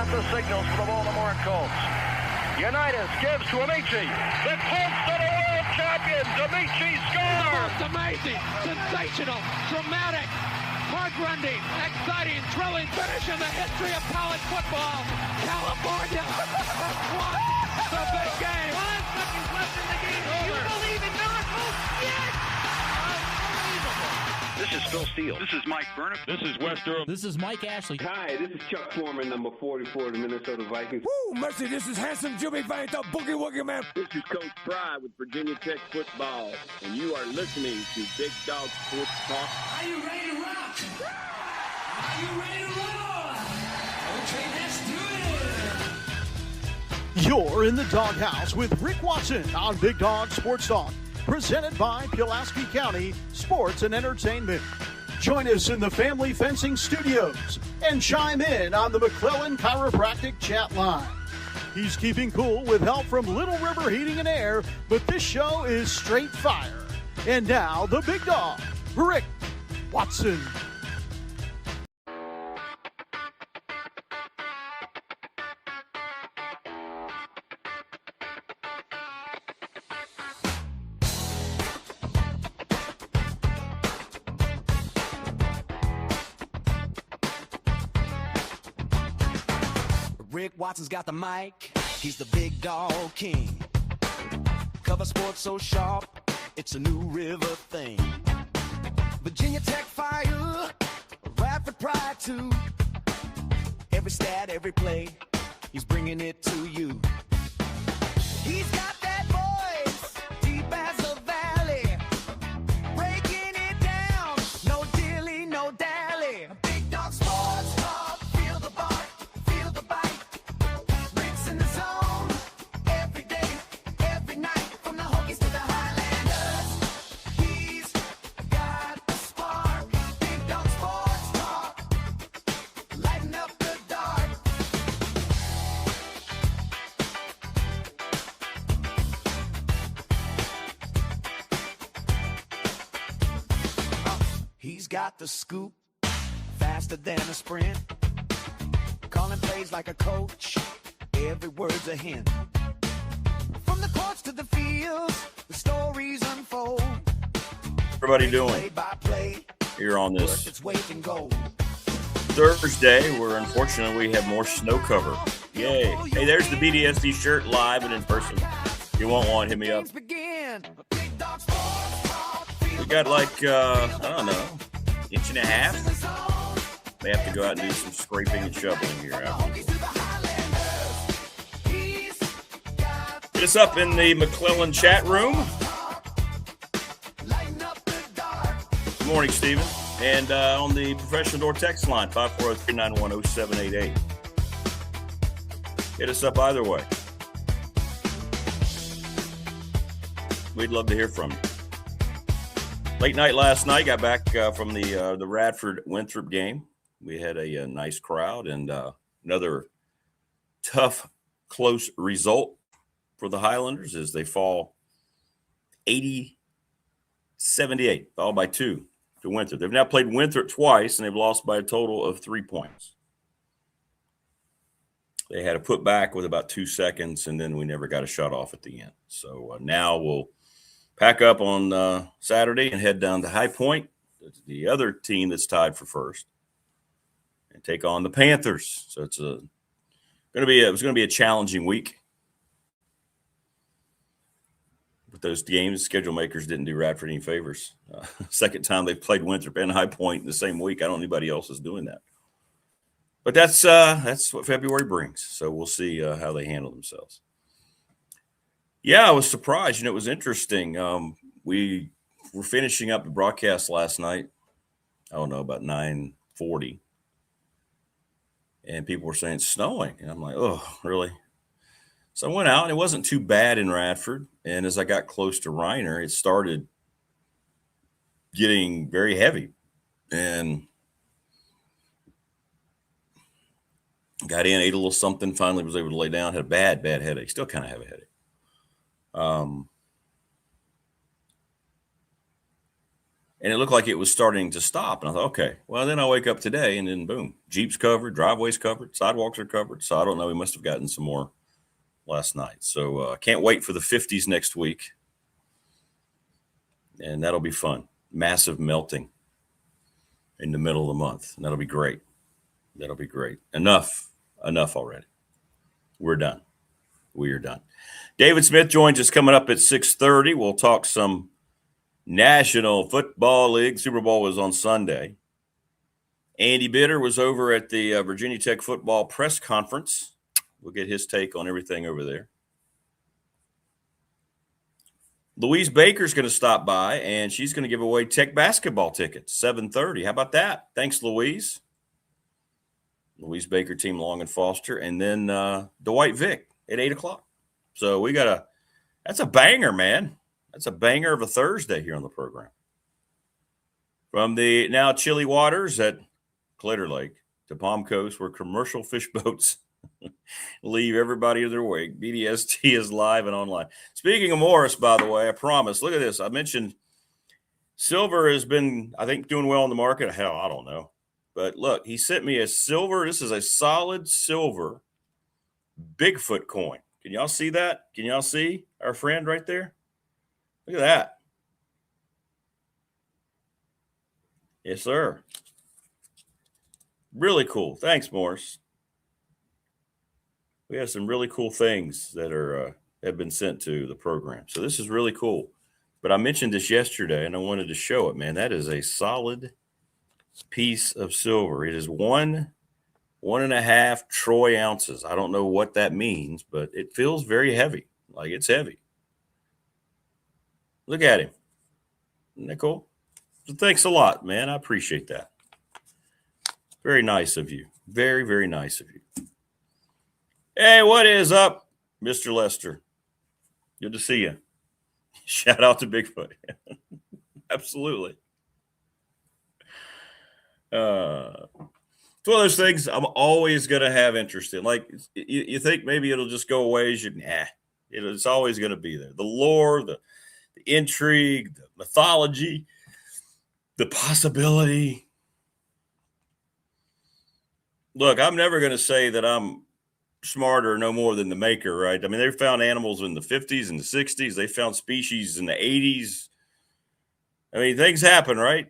got the signals for the Baltimore Colts. Unitas gives to Amici. The Colts are the world champions. Amici scores. It's amazing, sensational, dramatic, heart-rending, exciting, thrilling finish in the history of college football. California has won the big game. 5 seconds left in the game. Do you believe in miracles? Yes! Unbelievable. This is Phil Steele. This is Mike Burnham. This is Wes Durham. This is Mike Ashley. Hi, this is Chuck Foreman, number 44 of the Minnesota Vikings. Woo, mercy, this is handsome Jimmy Vane, the Boogie Woogie Man. This is Coach Fry with Virginia Tech Football, and you are listening to Big Dog Sports Talk. Are you ready to rock? Are you ready to roll? Okay, let's do it. You're in the doghouse with Rick Watson on Big Dog Sports Talk, presented by Pulaski County Sports and Entertainment. Join us in the Family Fencing Studios and chime in on the McClellan Chiropractic chat line. He's keeping cool with help from Little River Heating and Air, but this show is straight fire. And now, the big dog, Rick Watson. Rick Watson's got the mic, he's the big dog king. Cover sports so sharp, it's a New River thing. Virginia Tech fire, Radford pride too. Every stat, every play, he's bringing it to you. He's got that voice, deep as a valley, breaking it down, no dilly, no dally. Big dog sports talk, feel the bark. He's got the scoop, faster than a sprint. Calling plays like a coach, every word's a hint. From the courts to the fields, the stories unfold. Everybody doing here on this Thursday, where unfortunately we have more snow cover. Yay. Hey, there's the BDST shirt live and in person. If you want one, hit me up. We got like, I don't know, inch and a half. May have to go out and do some scraping and shoveling here. Hit us up in the McClellan chat room. Good morning, Stephen. And on the professional door text line, 540-391-0788. Hit us up either way. We'd love to hear from you. Late night last night, got back from the Radford-Winthrop game. We had a nice crowd and another tough, close result for the Highlanders as they fall 80-78, all by 2 to Winthrop. They've now played Winthrop twice, and they've lost by a total of 3 points. They had a put back with about 2 seconds, and then we never got a shot off at the end. So now we'll pack up on Saturday and head down to High Point, the other team that's tied for first, and take on the Panthers. So it's going to be a challenging week. With those games, schedule makers didn't do Radford any favors. Second time they've played Winthrop and High Point in the same week. I don't know anybody else is doing that. But that's what February brings. So we'll see how they handle themselves. Yeah, I was surprised. It was interesting. We were finishing up the broadcast last night, I don't know, about 9:40. And people were saying it's snowing. And I'm like, oh, really? So I went out, and it wasn't too bad in Radford. And as I got close to Reiner, it started getting very heavy. And got in, ate a little something, finally was able to lay down, had a bad headache. Still kind of have a headache. And it looked like it was starting to stop. And I thought, okay, well, then I wake up today and then boom, Jeep's covered, driveways covered, sidewalks are covered. So I don't know. We must have gotten some more last night. So can't wait for the 50s next week. And that'll be fun. Massive melting in the middle of the month. And that'll be great. That'll be great. Enough already. We're done. We are done. David Smith joins us coming up at 6:30. We'll talk some National Football League. Super Bowl was on Sunday. Andy Bitter was over at the Virginia Tech football press conference. We'll get his take on everything over there. Louise Baker is going to stop by, and she's going to give away Tech basketball tickets, 7:30. How about that? Thanks, Louise. Louise Baker, Team Long and Foster, and then Dwight Vick at 8 o'clock. So we got that's a banger, man. That's a banger of a Thursday here on the program. From the now chilly waters at Clear Lake to Palm Coast, where commercial fish boats leave everybody in their wake. BDST is live and online. Speaking of Morris, by the way, I promise. Look at this. I mentioned silver has been, I think, doing well in the market. Hell, I don't know. But look, he sent me a silver. This is a solid silver Bigfoot coin. Can y'all see that? Can y'all see our friend right there? Look at that. Yes, sir. Really cool. Thanks, Morris. We have some really cool things that are have been sent to the program. So this is really cool. But I mentioned this yesterday, and I wanted to show it, man. That is a solid piece of silver. It is 1.5 troy ounces. I don't know what that means, but it feels very heavy. Like it's heavy. Look at him. Isn't that cool? So thanks a lot, man. I appreciate that. Very nice of you. Very, very nice of you. Hey, what is up, Mr. Lester? Good to see you. Shout out to Bigfoot. Absolutely. It's one of those things I'm always going to have interest in. Like, you think maybe it'll just go away as it's always going to be there. The lore, the intrigue, the mythology, the possibility. Look, I'm never going to say that I'm smarter or no more than the maker, right? I mean, they found animals in the 50s and the 60s. They found species in the 80s. I mean, things happen, right?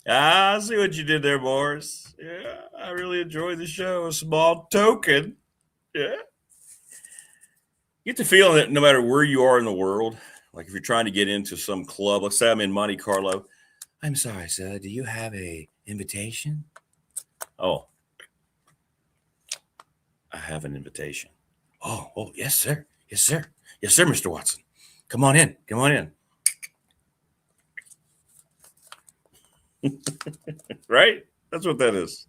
I see what you did there, Morris. Yeah, I really enjoyed the show. A small token. Yeah. You get the feeling that no matter where you are in the world, like if you're trying to get into some club, let's say I'm in Monte Carlo. I'm sorry, sir. Do you have a invitation? Oh, I have an invitation. Oh, yes, sir. Yes, sir. Yes, sir, Mr. Watson. Come on in. Come on in. Right? That's what that is.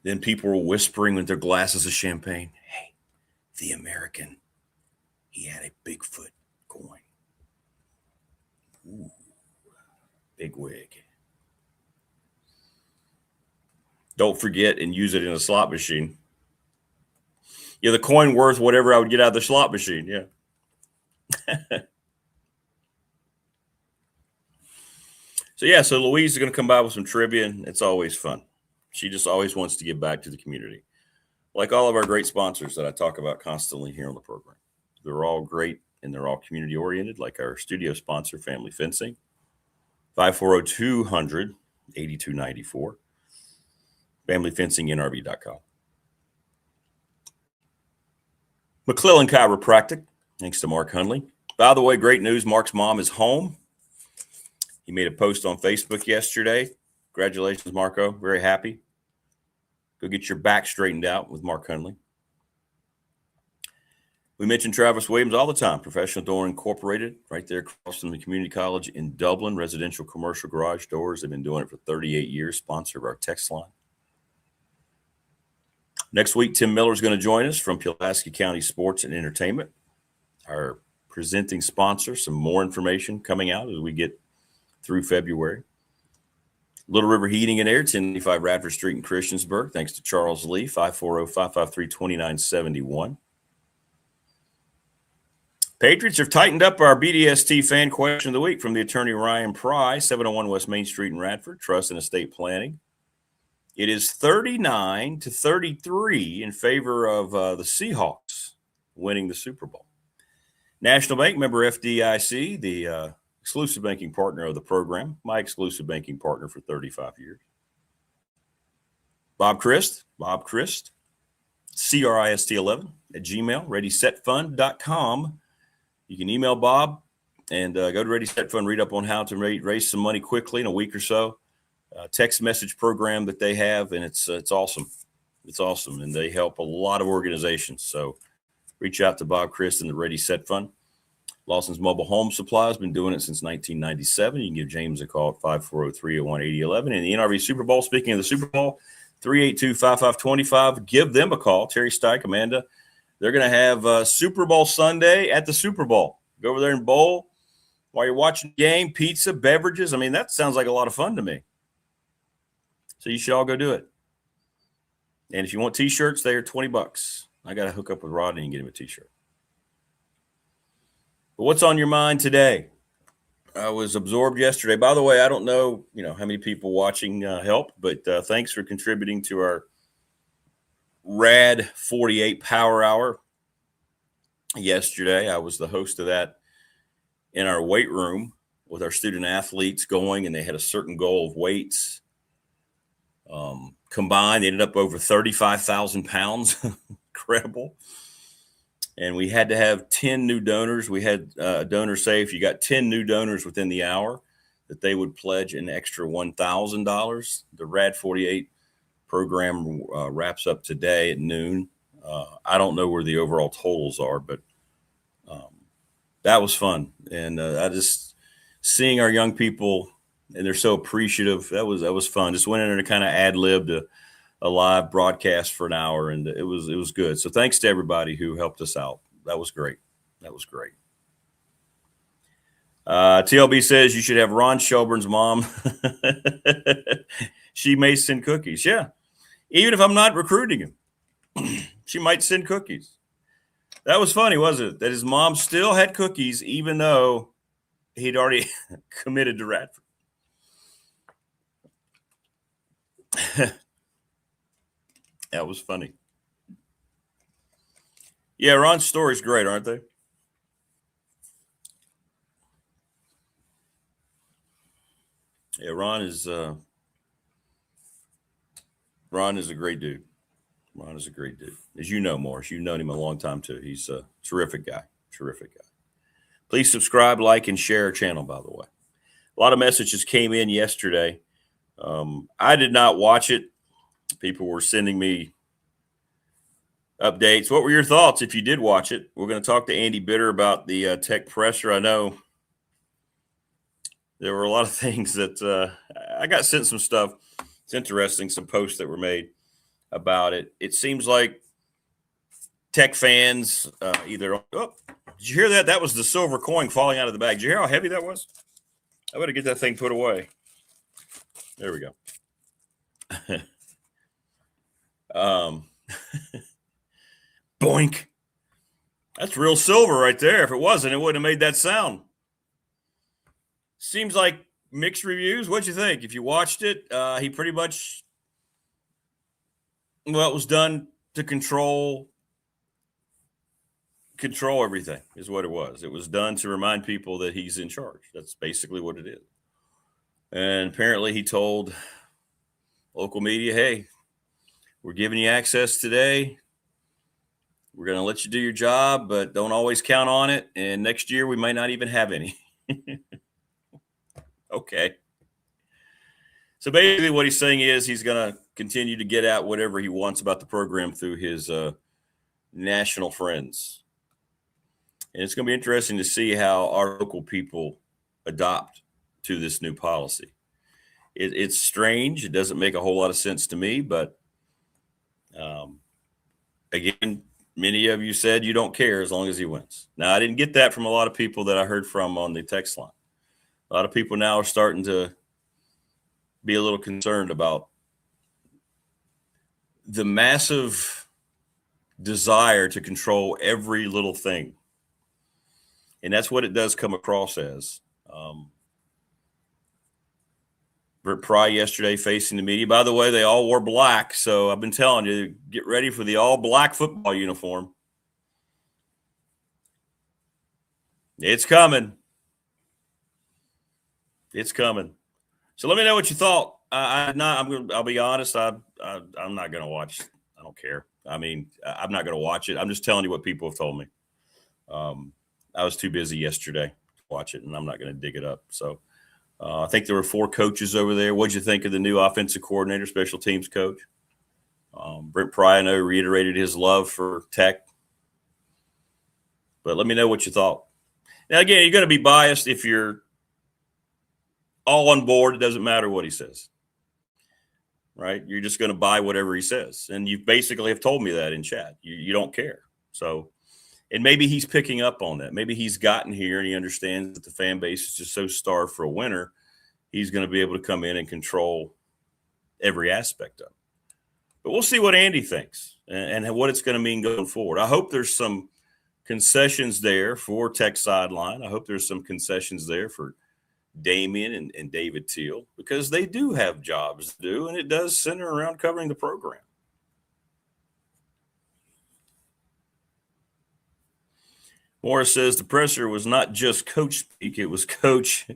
Then people were whispering with their glasses of champagne. Hey, the American, he had a Bigfoot coin. Ooh, big wig. Don't forget and use it in a slot machine. Yeah, the coin worth whatever I would get out of the slot machine. Yeah. So Louise is going to come by with some trivia, and it's always fun. She just always wants to give back to the community. Like all of our great sponsors that I talk about constantly here on the program. They're all great, and they're all community-oriented, like our studio sponsor, Family Fencing, 540-200-8294, familyfencingnrv.com. McClellan Chiropractic, thanks to Mark Hunley. By the way, great news, Mark's mom is home. He made a post on Facebook yesterday. Congratulations, Marco. Very happy. Go get your back straightened out with Mark Hunley. We mention Travis Williams all the time. Professional Door Incorporated, right there across from the community college in Dublin. Residential commercial garage doors. They've been doing it for 38 years. Sponsor of our Tech Sideline. Next week, Tim Miller is going to join us from Pulaski County Sports and Entertainment. Our presenting sponsor. Some more information coming out as we get through February. Little River Heating and Air, 1095 Radford Street in Christiansburg. Thanks to Charles Lee, 540-553-2971. Patriots have tightened up our BDST fan question of the week from the attorney Ryan Pry, 701 West Main Street in Radford, Trust and Estate Planning. It is 39-33 in favor of the Seahawks winning the Super Bowl. National Bank, member FDIC, the exclusive banking partner of the program, my exclusive banking partner for 35 years. Bob Christ, CRIST11 at Gmail, ReadySetFund.com. You can email Bob and go to Ready Set Fund, read up on how to raise some money quickly in a week or so. Text message program that they have, and it's awesome. It's awesome, and they help a lot of organizations. So reach out to Bob Christ and the Ready Set Fund. Lawson's Mobile Home Supply has been doing it since 1997. You can give James a call at 540-301-8011. And the NRV Super Bowl, speaking of the Super Bowl, 382-5525. Give them a call. Terry Steik, Amanda. They're going to have Super Bowl Sunday at the Super Bowl. Go over there and bowl while you're watching the game, pizza, beverages. I mean, that sounds like a lot of fun to me. So you should all go do it. And if you want T-shirts, they are $20. I got to hook up with Rodney and get him a T-shirt. But what's on your mind today? I was absorbed yesterday. By the way, I don't know, how many people watching help, but thanks for contributing to our Rad 48 Power Hour yesterday. I was the host of that in our weight room with our student athletes going, and they had a certain goal of weights. Combined, they ended up over 35,000 pounds. Incredible. And we had to have 10 new donors. We had a donor say if you got 10 new donors within the hour, that they would pledge an extra $1,000. The Rad 48 program wraps up today at noon. I don't know where the overall totals are, but that was fun. And I just seeing our young people, and they're so appreciative. That was fun. Just went in there and kind of ad-libbed a live broadcast for an hour, and it was good. So thanks to everybody who helped us out. That was great. TLB says you should have Ron Shelburne's mom. She may send cookies. Yeah. Even if I'm not recruiting him, she might send cookies. That was funny, wasn't it? That his mom still had cookies, even though he'd already committed to Radford. That was funny. Yeah, Ron's story's great, aren't they? Yeah, Ron is a great dude. Ron is a great dude. As you know, Morris, you've known him a long time too. He's a terrific guy. Please subscribe, like, and share our channel, by the way. A lot of messages came in yesterday. I did not watch it. People were sending me updates. What were your thoughts if you did watch it? We're going to talk to Andy Bitter about the tech presser. I know there were a lot of things that I got sent some stuff. It's interesting, some posts that were made about it. It seems like tech fans did you hear that? That was the silver coin falling out of the bag. Did you hear how heavy that was? I better get that thing put away. There we go. Boink. That's real silver right there. If it wasn't, it wouldn't have made that sound. Seems like mixed reviews. What'd you think? If you watched it, he pretty much, it was done to control everything is what it was. It was done to remind people that he's in charge. That's basically what it is. And apparently he told local media, hey, we're giving you access today. We're going to let you do your job, but don't always count on it. And next year we might not even have any. Okay. So basically what he's saying is he's going to continue to get out whatever he wants about the program through his national friends. And it's going to be interesting to see how our local people adopt to this new policy. It's strange. It doesn't make a whole lot of sense to me, but again, many of you said you don't care as long as he wins. Now, I didn't get that from a lot of people that I heard from on the text line. A lot of people now are starting to be a little concerned about the massive desire to control every little thing. And that's what it does come across as. Brent Pry yesterday facing the media. By the way, they all wore black, so I've been telling you, get ready for the all-black football uniform. It's coming. It's coming. So let me know what you thought. I'll be honest. I'm not going to watch. I don't care. I mean, I'm not going to watch it. I'm just telling you what people have told me. I was too busy yesterday to watch it, and I'm not going to dig it up. So I think there were 4 coaches over there. What'd you think of the new offensive coordinator, special teams coach? Brent Pry, I know, reiterated his love for Tech. But let me know what you thought. Now, again, you're going to be biased if you're all on board. It doesn't matter what he says, right? You're just going to buy whatever he says. And you basically have told me that in chat. You don't care. So, and maybe he's picking up on that. Maybe he's gotten here and he understands that the fan base is just so starved for a winner. He's going to be able to come in and control every aspect of it. But we'll see what Andy thinks and what it's going to mean going forward. I hope there's some concessions there for Tech Sideline. I hope there's some concessions there for Damian and David Teal, because they do have jobs to do, and it does center around covering the program. Morris says the presser was not just coach speak, it was coach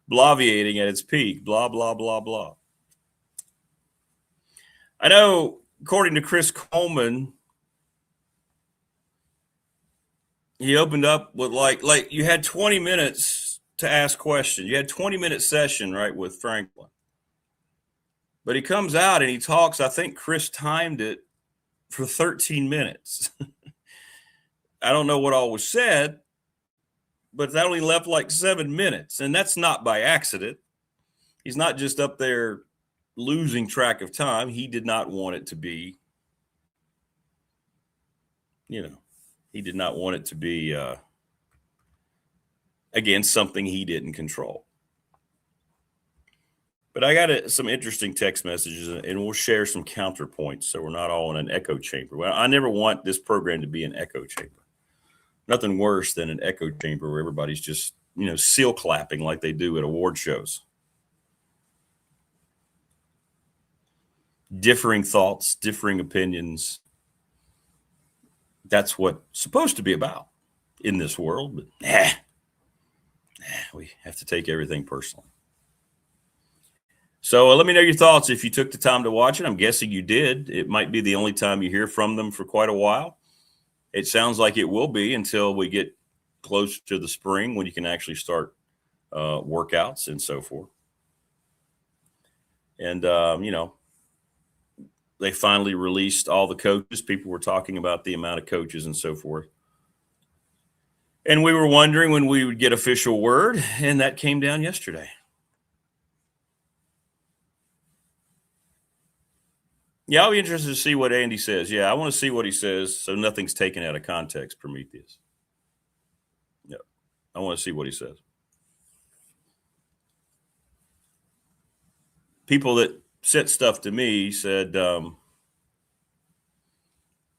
bloviating at its peak, blah, blah, blah, blah. I know, according to Chris Coleman, he opened up with like you had 20 minutes to ask questions. You had 20-minute session, right, with Franklin. But he comes out and he talks. I think Chris timed it for 13 minutes. I don't know what all was said, but that only left like 7 minutes. And that's not by accident. He's not just up there losing track of time. He did not want it to be, he did not want it to be, again, something he didn't control. But I got some interesting text messages, and we'll share some counterpoints so we're not all in an echo chamber. Well, I never want this program to be an echo chamber. Nothing worse than an echo chamber where everybody's just, seal clapping like they do at award shows. Differing thoughts, differing opinions. That's what it's supposed to be about in this world. But we have to take everything personally. So let me know your thoughts if you took the time to watch it. I'm guessing you did. It might be the only time you hear from them for quite a while. It sounds like it will be until we get close to the spring when you can actually start workouts and so forth. And, they finally released all the coaches. People were talking about the amount of coaches and so forth. And we were wondering when we would get official word, and that came down yesterday. Yeah, I'll be interested to see what Andy says. Yeah, I want to see what he says so nothing's taken out of context, Prometheus. Yeah, I want to see what he says. People that sent stuff to me said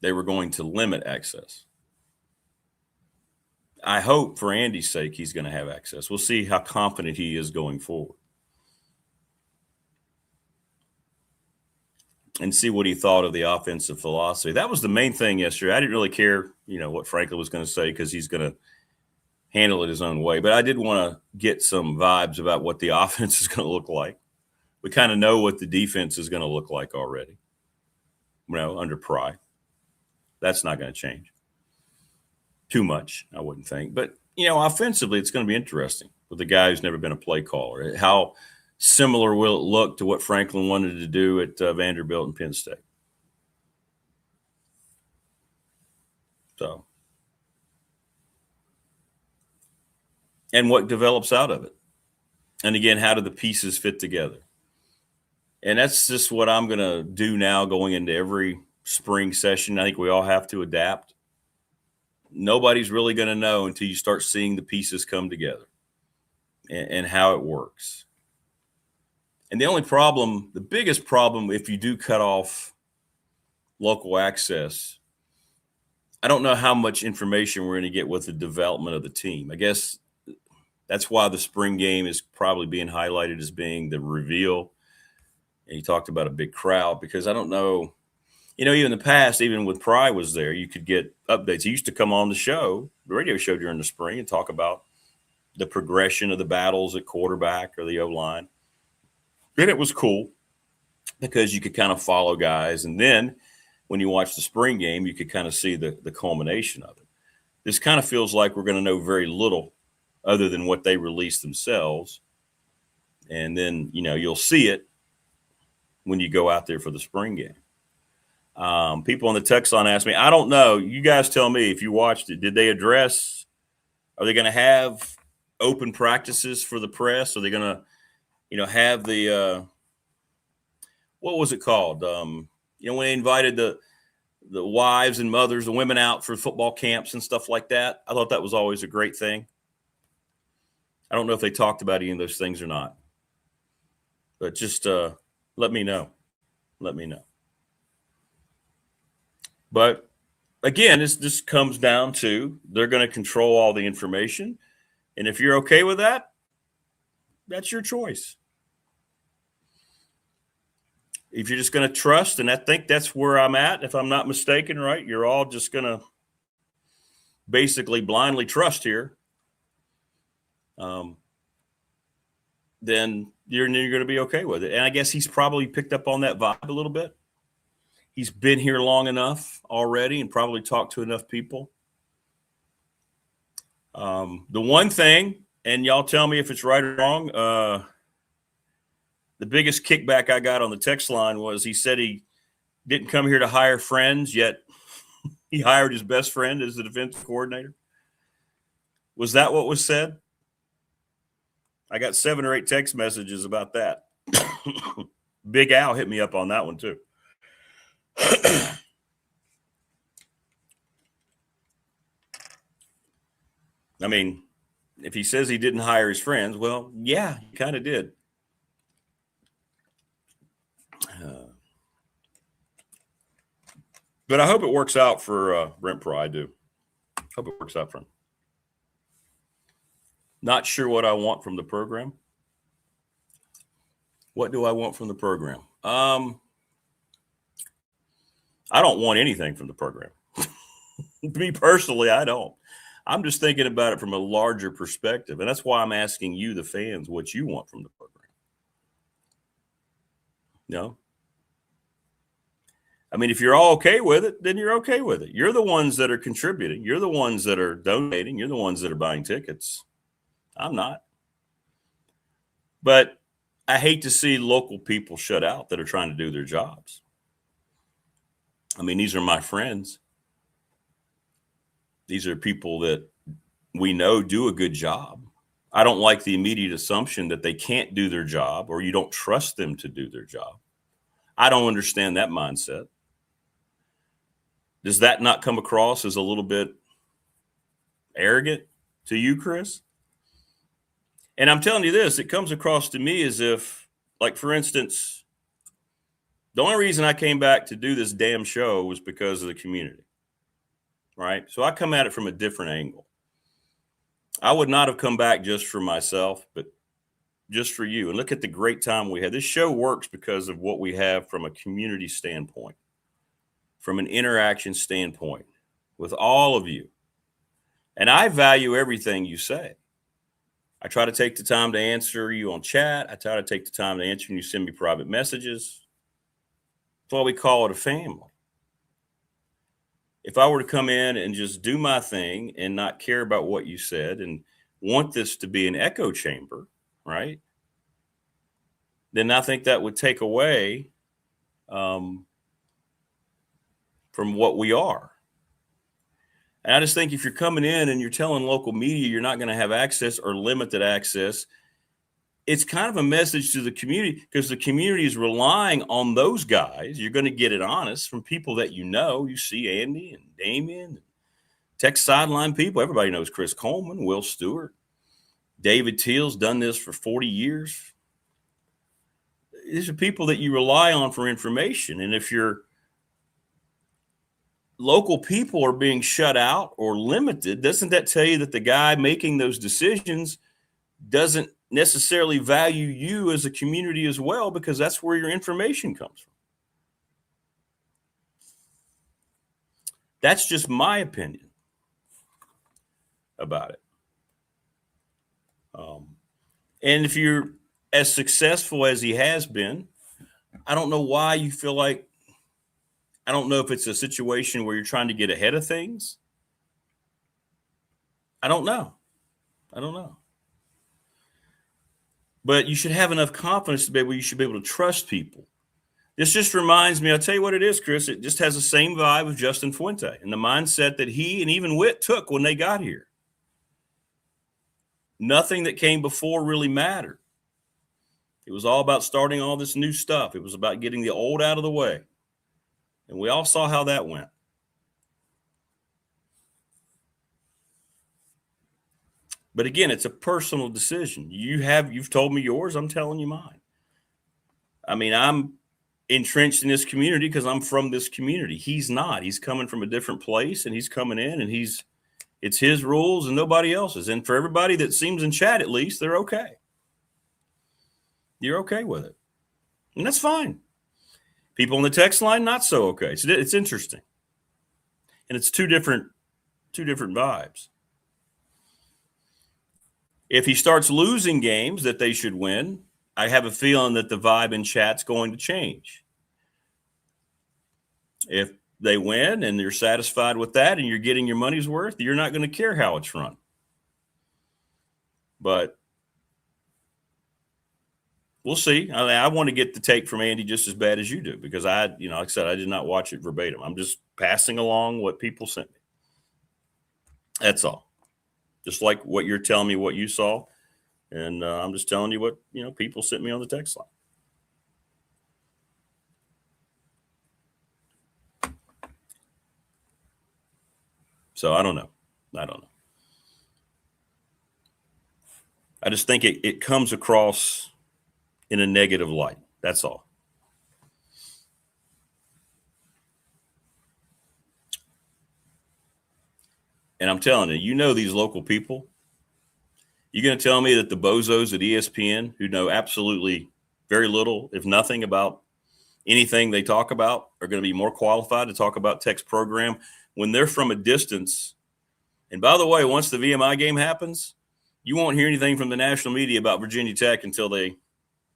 they were going to limit access. I hope for Andy's sake he's going to have access. We'll see how confident he is going forward. And see what he thought of the offensive philosophy. That was the main thing yesterday. I didn't really care, what Franklin was going to say because he's going to handle it his own way. But I did want to get some vibes about what the offense is going to look like. We kind of know what the defense is going to look like already, under Pry. That's not going to change too much, I wouldn't think. But, offensively, it's going to be interesting with a guy who's never been a play caller. How similar will it look to what Franklin wanted to do at Vanderbilt and Penn State? So, and what develops out of it? And again, how do the pieces fit together? And that's just what I'm going to do now going into every spring session. I think we all have to adapt. Nobody's really going to know until you start seeing the pieces come together and how it works. And the biggest problem, if you do cut off local access, I don't know how much information we're going to get with the development of the team. I guess that's why the spring game is probably being highlighted as being the reveal. And you talked about a big crowd, because I don't know, even in the past, even with Pry was there, you could get updates. He used to come on the radio show during the spring, and talk about the progression of the battles at quarterback or the O-line. And it was cool because you could kind of follow guys. And then when you watch the spring game, you could kind of see the culmination of it. This kind of feels like we're going to know very little other than what they release themselves. And then, you'll see it when you go out there for the spring game. People on the text line ask me, I don't know. You guys tell me if you watched it. Did they address, are they going to have open practices for the press? Are they going to, have the, what was it called? When they invited the wives and mothers, the women out for football camps and stuff like that. I thought that was always a great thing. I don't know if they talked about any of those things or not, but just let me know. Let me know. But again, this just comes down to they're going to control all the information. And if you're okay with that, that's your choice. If you're just going to trust, and I think that's where I'm at, if I'm not mistaken, right? You're all just going to basically blindly trust here. Then you're going to be okay with it. And I guess he's probably picked up on that vibe a little bit. He's been here long enough already and probably talked to enough people. The one thing, and y'all tell me if it's right or wrong, the biggest kickback I got on the text line was he said he didn't come here to hire friends, yet he hired his best friend as the defensive coordinator. Was that what was said? I got 7 or 8 text messages about that. Big Al hit me up on that one too. I mean, if he says he didn't hire his friends, well, yeah, he kind of did. But I hope it works out for Brent Pry. I do. Hope it works out for him. Not sure what I want from the program. What do I want from the program? I don't want anything from the program. Me personally, I don't. I'm just thinking about it from a larger perspective. And that's why I'm asking you, the fans, what you want from the program. No? I mean, if you're all okay with it, then you're okay with it. You're the ones that are contributing. You're the ones that are donating. You're the ones that are buying tickets. I'm not. But I hate to see local people shut out that are trying to do their jobs. I mean, these are my friends. These are people that we know do a good job. I don't like the immediate assumption that they can't do their job or you don't trust them to do their job. I don't understand that mindset. Does that not come across as a little bit arrogant to you, Chris? And I'm telling you this, it comes across to me as if, like, for instance, the only reason I came back to do this damn show was because of the community, right? So I come at it from a different angle. I would not have come back just for myself, but just for you. And look at the great time we had. This show works because of what we have from a community standpoint, from an interaction standpoint with all of you. And I value everything you say. I try to take the time to answer you on chat. I try to take the time to answer when you send me private messages. That's why we call it a family. If I were to come in and just do my thing and not care about what you said and want this to be an echo chamber, right, then I think that would take away from what we are. And I just think if you're coming in and you're telling local media you're not going to have access or limited access, it's kind of a message to the community, because the community is relying on those guys. You're going to get it honest from people that you know. You see Andy and Damien, Tech Sideline people. Everybody knows Chris Coleman, Will Stewart. David Teal's done this for 40 years. These are people that you rely on for information. And if you're local people are being shut out or limited, doesn't that tell you that the guy making those decisions doesn't necessarily value you as a community as well, because that's where your information comes from? That's just my opinion about it. And if you're as successful as he has been, I don't know why you feel like, I don't know if it's a situation where you're trying to get ahead of things. I don't know. But you should have enough confidence to be able, you should be able to trust people. This just reminds me, I'll tell you what it is, Chris. It just has the same vibe of Justin Fuente and the mindset that he and even Witt took when they got here. Nothing that came before really mattered. It was all about starting all this new stuff. It was about getting the old out of the way. And we all saw how that went. But again, it's a personal decision. You've told me yours. I'm telling you mine. I mean, I'm entrenched in this community because I'm from this community. He's not. He's coming from a different place, and he's coming in, and it's his rules and nobody else's. And for everybody that seems in chat, at least, they're okay. You're okay with it. And that's fine. People on the text line, not so okay. It's interesting. And it's two different vibes. If he starts losing games that they should win, I have a feeling that the vibe in chat's going to change. If they win and you're satisfied with that and you're getting your money's worth, you're not going to care how it's run. But we'll see. I want to get the take from Andy just as bad as you do, because like I said, I did not watch it verbatim. I'm just passing along what people sent me. That's all. Just like what you're telling me, what you saw. And I'm just telling you what, people sent me on the text line. So I don't know. I just think it comes across in a negative light. That's all. And I'm telling you, these local people, you're going to tell me that the bozos at ESPN, who know absolutely very little, if nothing, about anything they talk about, are going to be more qualified to talk about Tech's program when they're from a distance. And by the way, once the VMI game happens, you won't hear anything from the national media about Virginia Tech until they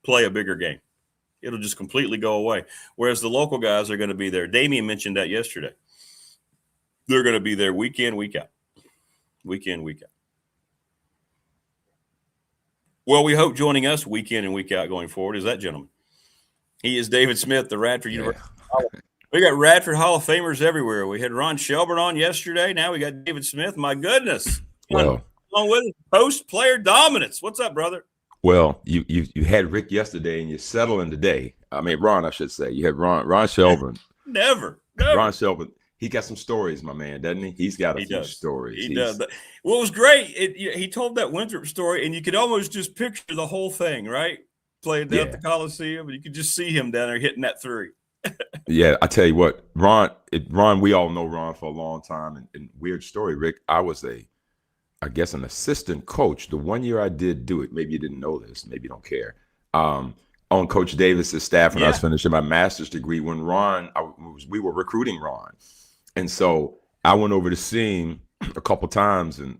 play a bigger game. It'll just completely go away. Whereas the local guys are going to be there. Damian mentioned that yesterday. They're going to be there week in, week out. Week in, week out. Well, we hope joining us week in and week out going forward is that gentleman. He is David Smith, the Radford University. We got Radford Hall of Famers everywhere. We had Ron Shelburne on yesterday. Now we got David Smith. My goodness. Well, along with post-player dominance. What's up, brother? Well, you had Rick yesterday and you're settling today. I mean, Ron, I should say. You had Ron Shelburne. Never. Ron Shelburne. He got some stories, my man, doesn't he? He's got a few stories. He does. But what was great, he told that Winthrop story, and you could almost just picture the whole thing, right? Playing down at the Coliseum, and you could just see him down there hitting that three. Yeah, I tell you what, Ron, we all know Ron for a long time. And weird story, Rick. I was an assistant coach. The 1 year I did do it, maybe you didn't know this, maybe you don't care, on Coach Davis's staff when I was finishing my master's degree. When we were recruiting Ron. And so I went over to see him a couple times, and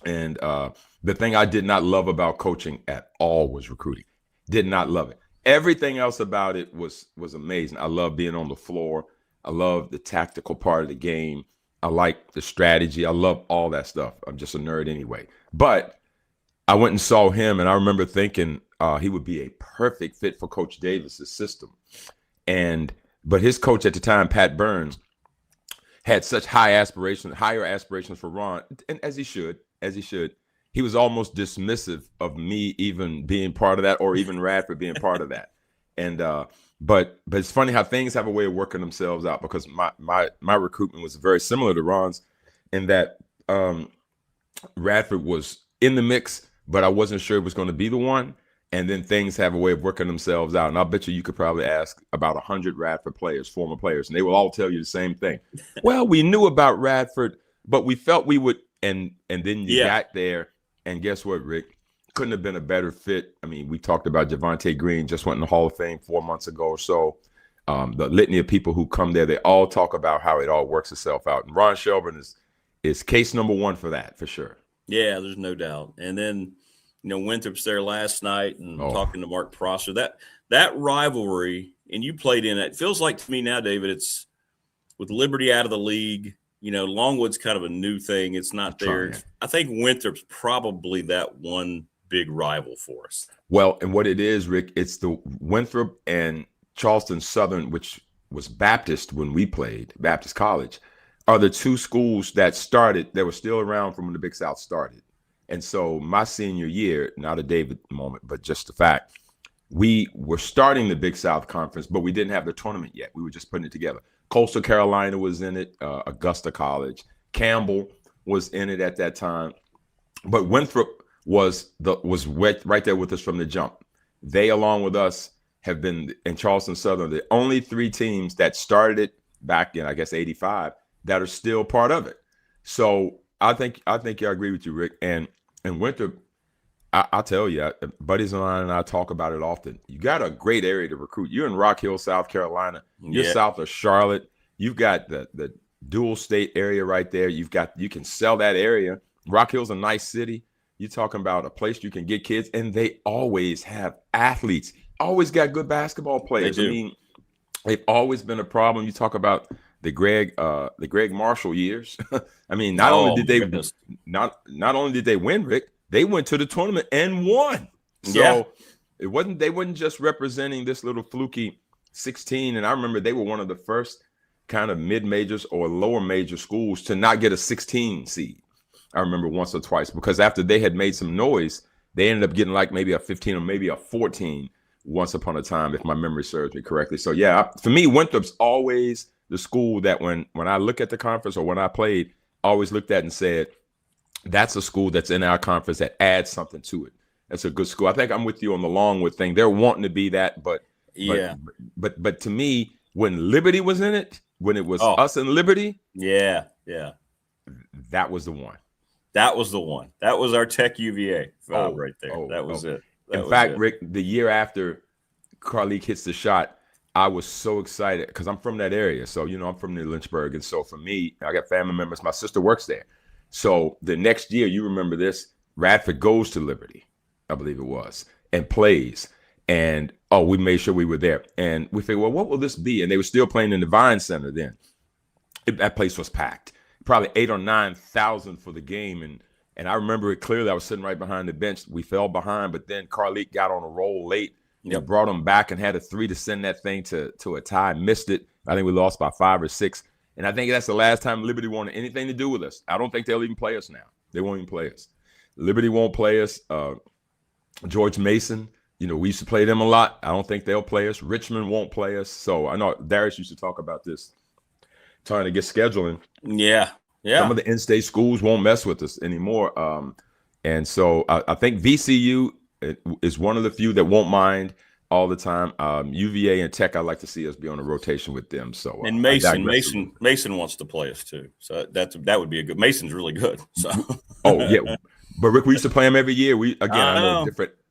the thing I did not love about coaching at all was recruiting. Did not love it. Everything else about it was amazing. I love being on the floor. I love the tactical part of the game. I like the strategy. I love all that stuff. I'm just a nerd anyway. But I went and saw him, and I remember thinking he would be a perfect fit for Coach Davis's system. But his coach at the time, Pat Burns, had such higher aspirations for Ron, and as he should. He was almost dismissive of me even being part of that, or even Radford being part of that. And but it's funny how things have a way of working themselves out, because my recruitment was very similar to Ron's, in that Radford was in the mix, but I wasn't sure it was going to be the one. and then things have a way of working themselves out. And I'll bet you could probably ask about 100 Radford players, former players, and they will all tell you the same thing. Well, we knew about Radford, but we felt we would, and then you got there, and guess what, Rick? Couldn't have been a better fit. I mean, we talked about Javonte Green, just went in the Hall of Fame 4 months ago or so. The litany of people who come there, they all talk about how it all works itself out. And Ron Shelburne is case number one for that, for sure. Yeah, there's no doubt. And then, Winthrop's there last night and talking to Mark Prosser. That rivalry, and you played in it, feels like to me now, David, it's with Liberty out of the league. Longwood's kind of a new thing. It's not there. I think Winthrop's probably that one big rival for us. Well, and what it is, Rick, it's the Winthrop and Charleston Southern, which was Baptist when we played, Baptist College, are the two schools that were still around from when the Big South started. And so my senior year, not a David moment, but just the fact, we were starting the Big South Conference, but we didn't have the tournament yet. We were just putting it together. Coastal Carolina was in it, Augusta College. Campbell was in it at that time. But Winthrop was right there with us from the jump. They, along with us, have been in Charleston Southern, the only three teams that started it back in, I guess, 85, that are still part of it. So I think I agree with you, Rick. And Winthrop, I'll tell you, buddies of mine and I talk about it often. You got a great area to recruit. You're in Rock Hill, South Carolina. You're south of Charlotte. You've got the dual state area right there. You can sell that area. Rock Hill's a nice city. You're talking about a place you can get kids, and they always have athletes. Always got good basketball players. I mean, they've always been a problem. You talk about the Greg Marshall years. I mean, not only did they win, Rick, they went to the tournament and won. So they weren't just representing this little fluky 16. And I remember they were one of the first kind of mid-majors or lower major schools to not get a 16 seed. I remember once or twice, because after they had made some noise, they ended up getting like maybe a 15 or maybe a 14 once upon a time, if my memory serves me correctly. So for me, Winthrop's always the school that when I look at the conference or when I played, I always looked at and said, that's a school that's in our conference that adds something to it. That's a good school. I think I'm with you on the Longwood thing. They're wanting to be that, but to me, when Liberty was in it, when it was us and Liberty, that was the one. That was the one. That was our Tech UVA vibe right there. That was it. In fact, Rick, the year after Carleek hits the shot, I was so excited because I'm from that area. So, I'm from New Lynchburg. And so for me, I got family members. My sister works there. So the next year, you remember this, Radford goes to Liberty, I believe it was, and plays. And, we made sure we were there. And we figured, well, what will this be? And they were still playing in the Vine Center then. That place was packed. Probably 8,000 or 9,000 for the game. And I remember it clearly. I was sitting right behind the bench. We fell behind, but then Carleek got on a roll late. Brought them back and had a 3 to send that thing to a tie. Missed it. I think we lost by 5 or 6. And I think that's the last time Liberty wanted anything to do with us. I don't think they'll even play us now. They won't even play us. Liberty won't play us. George Mason, we used to play them a lot. I don't think they'll play us. Richmond won't play us. So I know Darius used to talk about this, trying to get scheduling. Yeah. Some of the in-state schools won't mess with us anymore. And so I think VCU is one of the few that won't mind all the time. UVA and Tech, I'd like to see us be on a rotation with them. So and Mason wants to play us too. So that would be a good. Mason's really good. So but Rick, we used to play him every year. I know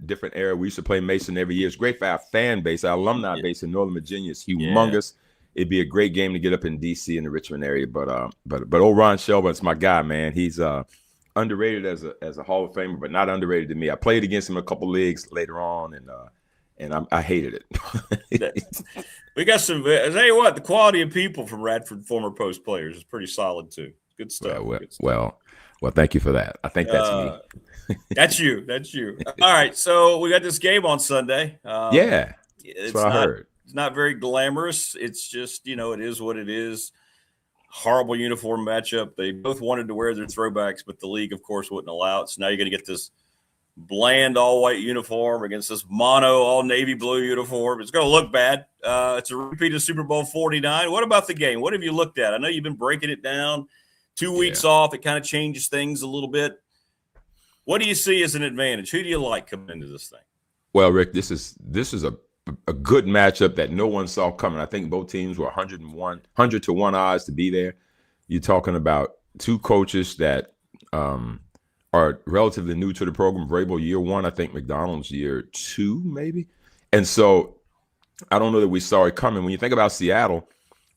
different era. We used to play Mason every year. It's great for our fan base, our alumni base in Northern Virginia. It's humongous. It'd be a great game to get up in DC in the Richmond area. But old Ron Shelburne's my guy, man. He's underrated as a Hall of Famer, but not underrated to me. I played against him a couple leagues later on, and I hated it. We got some. I tell you what, the quality of people from Radford, former post players, is pretty solid too. Good stuff. Well, thank you for that. I think that's me. That's you. All right, so we got this game on Sunday. That's what I heard. It's not very glamorous. It's just, it is what it is. Horrible uniform matchup. They both wanted to wear their throwbacks, but the league, of course, wouldn't allow it. So now you're going to get this bland all-white uniform against this mono all-navy blue uniform. It's going to look bad. It's a repeat of Super Bowl 49. What about the game? What have you looked at? I know you've been breaking it down. 2 weeks off. It kind of changes things a little bit. What do you see as an advantage? Who do you like coming into this thing? Well, Rick, this is a good matchup that no one saw coming. I think both teams were 100 to 1 odds to be there. You're talking about two coaches that are relatively new to the program. Vrabel year 1, I think McDonald's year 2, maybe. And so I don't know that we saw it coming. When you think about Seattle,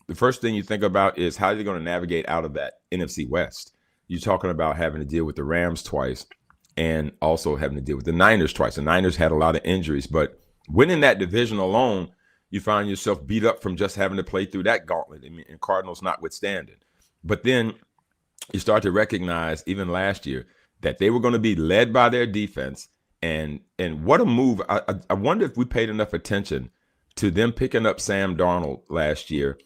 the first thing you think about is how they're going to navigate out of that NFC West. You're talking about having to deal with the Rams twice and also having to deal with the Niners twice. The Niners had a lot of injuries, but winning that division alone, you find yourself beat up from just having to play through that gauntlet, and Cardinals notwithstanding. But then you start to recognize, even last year, that they were going to be led by their defense. And what a move. I wonder if we paid enough attention to them picking up Sam Darnold last year,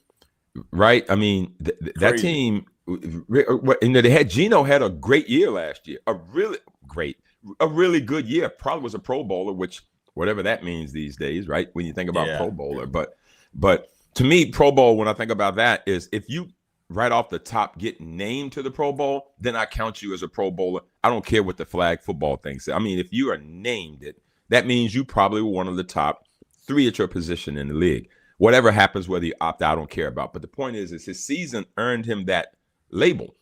right? I mean, that team, they had Geno had a great year last year, a really good year. Probably was a Pro Bowler, which whatever that means these days, right? When you think about Pro Bowler, but to me, Pro Bowl, when I think about that, is if you right off the top get named to the Pro Bowl, then I count you as a Pro Bowler. I don't care what the flag football thing says. I mean, if you are named it, that means you probably were one of the top 3 at your position in the league. Whatever happens, whether you opt out, I don't care about. But the point is his season earned him that label,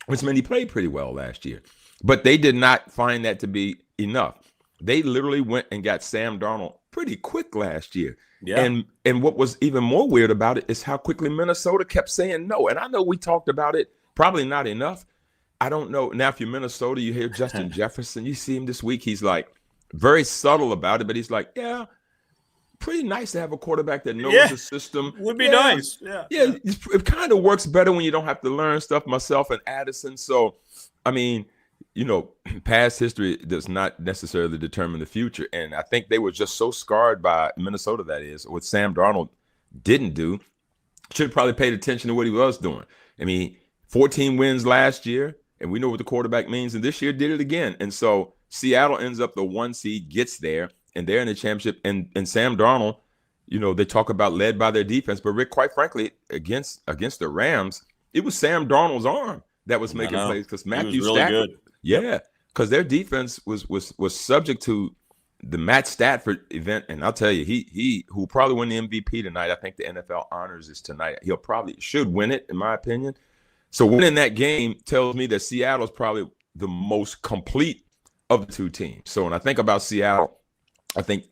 which meant he played pretty well last year. But they did not find that to be enough. They literally went and got Sam Darnold pretty quick last year. Yeah. And what was even more weird about it is how quickly Minnesota kept saying no. And I know we talked about it, probably not enough. I don't know. Now, if you're Minnesota, you hear Justin Jefferson. You see him this week. He's like very subtle about it, but he's like, yeah, pretty nice to have a quarterback that knows the system. Would be nice. Yeah. It kind of works better when you don't have to learn stuff, myself and Addison. So, I mean, past history does not necessarily determine the future. And I think they were just so scarred by Minnesota, that is, what Sam Darnold didn't do. Should have probably paid attention to what he was doing. I mean, 14 wins last year, and we know what the quarterback means. And this year did it again. And so Seattle ends up the 1 seed, gets there, and they're in the championship. And Sam Darnold, they talk about led by their defense. But Rick, quite frankly, against the Rams, it was Sam Darnold's arm that was making plays, because Matthew Stafford. Yeah, because their defense was subject to the Matt Stafford event, and I'll tell you, he who probably win the MVP tonight. I think the NFL honors is tonight. He'll probably should win it, in my opinion. So winning that game tells me that Seattle is probably the most complete of the two teams. So when I think about Seattle, I think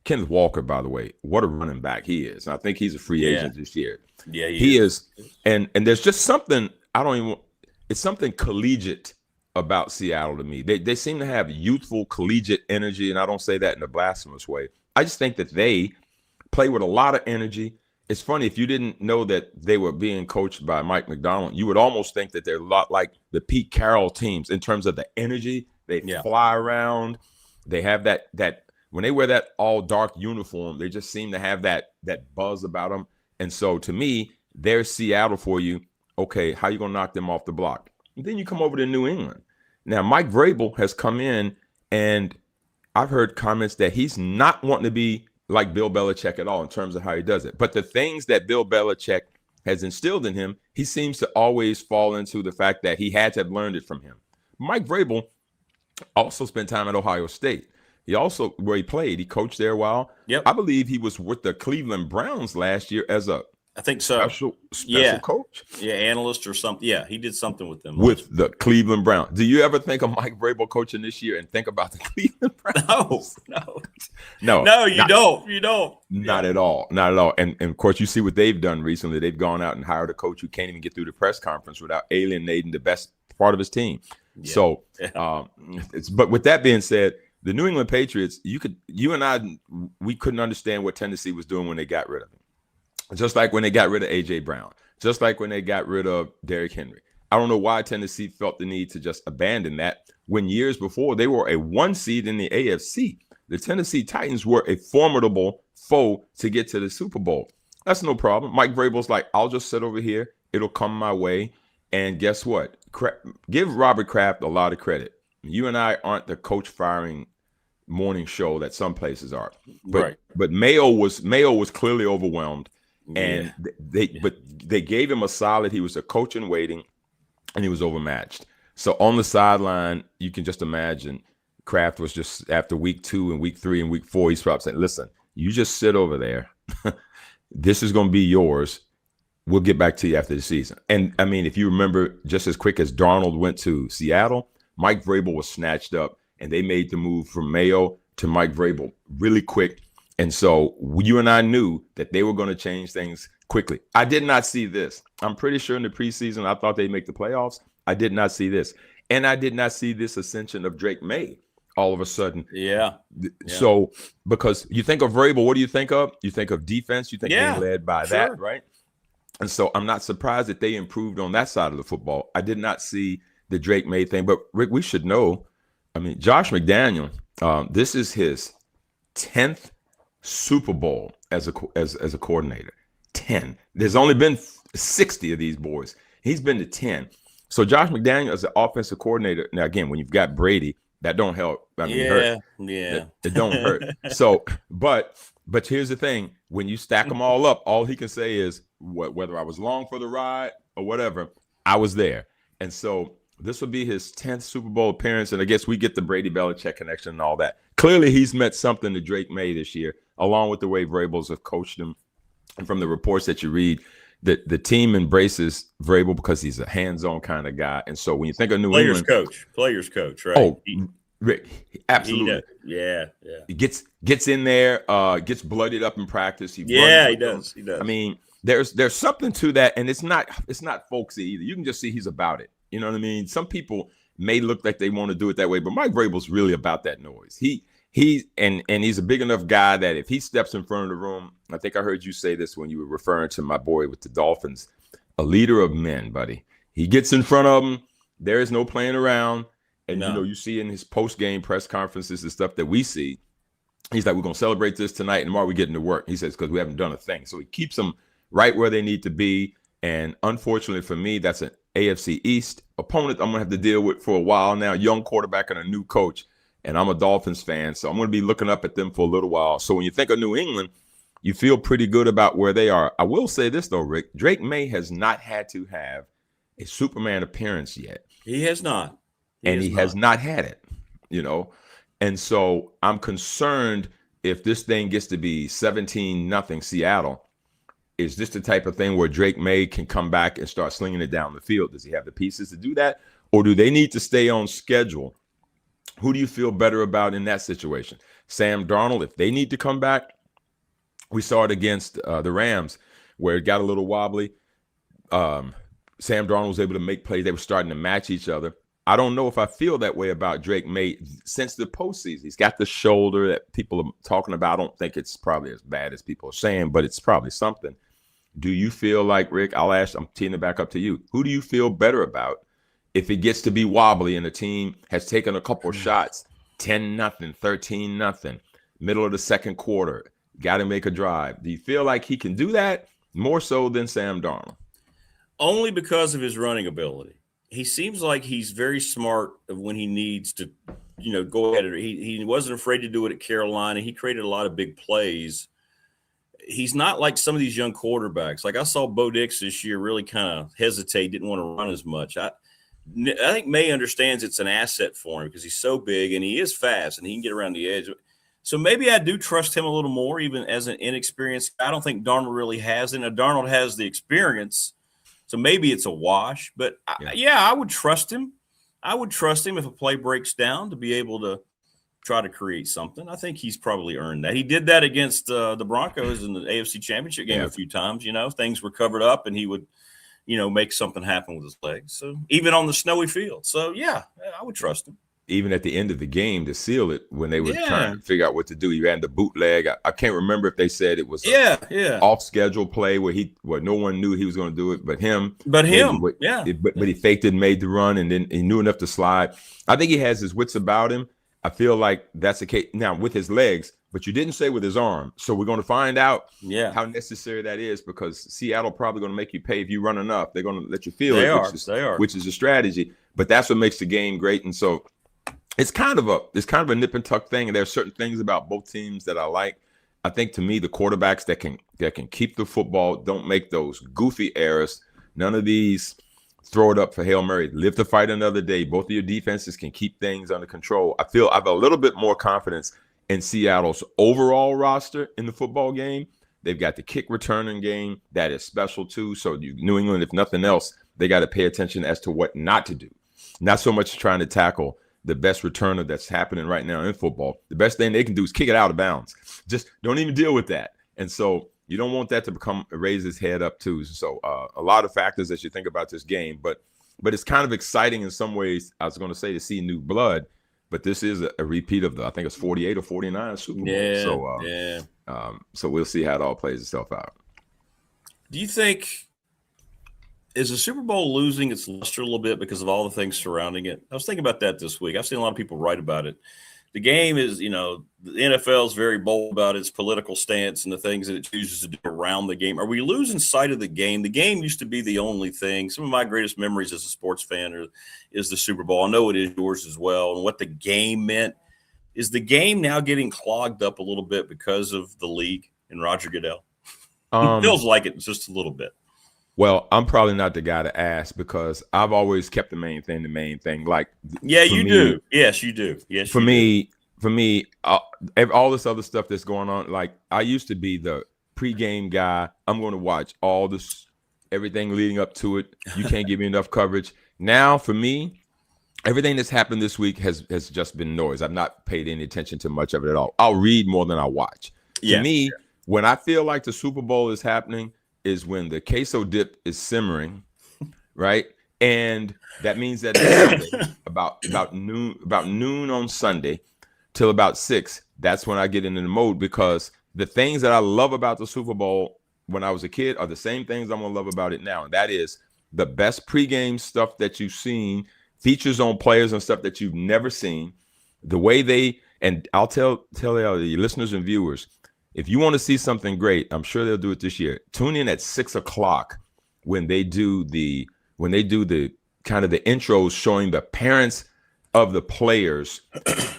Kenneth Walker, by the way, what a running back he is. And I think he's a free agent this year. Yeah, he is. And there's just something it's something collegiate about Seattle to me. They seem to have youthful collegiate energy, and I don't say that in a blasphemous way. I just think that they play with a lot of energy. It's funny, if you didn't know that they were being coached by Mike Macdonald, you would almost think that they're a lot like the Pete Carroll teams in terms of the energy. They fly around. They have that when they wear that all dark uniform, they just seem to have that buzz about them. And so to me, there's Seattle for you. Okay, how you gonna knock them off the block? And then you come over to New England. Now, Mike Vrabel has come in, and I've heard comments that he's not wanting to be like Bill Belichick at all in terms of how he does it. But the things that Bill Belichick has instilled in him, he seems to always fall into the fact that he had to have learned it from him. Mike Vrabel also spent time at Ohio State. He also, where he played, he coached there a while. Yep. I believe he was with the Cleveland Browns last year as a I think so. Special coach? Yeah, analyst or something. Yeah, he did something with them. With the Cleveland Browns. Do you ever think of Mike Vrabel coaching this year and think about the Cleveland Browns? No, you don't. You don't. Not at all. Not at all. And of course, you see what they've done recently. They've gone out and hired a coach who can't even get through the press conference without alienating the best part of his team. Yeah. So, but with that being said, the New England Patriots, you and I, we couldn't understand what Tennessee was doing when they got rid of him. Just like when they got rid of A.J. Brown, just like when they got rid of Derrick Henry. I don't know why Tennessee felt the need to just abandon that when years before they were a 1 seed in the AFC. The Tennessee Titans were a formidable foe to get to the Super Bowl. That's no problem. Mike Vrabel's like, I'll just sit over here. It'll come my way. And guess what? Give Robert Kraft a lot of credit. You and I aren't the coach firing morning show that some places are. But Mayo was clearly overwhelmed. And they gave him a solid. He was a coach in waiting, and he was overmatched. So on the sideline, you can just imagine Kraft was just after week 2 and week 3 and week 4, he's probably saying, listen, you just sit over there. This is going to be yours. We'll get back to you after the season. And I mean, if you remember, just as quick as Darnold went to Seattle, Mike Vrabel was snatched up, and they made the move from Mayo to Mike Vrabel really quick. And so you and I knew that they were going to change things quickly. I did not see this. I'm pretty sure in the preseason, I thought they'd make the playoffs. I did not see this. And I did not see this ascension of Drake May all of a sudden. Yeah. So because you think of Vrabel, what do you think of? You think of defense. You think being led by that, right? And so I'm not surprised that they improved on that side of the football. I did not see the Drake May thing. But, Rick, we should know, I mean, Josh McDaniel, this is his 10th Super Bowl as a coordinator. 10. There's only been 60 of these boys. He's been to 10. So Josh McDaniel as an offensive coordinator. Now, again, when you've got Brady, that don't help. I mean, it don't hurt. So, but here's the thing: when you stack them all up, all he can say is, whether I was along for the ride or whatever, I was there. And so this will be his 10th Super Bowl appearance, and I guess we get the Brady Belichick connection and all that. Clearly, he's meant something to Drake May this year, along with the way Vrabels have coached him. And from the reports that you read, that the team embraces Vrabel because he's a hands-on kind of guy. And so when you think of New England, players coach, right? Oh, Rick, absolutely. He gets in there, gets blooded up in practice. He does. I mean, there's something to that, and it's not folksy either. You can just see he's about it. You know what I mean? Some people may look like they want to do it that way, but Mike Vrabel's really about that noise. He's a big enough guy that if he steps in front of the room, I think I heard you say this when you were referring to my boy with the Dolphins, a leader of men, buddy. He gets in front of them. There is no playing around. And, you see in his post-game press conferences and stuff that we see, he's like, we're going to celebrate this tonight, and tomorrow we get into work. He says, because we haven't done a thing. So he keeps them right where they need to be. And unfortunately for me, that's an AFC East opponent I'm going to have to deal with for a while now, young quarterback and a new coach. And I'm a Dolphins fan, so I'm going to be looking up at them for a little while. So when you think of New England, you feel pretty good about where they are. I will say this, though, Rick. Drake May has not had to have a Superman appearance yet. He has not. He has not had it, And so I'm concerned if this thing gets to be 17-0 Seattle. Is this the type of thing where Drake May can come back and start slinging it down the field? Does he have the pieces to do that? Or do they need to stay on schedule? Who do you feel better about in that situation? Sam Darnold, if they need to come back, we saw it against the Rams where it got a little wobbly. Sam Darnold was able to make plays. They were starting to match each other. I don't know if I feel that way about Drake May since the postseason. He's got the shoulder that people are talking about. I don't think it's probably as bad as people are saying, but it's probably something. Do you feel like, Rick, I'm teeing it back up to you. Who do you feel better about if it gets to be wobbly and the team has taken a couple of shots, 10-0, 13-0, middle of the second quarter, got to make a drive? Do you feel like he can do that more so than Sam Darnold? Only because of his running ability. He seems like he's very smart when he needs to, go ahead. He wasn't afraid to do it at Carolina. He created a lot of big plays. He's not like some of these young quarterbacks. Like I saw Bo Nix this year really kind of hesitate, didn't want to run as much. I think May understands it's an asset for him because he's so big and he is fast and he can get around the edge. So maybe I do trust him a little more, even as an inexperienced. I don't think Darnold really has it. Now, Darnold has the experience. So maybe it's a wash, but I would trust him. I would trust him if a play breaks down to be able to try to create something. I think he's probably earned that. He did that against the Broncos in the AFC Championship game a few times. Things were covered up and he would, make something happen with his legs. So even on the snowy field. So, I would trust him. Even at the end of the game to seal it when they were trying to figure out what to do. He ran the bootleg. I can't remember if they said it was off-schedule play where no one knew he was going to do it but him. But he faked it and made the run, and then he knew enough to slide. I think he has his wits about him. I feel like that's the case. Now, with his legs, but you didn't say with his arm. So we're going to find out how necessary that is because Seattle probably going to make you pay if you run enough. They're going to let you feel which is a strategy. But that's what makes the game great. And so it's kind of a nip and tuck thing, and there are certain things about both teams that I like. I think to me, the quarterbacks that can keep the football, don't make those goofy errors. None of these throw it up for Hail Mary, live to fight another day. Both of your defenses can keep things under control. I feel I have a little bit more confidence in Seattle's overall roster in the football game. They've got the kick returning game that is special too. So New England, if nothing else, they got to pay attention as to what not to do. Not so much trying to tackle the best returner that's happening right now in football. The best thing they can do is kick it out of bounds. Just don't even deal with that. And so you don't want that to raise his head up too. So a lot of factors as you think about this game, but it's kind of exciting in some ways. I was going to say to see new blood, but this is a repeat of I think it's 48 or 49 Super Bowl. Yeah, so we'll see how it all plays itself out. Do you think, is the Super Bowl losing its luster a little bit because of all the things surrounding it? I was thinking about that this week. I've seen a lot of people write about it. The game is, the NFL is very bold about its political stance and the things that it chooses to do around the game. Are we losing sight of the game? The game used to be the only thing. Some of my greatest memories as a sports fan is the Super Bowl. I know it is yours as well. And what the game meant. Is the game now getting clogged up a little bit because of the league and Roger Goodell? It feels like it just a little bit. Well, I'm probably not the guy to ask because I've always kept the main thing. Like, yeah, you do. Yes, you do. Yes, for me, all this other stuff that's going on. Like, I used to be the pregame guy. I'm going to watch all this, everything leading up to it. You can't give me enough coverage. Now, for me, everything that's happened this week has just been noise. I've not paid any attention to much of it at all. I'll read more than I watch. To me, when I feel like the Super Bowl is happening is when the queso dip is simmering, right? And that means that Sunday, about noon on Sunday till about 6, that's when I get into the mode because the things that I love about the Super Bowl when I was a kid are the same things I'm going to love about it now. And that is the best pregame stuff that you've seen, features on players and stuff that you've never seen, the way and I'll tell the listeners and viewers, if you want to see something great, I'm sure they'll do it this year. Tune in at 6:00 when they do the kind of the intros showing the parents of the players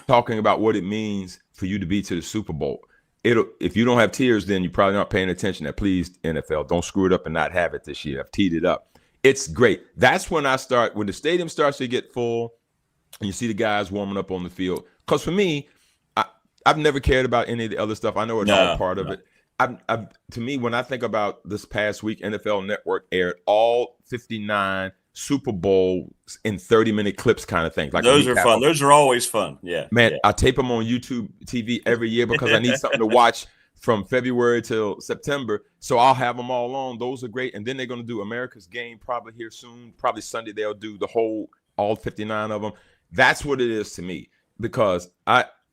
talking about what it means for you to be to the Super Bowl. If you don't have tears, then you're probably not paying attention. Please, NFL, don't screw it up and not have it this year. I've teed it up. It's great. That's when when the stadium starts to get full and you see the guys warming up on the field. Because for me, I've never cared about any of the other stuff. I know it's all part of it. To me, when I think about this past week, NFL Network aired all 59 Super Bowls in 30-minute clips kind of things. Like those are fun. Those are always fun. Yeah. Man, yeah. I tape them on YouTube TV every year because I need something to watch from February till September. So I'll have them all on. Those are great. And then they're going to do America's Game probably here soon. Probably Sunday they'll do all 59 of them. That's what it is to me because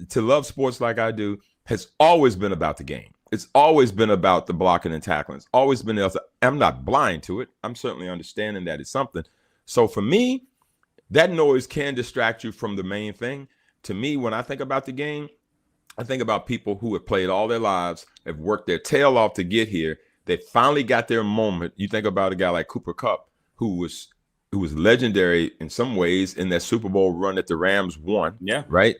to love sports like I do has always been about the game. It's always been about the blocking and tackling. It's always been else. I'm not blind to it. I'm certainly understanding that it's something. So for me, that noise can distract you from the main thing. To me, when I think about the game, I think about people who have played all their lives, have worked their tail off to get here. They finally got their moment. You think about a guy like Cooper Kupp, who was legendary in some ways in that Super Bowl run that the Rams won. Yeah. Right.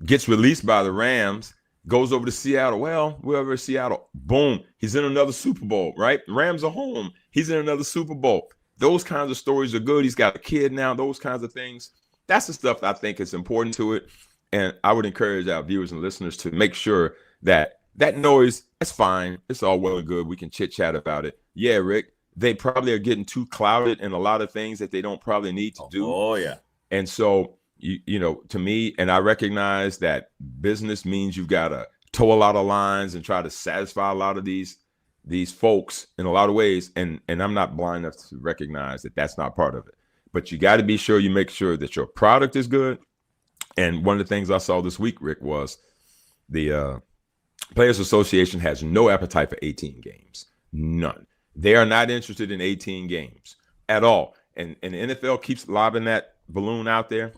Gets released by the Rams, goes over to Seattle. Well, we're over Seattle. Boom. He's in another Super Bowl, right? Rams are home. He's in another Super Bowl. Those kinds of stories are good. He's got a kid now, those kinds of things. That's the stuff I think is important to it. And I would encourage our viewers and listeners to make sure that noise, that's fine. It's all well and good. We can chit chat about it. Yeah, Rick, they probably are getting too clouded in a lot of things that they don't probably need to do. Oh, yeah. And so, to me, and I recognize that business means you've got to toe a lot of lines and try to satisfy a lot of these folks in a lot of ways. And I'm not blind enough to recognize that that's not part of it. But you got to be sure you make sure that your product is good. And one of the things I saw this week, Rick, was the Players Association has no appetite for 18 games. None. They are not interested in 18 games at all. And the NFL keeps lobbing that balloon out there.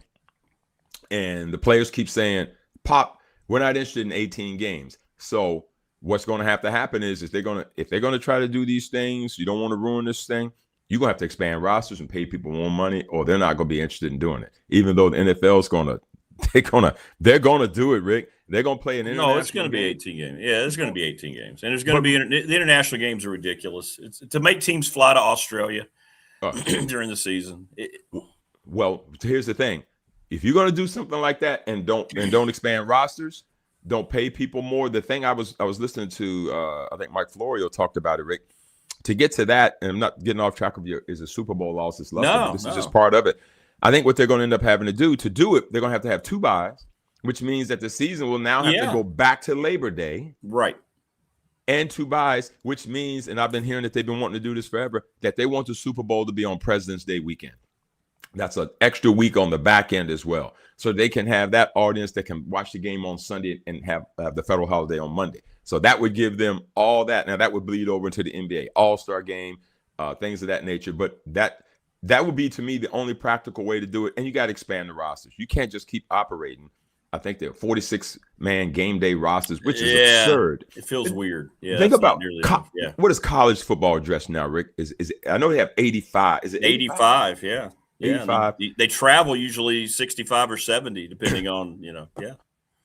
And the players keep saying, Pop, we're not interested in 18 games. So what's going to have to happen is if they're going to try to do these things, you don't want to ruin this thing, you're going to have to expand rosters and pay people more money, or they're not going to be interested in doing it. Even though the NFL is they're going to do it, Rick. They're going to play an international. No, it's going to be 18 games. Yeah, it's going to be 18 games. And there's going to be the international games are ridiculous. It's to make teams fly to Australia. during the season. Well, here's the thing: if you're going to do something like that and don't expand rosters, don't pay people more. The thing I was listening to, I think Mike Florio talked about it, Rick. To get to that, and I'm not getting off track of is a Super Bowl loss. This is just part of it. I think what they're going to end up having to do it, they're going to have 2 buys, which means that the season will now have to go back to Labor Day. Right. And 2 buys, which means, and I've been hearing that they've been wanting to do this forever, that they want the Super Bowl to be on President's Day weekend. That's an extra week on the back end as well. So they can have that audience that can watch the game on Sunday and have the federal holiday on Monday. So that would give them all that. Now that would bleed over into the NBA All-Star game, things of that nature. But that would be, to me, the only practical way to do it. And you got to expand the rosters. You can't just keep operating. I think they're 46-man game day rosters, which is absurd. It feels weird. Yeah. Think about what is college football dress now, Rick? Is I know they have 85. Is it 85? Yeah. 85. They travel usually 65 or 70, depending on,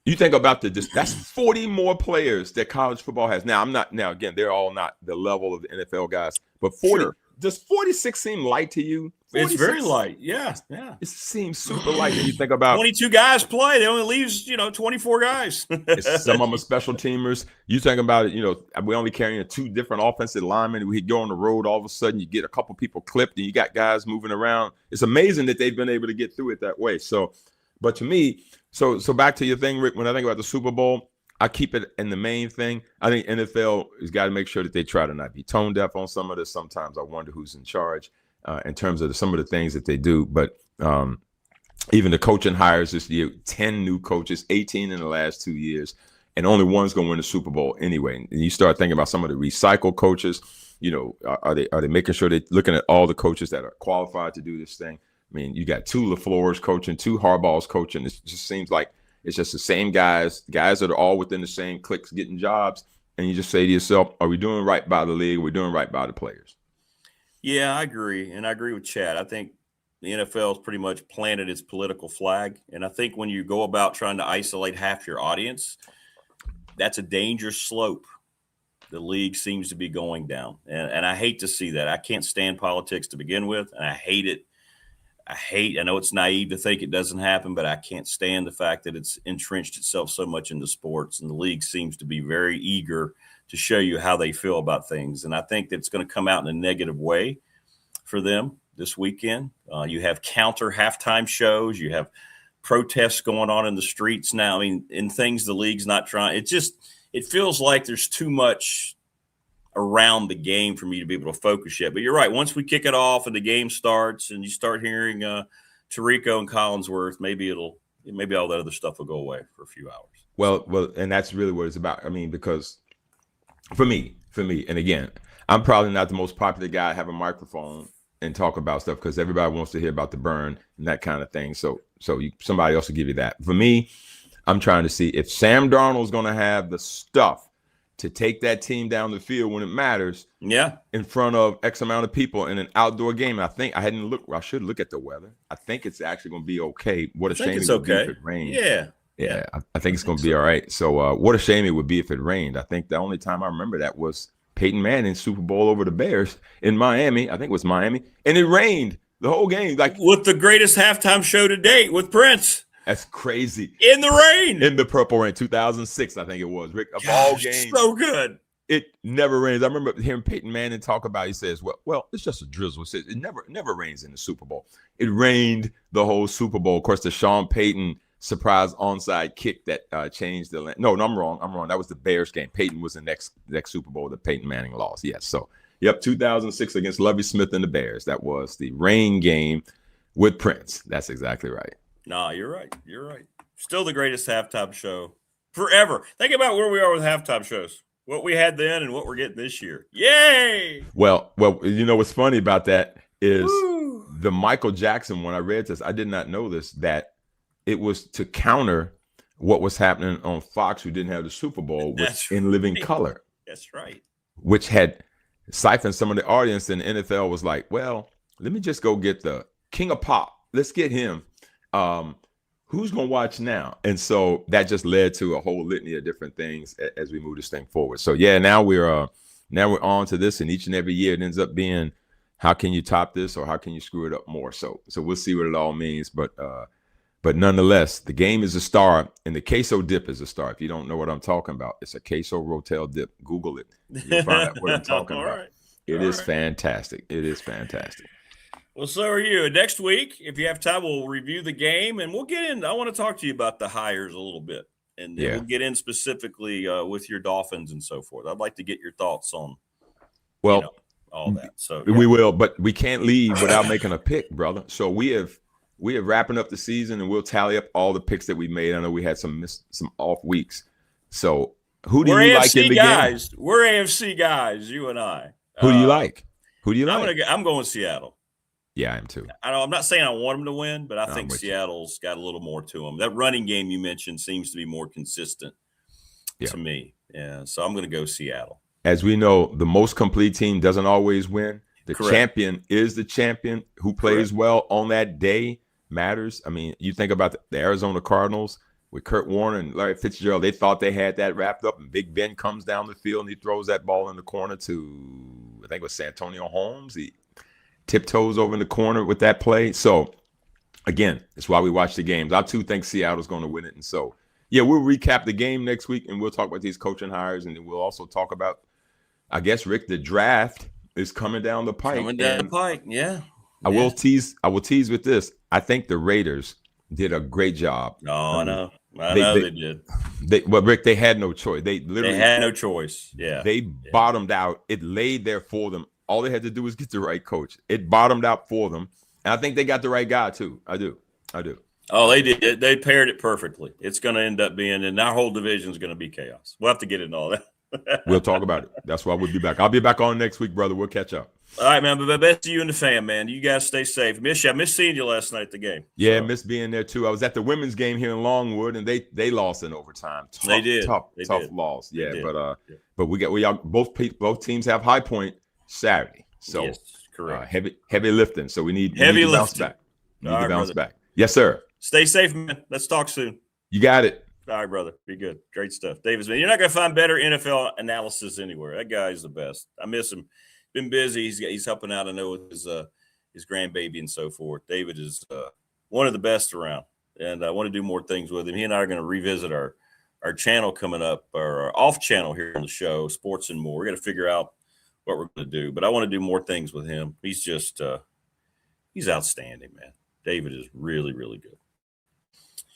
You think about that's 40 more players that college football has. Now, again, they're all not the level of the NFL guys, but 40. Sure. Does 46 seem light to you? 46? It's very light. Yeah. It seems super light when you think about 22 guys play. They only leaves, 24 guys. Some of them are special teamers. You think about it, we only carrying 2 different offensive linemen. We go on the road, all of a sudden you get a couple people clipped and you got guys moving around. It's amazing that they've been able to get through it that way. So, but to me, so back to your thing, Rick, when I think about the Super Bowl, I keep it in the main thing. I think NFL has got to make sure that they try to not be tone deaf on some of this. Sometimes I wonder who's in charge in terms of some of the things that they do. But even the coaching hires this year, 10 new coaches, 18 in the last 2 years, and only one's going to win the Super Bowl anyway. And you start thinking about some of the recycled coaches. Are they making sure they're looking at all the coaches that are qualified to do this thing? I mean, you got 2 LaFleur's coaching, 2 Harbaugh's coaching. It just seems like it's just the same guys that are all within the same cliques getting jobs. And you just say to yourself, are we doing right by the league? Are we doing right by the players? Yeah, I agree. And I agree with Chad. I think the NFL has pretty much planted its political flag. And I think when you go about trying to isolate half your audience, that's a dangerous slope the league seems to be going down. And I hate to see that. I can't stand politics to begin with, and I hate it. I know it's naive to think it doesn't happen, but I can't stand the fact that it's entrenched itself so much into sports, and the league seems to be very eager to show you how they feel about things. And I think that's going to come out in a negative way for them this weekend. You have counter halftime shows. You have protests going on in the streets now. I mean, in things the league's not trying. It feels like there's too much around the game for me to be able to focus yet. But you're right. Once we kick it off and the game starts and you start hearing Tirico and Collinsworth, maybe all that other stuff will go away for a few hours. Well, and that's really what it's about. I mean, because for me, and again, I'm probably not the most popular guy to have a microphone and talk about stuff because everybody wants to hear about the burn and that kind of thing. So somebody else will give you that. For me, I'm trying to see if Sam Darnold's going to have the stuff to take that team down the field when it matters. Yeah. In front of X amount of people in an outdoor game. I think I should look at the weather. I think it's actually going to be okay. What a shame it would be if it rained. Yeah. I think it's going to be all right. So what a shame it would be if it rained. I think the only time I remember that was Peyton Manning Super Bowl over the Bears in Miami. I think it was Miami. And it rained the whole game. Like with the greatest halftime show to date with Prince. That's crazy. In the rain. In the Purple Rain, 2006, I think it was. Rick, of all games. So good. It never rains. I remember hearing Peyton Manning talk about it. He says, well, it's just a drizzle. He says, it never rains in the Super Bowl. It rained the whole Super Bowl. Of course, the Sean Payton surprise onside kick that changed the land. No, I'm wrong. That was the Bears game. Peyton was the next Super Bowl that Peyton Manning lost. Yes. So, 2006 against Lovie Smith and the Bears. That was the rain game with Prince. That's exactly right. No, you're right. Still the greatest halftime show forever. Think about where we are with halftime shows. What we had then and what we're getting this year. Yay! Well, you know what's funny about that is the Michael Jackson, when I read this, I did not know this, that it was to counter what was happening on Fox, who didn't have the Super Bowl, was In Living Color. That's right. Which had siphoned some of the audience, and the NFL was like, well, let me just go get the King of Pop. Let's get him. Who's going to watch now? And so that just led to a whole litany of different things as we move this thing forward. So now we're on to this, and each and every year it ends up being how can you top this, or how can you screw it up more? So we'll see what it all means. But nonetheless, the game is a star, and the queso dip is a star. If you don't know what I'm talking about, it's a queso rotel dip. Google it. You'll find out what I'm talking about. Right. It is fantastic. It is fantastic. Well, so are you. Next week, if you have time, we'll review the game, and we'll get in. I want to talk to you about the hires a little bit, and then we'll get in specifically with your Dolphins and so forth. I'd like to get your thoughts on all that. So we will, but we can't leave without making a pick, brother. So we are wrapping up the season, and we'll tally up all the picks that we made. I know we had some off weeks. So who do you like in the game? We're AFC guys, you and I. Who do you like? Who do you like? I'm going Seattle. Yeah, I am too. I'm not saying I want them to win, but I think Seattle's got a little more to them. That running game you mentioned seems to be more consistent to me. Yeah, so I'm going to go Seattle. As we know, the most complete team doesn't always win. The champion is the champion. Who plays well on that day matters. I mean, you think about the Arizona Cardinals with Kurt Warner and Larry Fitzgerald. They thought they had that wrapped up, and Big Ben comes down the field and he throws that ball in the corner to, I think it was Santonio Holmes. He tiptoes over in the corner with that play. So, again, it's why we watch the games. I, too, think Seattle's going to win it. And so, yeah, we'll recap the game next week, and we'll talk about these coaching hires, and then we'll also talk about, I guess, Rick, the draft is coming down the pike. I will tease with this. I think the Raiders did a great job. I know they did. But Rick, they had no choice. They had no choice. Yeah. They bottomed out. It laid there for them. All they had to do was get the right coach. It bottomed out for them. And I think they got the right guy too. I do. Oh, they did. They paired it perfectly. It's going to end up being, and our whole division is going to be chaos. We'll have to get into all that. We'll talk about it. That's why we'll be back. I'll be back on next week, brother. We'll catch up. All right, man. But best to you and the fam, man. You guys stay safe. I missed seeing you last night at the game. Yeah, missed being there too. I was at the women's game here in Longwood, and they lost in overtime. They did. Tough loss. Yeah, but we all both teams have High Point Saturday. So yes, correct. Heavy lifting. So we need to bounce back. Bounce back. Yes, sir. Stay safe, man. Let's talk soon. You got it. All right, brother. Be good. Great stuff. Davis, man, you're not going to find better NFL analysis anywhere. That guy is the best. I miss him. Been busy. He's helping out, I know, with his grandbaby and so forth. David is one of the best around, and I want to do more things with him. He and I are going to revisit our channel coming up, our off channel here on the show, Sports and More. We're going to figure out what we're going to do, but I want to do more things with him. He's just he's outstanding, man. David is really, really good.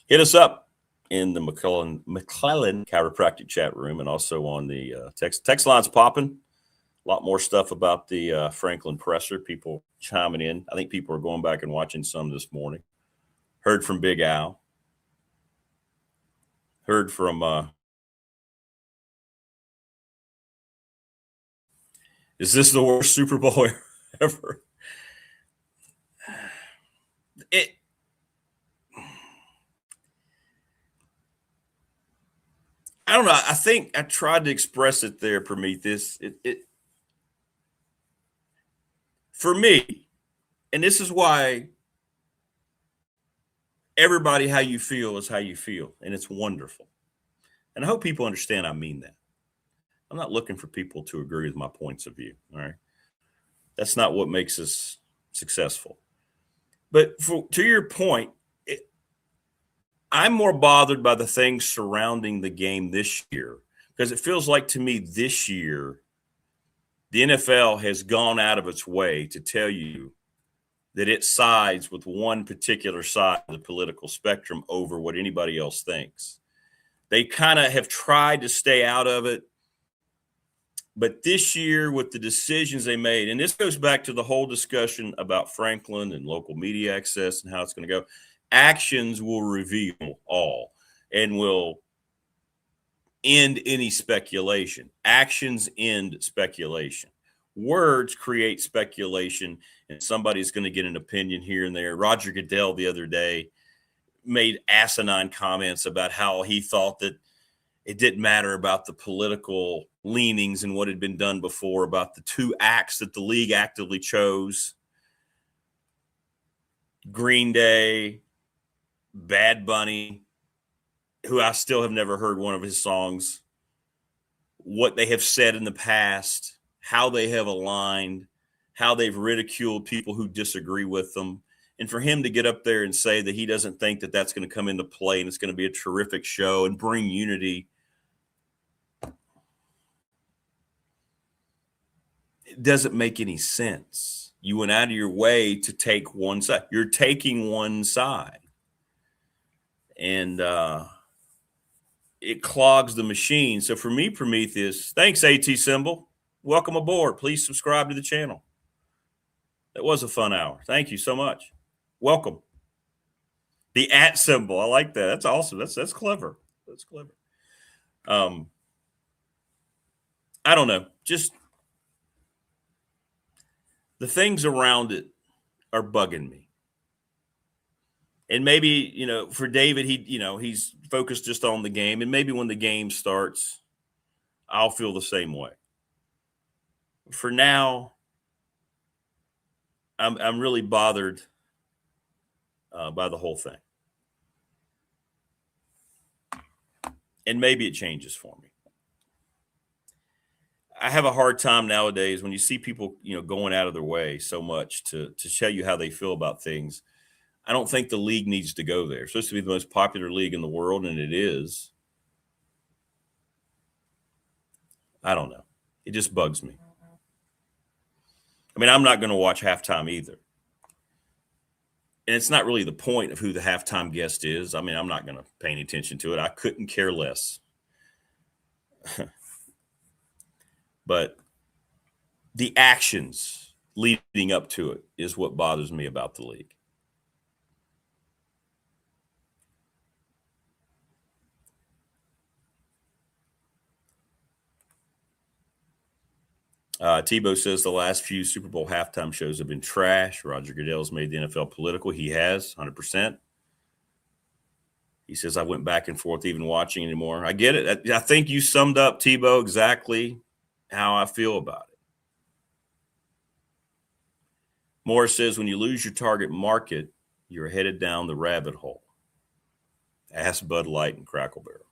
Hit us up in the McClellan Chiropractic chat room, and also on the text lines popping. A lot more stuff about the Franklin presser. People chiming in. I think people are going back and watching some this morning. Heard from Big Al. Heard from is this the worst Super Bowl ever? I don't know. I think I tried to express it there, Prometheus. It for me, and this is why everybody, how you feel is how you feel, and it's wonderful. And I hope people understand I mean that. I'm not looking for people to agree with my points of view, all right? That's not what makes us successful. But to your point, I'm more bothered by the things surrounding the game this year, because it feels like to me this year, the NFL has gone out of its way to tell you that it sides with one particular side of the political spectrum over what anybody else thinks. They kind of have tried to stay out of it. But this year, with the decisions they made, and this goes back to the whole discussion about Franklin and local media access and how it's going to go, actions will reveal all and will end any speculation. Actions end speculation. Words create speculation, and somebody's going to get an opinion here and there. Roger Goodell the other day made asinine comments about how he thought that it didn't matter about the political leanings and what had been done before, about the two acts that the league actively chose. Green Day, Bad Bunny, who I still have never heard one of his songs, what they have said in the past, how they have aligned, how they've ridiculed people who disagree with them. And for him to get up there and say that he doesn't think that that's going to come into play and it's going to be a terrific show and bring unity, it doesn't make any sense. You went out of your way to take one side. You're taking one side. And it clogs the machine. So for me, Prometheus, thanks, AT Symbol. Welcome aboard. Please subscribe to the channel. That was a fun hour. Thank you so much. Welcome. The @ symbol. I like that. That's awesome. That's clever. That's clever. I don't know. Just the things around it are bugging me. And maybe, for David, he's focused just on the game. And maybe when the game starts, I'll feel the same way. For now, I'm really bothered by the whole thing. And maybe it changes for me. I have a hard time nowadays when you see people, going out of their way so much to tell you how they feel about things. I don't think the league needs to go there. It's supposed to be the most popular league in the world, and it is. I don't know. It just bugs me. I mean, I'm not going to watch halftime either. And it's not really the point of who the halftime guest is. I mean, I'm not going to pay any attention to it. I couldn't care less. But the actions leading up to it is what bothers me about the league. Tebow says the last few Super Bowl halftime shows have been trash. Roger Goodell's made the NFL political. He has, 100%. He says, I went back and forth even watching anymore. I get it. I think you summed up, Tebow, exactly how I feel about it. Morris says, when you lose your target market, you're headed down the rabbit hole. Ask Bud Light and Crackle Barrel.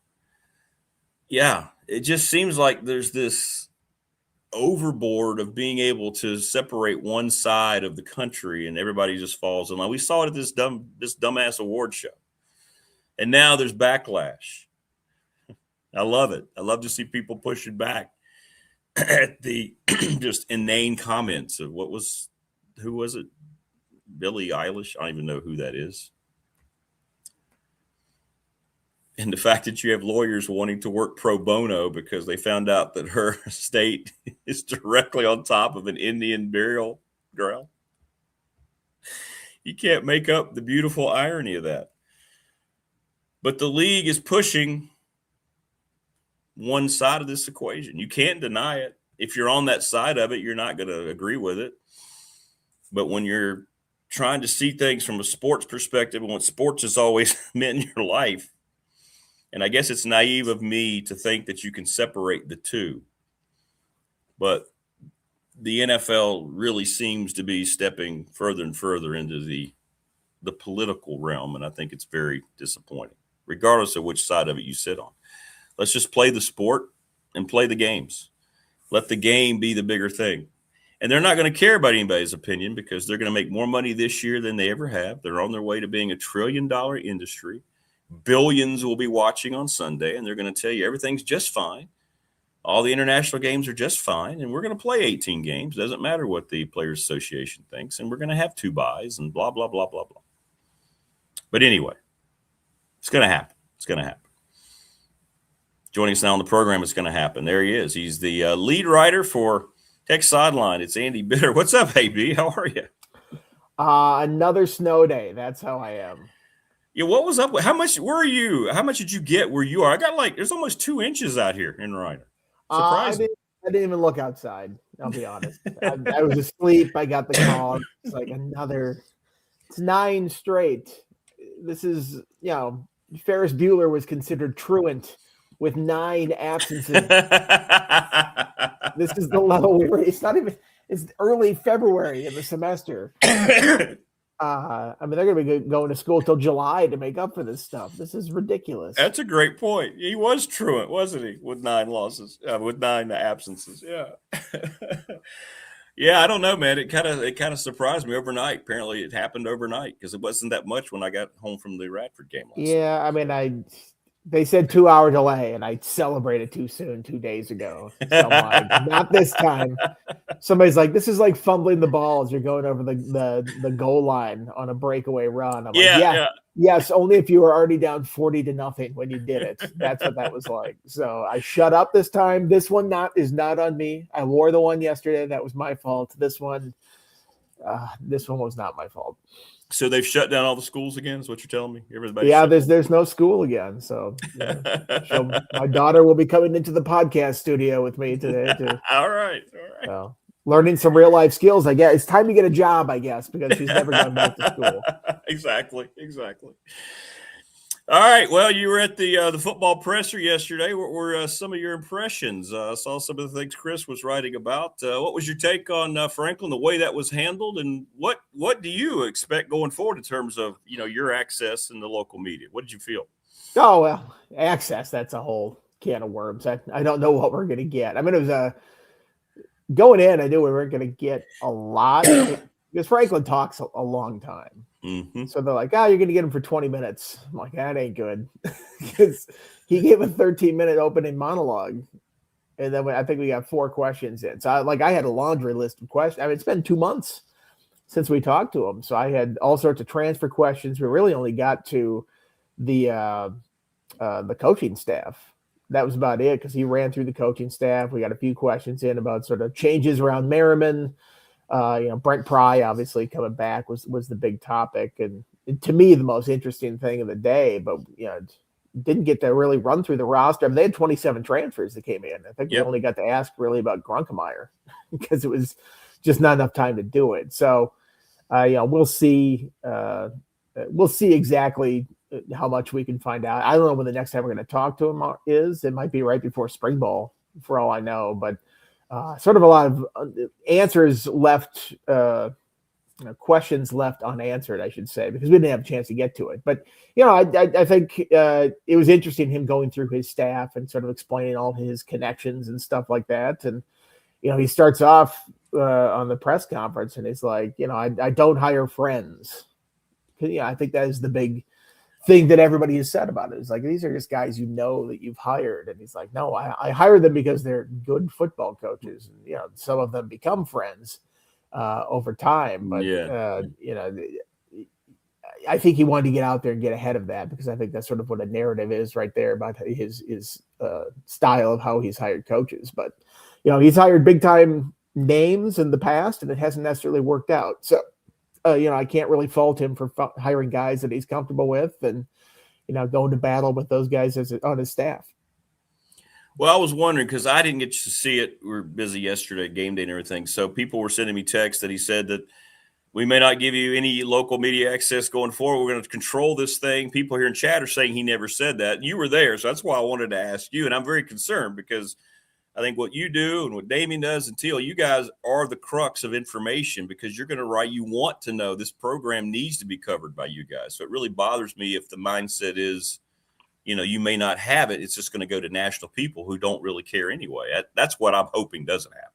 Yeah, it just seems like there's this overboard of being able to separate one side of the country and everybody just falls in line. We saw it at this dumbass award show. And now there's backlash. I love it. I love to see people pushing back at the just inane comments of who was it? Billie Eilish? I don't even know who that is. And the fact that you have lawyers wanting to work pro bono because they found out that her state is directly on top of an Indian burial ground. You can't make up the beautiful irony of that. But the league is pushing one side of this equation. You can't deny it. If you're on that side of it, you're not going to agree with it. But when you're trying to see things from a sports perspective and what sports has always meant in your life, and I guess it's naive of me to think that you can separate the two. But the NFL really seems to be stepping further and further into the political realm, and I think it's very disappointing, regardless of which side of it you sit on. Let's just play the sport and play the games. Let the game be the bigger thing. And they're not going to care about anybody's opinion because they're going to make more money this year than they ever have. They're on their way to being $1 trillion industry. Billions will be watching on Sunday, and they're going to tell you everything's just fine. All the international games are just fine, and we're going to play 18 games. Doesn't matter what the Players Association thinks, and we're going to have 2 buys and blah, blah, blah, blah, blah. But anyway, it's going to happen. It's going to happen. Joining us now on the program, it's going to happen. There he is. He's the lead writer for Tech Sideline. It's Andy Bitter. What's up, AB? How are you? Another snow day. That's how I am. Yeah, what was up? Where are you? How much did you get where you are? I got there's almost 2 inches out here in Ryder. Surprising. I didn't even look outside. I'll be honest. I was asleep. I got the call. It's like it's 9 straight. This is, Ferris Bueller was considered truant with 9 absences. This is the level we were. It's early February in the semester. They're going to be going to school till July to make up for this stuff. This is ridiculous. That's a great point. He was truant, wasn't he? With 9 losses, with 9 absences. Yeah. Yeah, I don't know, man. It kind of surprised me overnight. Apparently, it happened overnight because it wasn't that much when I got home from the Radford game last night. Yeah, I mean, they said 2-hour delay, and I celebrated too soon 2 days ago. So I'm like, not this time. Somebody's like, this is like fumbling the ball as you're going over the goal line on a breakaway run. I'm like, yes, only if you were already down 40-0 when you did it. That's what that was like. So I shut up this time. This one is not on me. I wore the one yesterday. That was my fault. This one was not my fault. So they've shut down all the schools again, is what you're telling me? Everybody there's no school again. So my daughter will be coming into the podcast studio with me today. All right. So, learning some real life skills, I guess. It's time to get a job, I guess, because she's never gone back to school. Exactly. All right. Well, you were at the football presser yesterday. What were some of your impressions? I saw some of the things Chris was writing about. What was your take on Franklin, the way that was handled, and what do you expect going forward in terms of your access in the local media? What did you feel? Oh well, access. That's a whole can of worms. I don't know what we're going to get. I mean, it was going in. I knew we weren't going to get a lot because Franklin talks a long time. Mm-hmm. So they're like, you're going to get him for 20 minutes. I'm like, that ain't good. Because he gave a 13-minute opening monologue. And then I think we got 4 questions in. So I had a laundry list of questions. I mean, it's been 2 months since we talked to him. So I had all sorts of transfer questions. We really only got to the coaching staff. That was about it because he ran through the coaching staff. We got a few questions in about sort of changes around Merriman. Brent Pry obviously coming back was the big topic, and to me the most interesting thing of the day. But didn't get to really run through the roster. I mean, they had 27 transfers that came in. I think we only got to ask really about Grunkemeyer because it was just not enough time to do it. So, we'll see. We'll see exactly how much we can find out. I don't know when the next time we're going to talk to him is. It might be right before spring ball, for all I know, but. Sort of a lot of answers left, questions left unanswered, I should say, because we didn't have a chance to get to it. But, I think it was interesting him going through his staff and sort of explaining all his connections and stuff like that. And, he starts off on the press conference and he's like, I don't hire friends. I think that is the big thing that everybody has said about it. Is like, these are just guys that you've hired. And he's like, no, I hire them because they're good football coaches. And, some of them become friends over time. But, I think he wanted to get out there and get ahead of that because I think that's sort of what a narrative is right there about his style of how he's hired coaches. But, he's hired big time names in the past and it hasn't necessarily worked out. So, I can't really fault him for hiring guys that he's comfortable with and, going to battle with those guys on his staff. Well, I was wondering because I didn't get to see it. We were busy yesterday, game day and everything. So people were sending me texts that he said that we may not give you any local media access going forward. We're going to control this thing. People here in chat are saying he never said that. You were there. So that's why I wanted to ask you. And I'm very concerned because I think what you do and what Damien does and Teal, you guys are the crux of information because you're going to write. You want to know this program needs to be covered by you guys. So it really bothers me if the mindset is, you may not have it. It's just going to go to national people who don't really care anyway. That's what I'm hoping doesn't happen.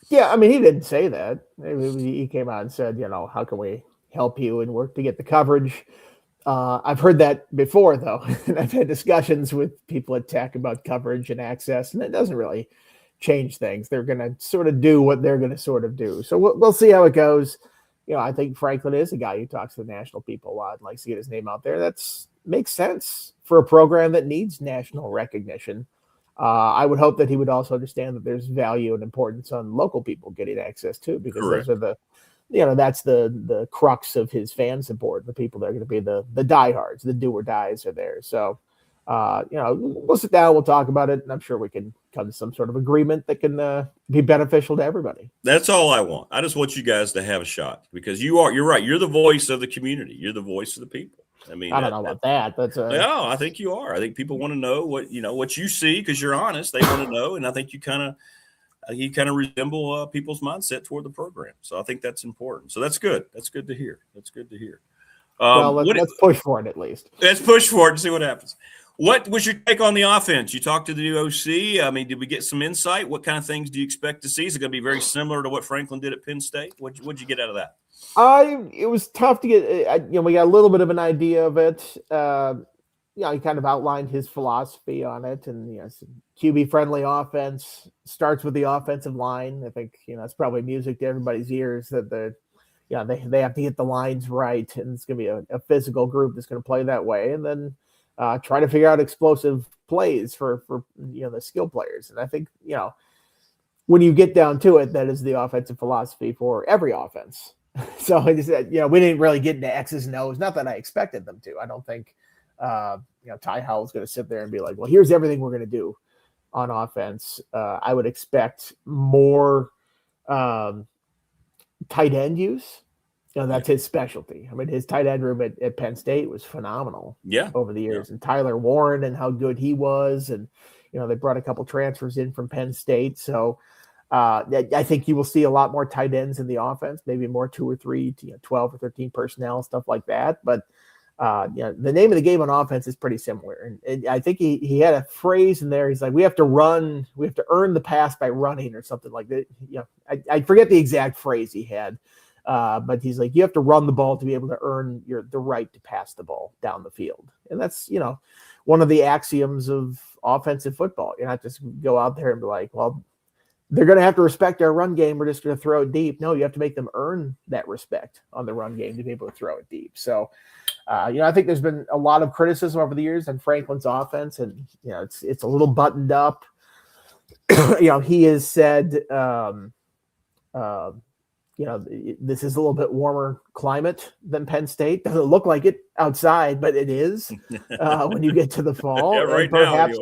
Yeah, I mean, he didn't say that. He came out and said, how can we help you and work to get the coverage? I've heard that before, though. And I've had discussions with people at Tech about coverage and access, and it doesn't really change things. They're going to sort of do what they're going to sort of do. So we'll see how it goes. I think Franklin is a guy who talks to the national people a lot and likes to get his name out there. Makes sense for a program that needs national recognition. I would hope that he would also understand that there's value and importance on local people getting access too, because Correct. Those are that's the crux of his fan support. The people that are going to be the diehards, the do or dies are there. So, we'll sit down, we'll talk about it, and I'm sure we can come to some sort of agreement that can be beneficial to everybody. That's all I want. I just want you guys to have a shot because you're right. You're the voice of the community. You're the voice of the people. I mean, I don't know about that. No, I think you are. I think people want to know what you see because you're honest. They want to know, and I think you kind of resemble people's mindset toward the program. So I think that's important. So that's good. That's good to hear. Well, let's push for it at least. Let's push for it and see what happens. What was your take on the offense? You talked to the new OC. I mean, did we get some insight? What kind of things do you expect to see? Is it going to be very similar to what Franklin did at Penn State? What'd you get out of that? It was tough to get. We got a little bit of an idea of it. He kind of outlined his philosophy on it, and QB friendly offense starts with the offensive line. I think it's probably music to everybody's ears that they have to get the lines right, and it's going to be a physical group that's going to play that way, and then try to figure out explosive plays for the skill players. And I think when you get down to it, that is the offensive philosophy for every offense. So we didn't really get into X's and O's. Not that I expected them to. I don't think Ty Howell's going to sit there and be like, well, here's everything we're going to do on offense. I would expect more tight end use. That's his specialty. I mean, his tight end room at Penn State was phenomenal over the years. And Tyler Warren and how good he was. And, they brought a couple transfers in from Penn State. So I think you will see a lot more tight ends in the offense, maybe more 2 or 3, 12 or 13 personnel, stuff like that. But the name of the game on offense is pretty similar. And I think he had a phrase in there. He's like, we have to earn the pass by running or something like that. I forget the exact phrase he had. But he's like, you have to run the ball to be able to earn the right to pass the ball down the field. And that's, one of the axioms of offensive football. You're not just go out there and be like, well, they're going to have to respect our run game. We're just going to throw it deep. No, you have to make them earn that respect on the run game to be able to throw it deep. So, I think there's been a lot of criticism over the years on Franklin's offense, and, it's a little buttoned up. He has said, this is a little bit warmer climate than Penn State. Doesn't look like it outside, but it is when you get to the fall. Yeah, right perhaps,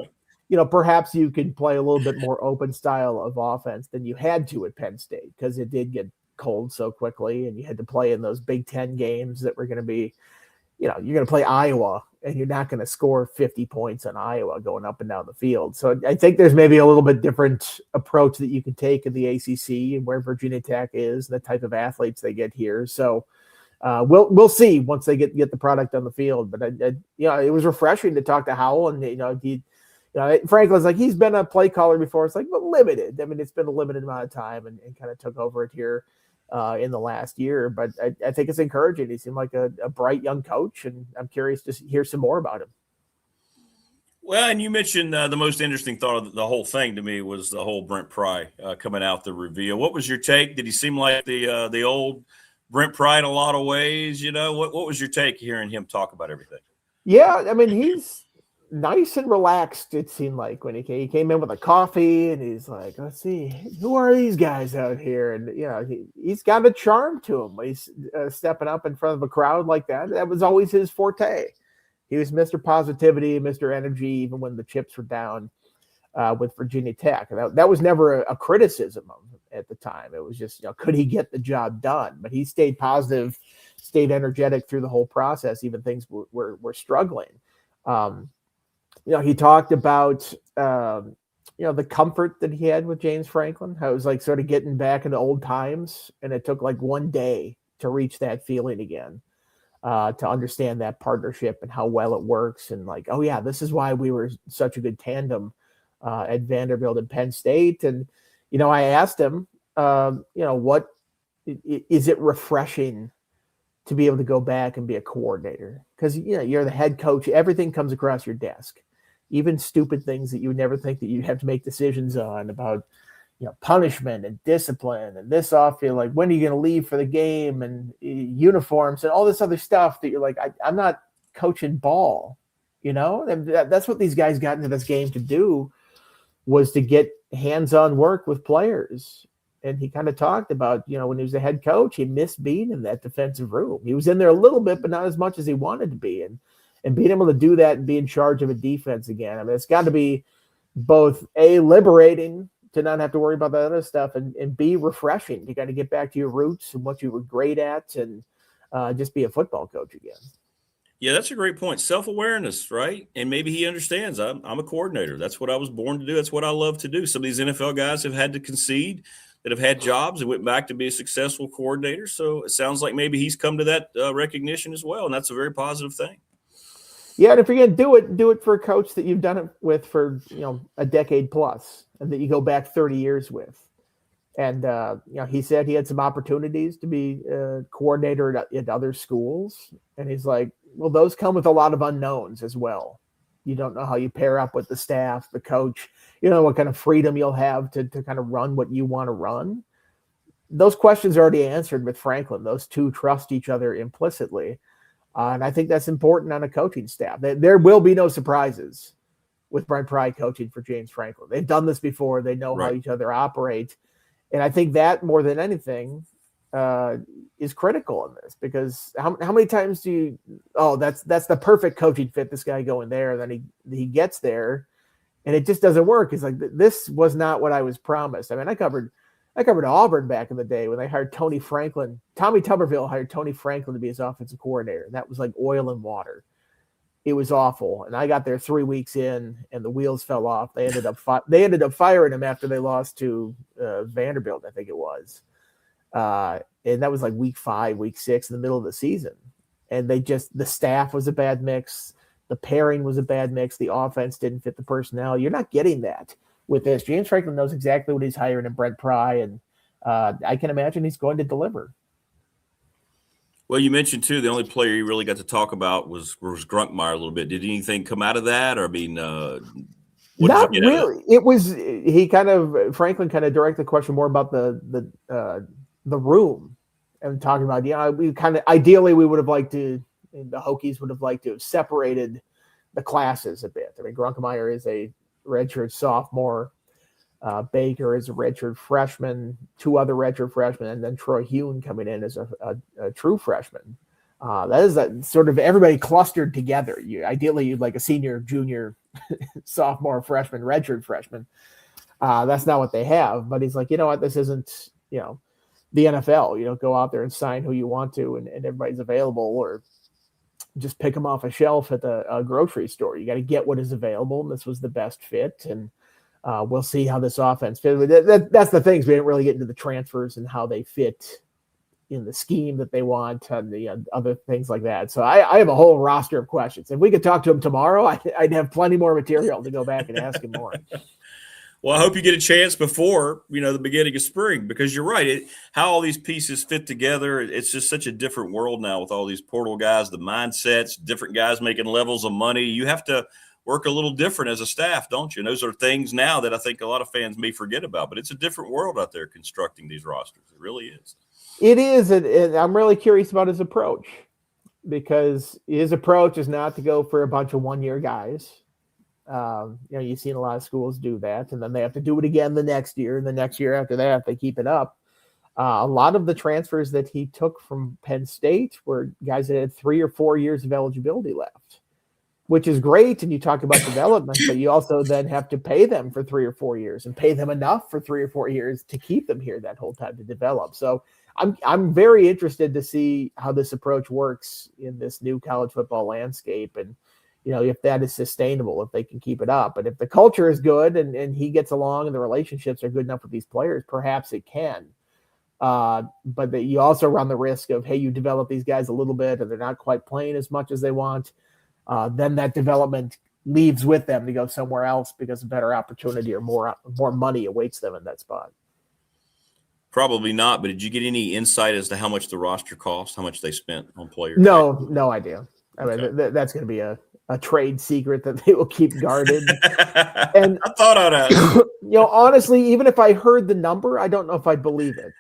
now. Perhaps you can play a little bit more open style of offense than you had to at Penn State because it did get cold so quickly, and you had to play in those Big Ten games that were going to be, you're going to play Iowa, and you're not going to score 50 points on Iowa going up and down the field. So I think there's maybe a little bit different approach that you can take in the ACC and where Virginia Tech is, and the type of athletes they get here. So we'll see once they get the product on the field. But it was refreshing to talk to Howell, and Franklin's like, he's been a play caller before. It's like, but limited. I mean, it's been a limited amount of time, and kind of took over it here in the last year. But I think it's encouraging. He seemed like a bright young coach, and I'm curious to hear some more about him. Well, and you mentioned the most interesting thought of the whole thing to me was the whole Brent Pry coming out the reveal. What was your take? Did he seem like the old Brent Pry in a lot of ways? What was your take hearing him talk about everything? Yeah, I mean, he's nice and relaxed, it seemed like, when he came in with a coffee, and he's like, let's see, who are these guys out here? And he's got a charm to him when he's stepping up in front of a crowd like that. That was always his forte. He was Mr. Positivity, Mr. Energy, even when the chips were down with Virginia Tech. That was never a criticism of him at the time. It was just, could he get the job done? But he stayed positive, stayed energetic through the whole process, even things were struggling. He talked about, the comfort that he had with James Franklin, how it was like sort of getting back into old times. And it took like one day to reach that feeling again, to understand that partnership and how well it works. And like, oh yeah, this is why we were such a good tandem at Vanderbilt and Penn State. And, I asked him, what is it refreshing to be able to go back and be a coordinator? Because, you're the head coach. Everything comes across your desk. Even stupid things that you would never think that you'd have to make decisions on about, punishment and discipline and this off. You're like, when are you going to leave for the game, and uniforms and all this other stuff that you're like, I'm not coaching ball, And that's what these guys got into this game to do, was to get hands-on work with players. And he kind of talked about, when he was the head coach, he missed being in that defensive room. He was in there a little bit, but not as much as he wanted to be. And being able to do that and be in charge of a defense again, I mean, it's got to be both liberating to not have to worry about that other stuff, and B, refreshing. You got to get back to your roots and what you were great at, and just be a football coach again. Yeah, that's a great point. Self-awareness, right? And maybe he understands I'm a coordinator. That's what I was born to do. That's what I love to do. Some of these NFL guys have had to concede, that have had jobs and went back to be a successful coordinator. So it sounds like maybe he's come to that recognition as well, and that's a very positive thing. Yeah, and if you're gonna do it for a coach that you've done it with for a decade plus, and that you go back 30 years with. And he said he had some opportunities to be a coordinator at other schools, and he's like, well, those come with a lot of unknowns as well. You don't know how you pair up with the staff, the coach. You know what kind of freedom you'll have to kind of run what you want to run. Those questions are already answered with Franklin. Those two trust each other implicitly. And I think that's important on a coaching staff. There will be no surprises with Brent Pry coaching for James Franklin. They've done this before. They know how each other operate. And I think that more than anything is critical in this, because how many times that's the perfect coaching fit, this guy going there, and then he gets there and it just doesn't work. It's like, this was not what I was promised. I mean, I covered Auburn back in the day when they hired Tony Franklin. Tommy Tuberville hired Tony Franklin to be his offensive coordinator. And that was like oil and water. It was awful. And I got there 3 weeks in and the wheels fell off. They ended up firing him after they lost to Vanderbilt, I think it was. And that was like week 5, week 6 in the middle of the season. And the staff was a bad mix. The pairing was a bad mix. The offense didn't fit the personnel. You're not getting that with this. James Franklin knows exactly what he's hiring in Brent Pry, and I can imagine he's going to deliver. Well, you mentioned too, the only player you really got to talk about was Grunkmeyer a little bit. Did anything come out of that? Or I mean, not really. It was Franklin kind of directed the question more about the room and talking about, we kind of ideally we would have liked to, the Hokies would have liked to have separated the classes a bit. I mean, Grunkmeyer is a redshirt sophomore. Baker is a redshirt freshman, 2 other redshirt freshmen, and then Troy Hune coming in as a true freshman. That is sort of everybody clustered together. Ideally, you'd like a senior, junior, sophomore, freshman, redshirt freshman. That's not what they have. But he's like, you know what? This isn't, the NFL. You don't go out there and sign who you want to, and everybody's available, or just pick them off a shelf at the grocery store. You got to get what is available, and this was the best fit. And we'll see how this offense fits. That's the things. We didn't really get into the transfers and how they fit in the scheme that they want, and the other things like that. So I have a whole roster of questions. If we could talk to him tomorrow, I'd have plenty more material to go back and ask him more. Well, I hope you get a chance before, the beginning of spring, because you're right. How all these pieces fit together, it's just such a different world now with all these portal guys, the mindsets, different guys making levels of money. You have to work a little different as a staff, don't you? And those are things now that I think a lot of fans may forget about, but it's a different world out there constructing these rosters. It really is. It is. And I'm really curious about his approach, because his approach is not to go for a bunch of one-year guys. You've seen a lot of schools do that, and then they have to do it again the next year, and the next year after that, they keep it up. A lot of the transfers that he took from Penn State were guys that had 3 or 4 years of eligibility left, which is great. And you talk about development, but you also then have to pay them for 3 or 4 years and pay them enough for 3 or 4 years to keep them here that whole time to develop. So I'm very interested to see how this approach works in this new college football landscape. And, if that is sustainable, if they can keep it up. And if the culture is good and he gets along and the relationships are good enough with these players, perhaps it can. But that you also run the risk of, hey, you develop these guys a little bit and they're not quite playing as much as they want. Then that development leaves with them to go somewhere else because a better opportunity or more money awaits them in that spot. Probably not, but did you get any insight as to how much the roster cost, how much they spent on players? No idea. I mean, that's going to be a trade secret that they will keep guarded. And I thought I'd ask. Honestly, even if I heard the number, I don't know if I'd believe it,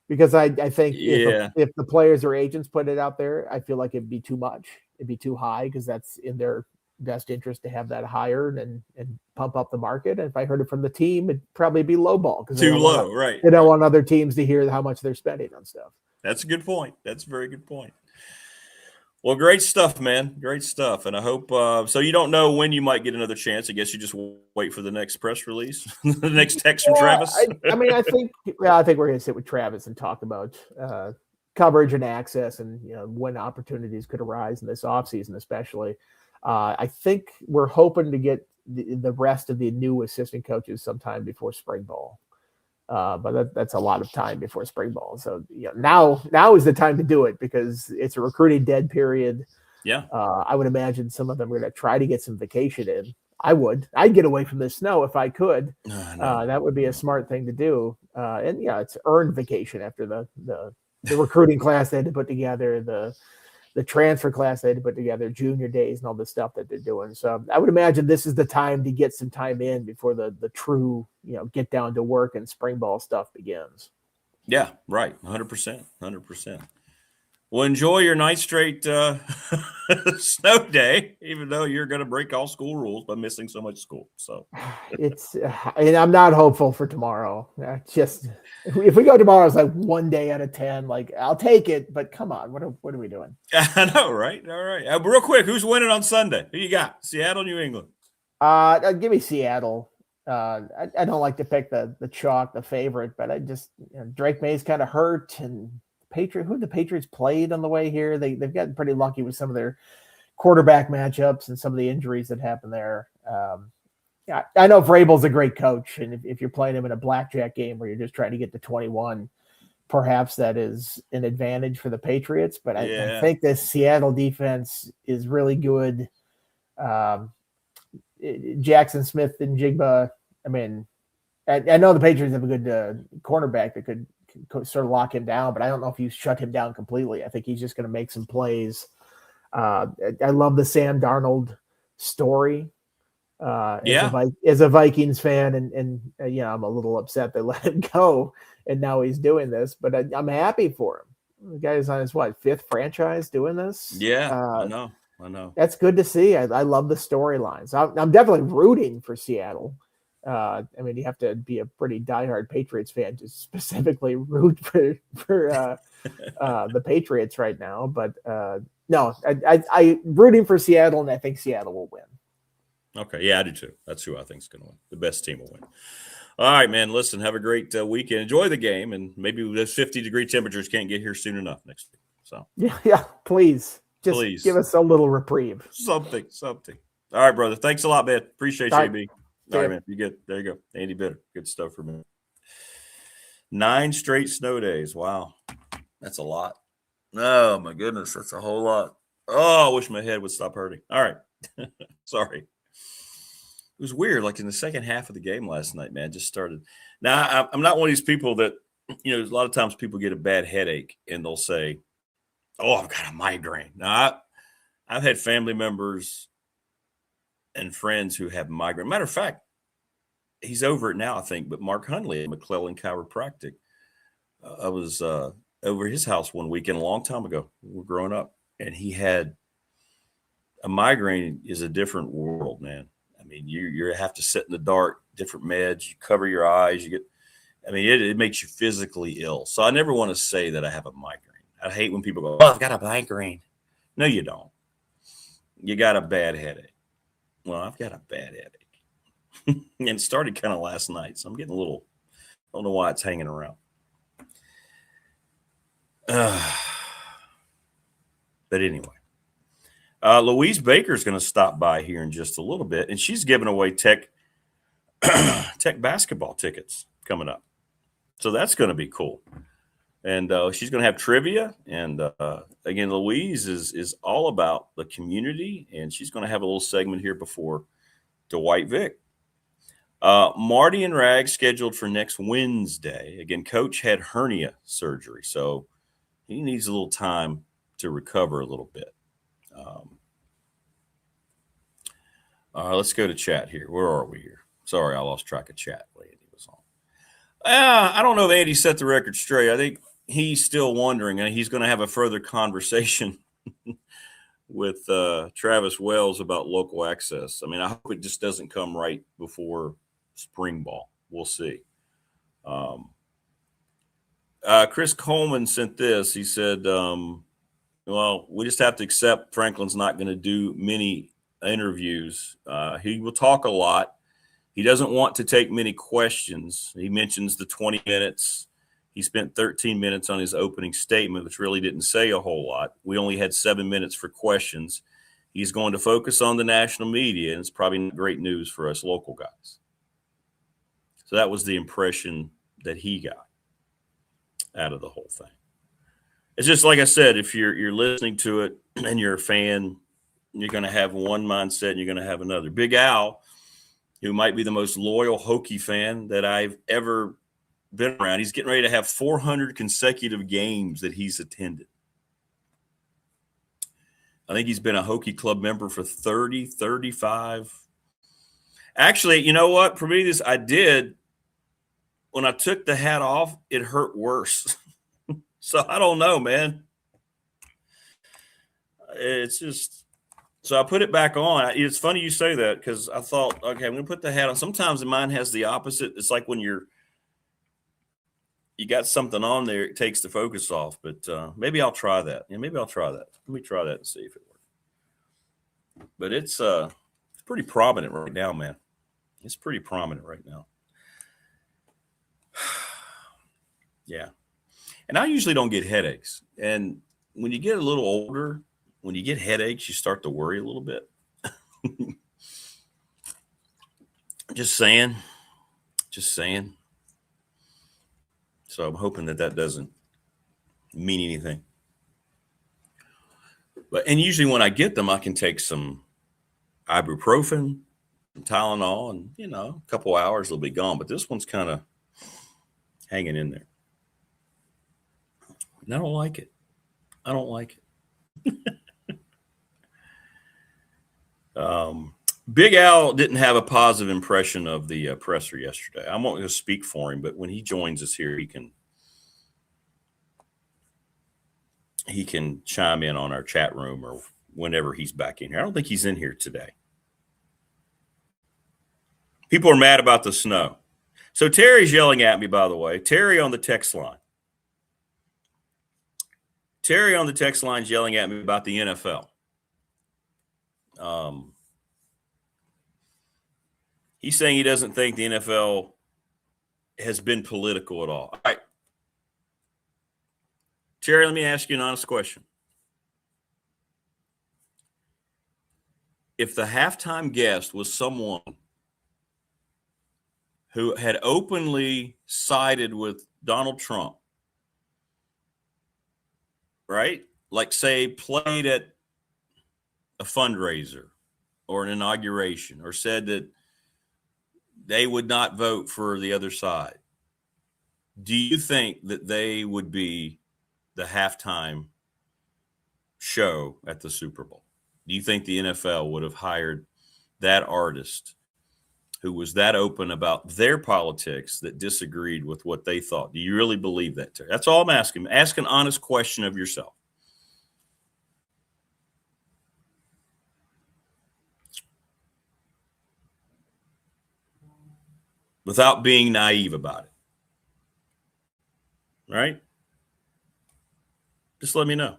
because I think if the players or agents put it out there, I feel like it'd be too much. It'd be too high, because that's in their best interest to have that higher and pump up the market. And if I heard it from the team, it'd probably be low ball, because too low, right? They don't want other teams to hear how much they're spending on stuff. That's a good point. That's a very good point. Well, great stuff, man. Great stuff. And I hope so you don't know when you might get another chance. I guess you just wait for the next press release, the next text from Travis. I think we're going to sit with Travis and talk about coverage and access, and when opportunities could arise in this offseason, especially. I think we're hoping to get the rest of the new assistant coaches sometime before spring ball. But that's a lot of time before spring ball. So now is the time to do it, because it's a recruiting dead period. Yeah. I would imagine some of them are going to try to get some vacation in. I'd get away from the snow if I could. That would be a smart thing to do. And yeah, it's earned vacation after the recruiting class they had to put together, the transfer class they had to put together, junior days and all the stuff that they're doing. So I would imagine this is the time to get some time in before the true, get down to work and spring ball stuff begins. Yeah, right. 100%. 100%. Well, enjoy your night straight snow day, even though you're going to break all school rules by missing so much school. So and I'm not hopeful for tomorrow. Just if we go tomorrow, it's like 1 day out of 10. Like I'll take it, but come on, what are we doing? I know, right? All right. Real quick, who's winning on Sunday? Who you got? Seattle, New England? Give me Seattle. I don't like to pick the chalk, the favorite, but I just Drake May's kind of hurt, and the Patriots played on the way here. They've gotten pretty lucky with some of their quarterback matchups and some of the injuries that happened there. I know Vrabel's a great coach, and if you're playing him in a blackjack game where you're just trying to get to 21, perhaps that is an advantage for the Patriots. But I think this Seattle defense is really good. Jackson Smith and Jigba. I mean, I know the Patriots have a good cornerback that could sort of lock him down, but I don't know if you shut him down completely. I think he's just going to make some plays. I love the Sam Darnold story. As a Vikings fan, and I'm a little upset they let him go, and now he's doing this, but I'm happy for him. The guy's on his fifth franchise doing this. Yeah, I know. That's good to see. I love the storylines. I'm definitely rooting for Seattle. I mean, you have to be a pretty diehard Patriots fan to specifically root for the Patriots right now. But no, I rooting for Seattle, and I think Seattle will win. Okay, yeah, I do too. That's who I think is going to win. The best team will win. All right, man. Listen, have a great weekend. Enjoy the game, and maybe those 50-degree temperatures can't get here soon enough next week. So yeah, please. Just give us a little reprieve. Something. All right, brother. Thanks a lot, man. Appreciate you, AB. All right, man. You good. There you go. Andy Bitter. Good stuff for me. 9 straight snow days. Wow. That's a lot. Oh, my goodness. That's a whole lot. Oh, I wish my head would stop hurting. All right. Sorry. It was weird. Like in the second half of the game last night, man, just started. Now, I'm not one of these people that, a lot of times people get a bad headache and they'll say, oh, I've got a migraine. Now, I've had family members and friends who have migraine. Matter of fact, he's over it now, I think, but Mark Hundley at McClellan Chiropractic. I was over his house one weekend a long time ago. We were growing up, and he had a migraine is a different world, man. I mean, you have to sit in the dark, different meds, you cover your eyes, it makes you physically ill. So I never want to say that I have a migraine. I hate when people go, oh, I've got a migraine. No, you don't. You got a bad headache. Well, I've got a bad headache. And it started kind of last night, so I'm getting a little, I don't know why it's hanging around. But anyway, Louise Baker is going to stop by here in just a little bit, and she's giving away Tech basketball tickets coming up. So that's going to be cool. And she's going to have trivia. And again, Louise is all about the community, and she's going to have a little segment here before Dwight Vick. Marty and Rag scheduled for next Wednesday. Again, Coach had hernia surgery, so he needs a little time to recover a little bit. Let's go to chat here. Where are we here? Sorry, I lost track of chat. Andy was on. I don't know if Andy set the record straight. I think he's still wondering, and he's going to have a further conversation with Travis Wells about local access. I mean, I hope it just doesn't come right before spring ball. We'll see. Chris Coleman sent this. He said, well, we just have to accept Franklin's not going to do many interviews. He will talk a lot. He doesn't want to take many questions. He mentions the 20 minutes. He spent 13 minutes on his opening statement, which really didn't say a whole lot. We only had 7 minutes for questions. He's going to focus on the national media, and it's probably not great news for us local guys. So that was the impression that he got out of the whole thing. It's just like I said, if you're listening to it and you're a fan, you're going to have one mindset and you're going to have another. Big Al, who might be the most loyal Hokie fan that I've ever been around, he's getting ready to have 400 consecutive games that he's attended. I think he's been a Hokie Club member for 30, 35. Actually, you know what? For me, I did. When I took the hat off, it hurt worse. So I don't know, man. It's just, so I put it back on. It's funny you say that because I thought, okay, I'm going to put the hat on. Sometimes mine has the opposite. It's like when you got something on there, it takes the focus off. But maybe I'll try that. Yeah, maybe I'll try that. Let me try that and see if it works. But it's pretty prominent right now, man. It's pretty prominent right now. Yeah. And I usually don't get headaches. And when you get a little older, when you get headaches, you start to worry a little bit. Just saying. So I'm hoping that doesn't mean anything. And usually when I get them, I can take some ibuprofen, some Tylenol, and, a couple hours, they'll be gone. But this one's kind of hanging in there. And I don't like it. Big Al didn't have a positive impression of the presser yesterday. I'm not going to speak for him, but when he joins us here, he can chime in on our chat room or whenever he's back in here. I don't think he's in here today. People are mad about the snow. So Terry's yelling at me, by the way. Terry on the text line. Terry on the text line is yelling at me about the NFL. He's saying he doesn't think the NFL has been political at all. All right. Terry, let me ask you an honest question. If the halftime guest was someone who had openly sided with Donald Trump, right? Like, say, played at a fundraiser or an inauguration or said that they would not vote for the other side, do you think that they would be the halftime show at the Super Bowl? Do you think the NFL would have hired that artist who was that open about their politics that disagreed with what they thought? Do you really believe that, Terry? That's all I'm asking. Ask an honest question of yourself. Without being naive about it. Right? Just let me know.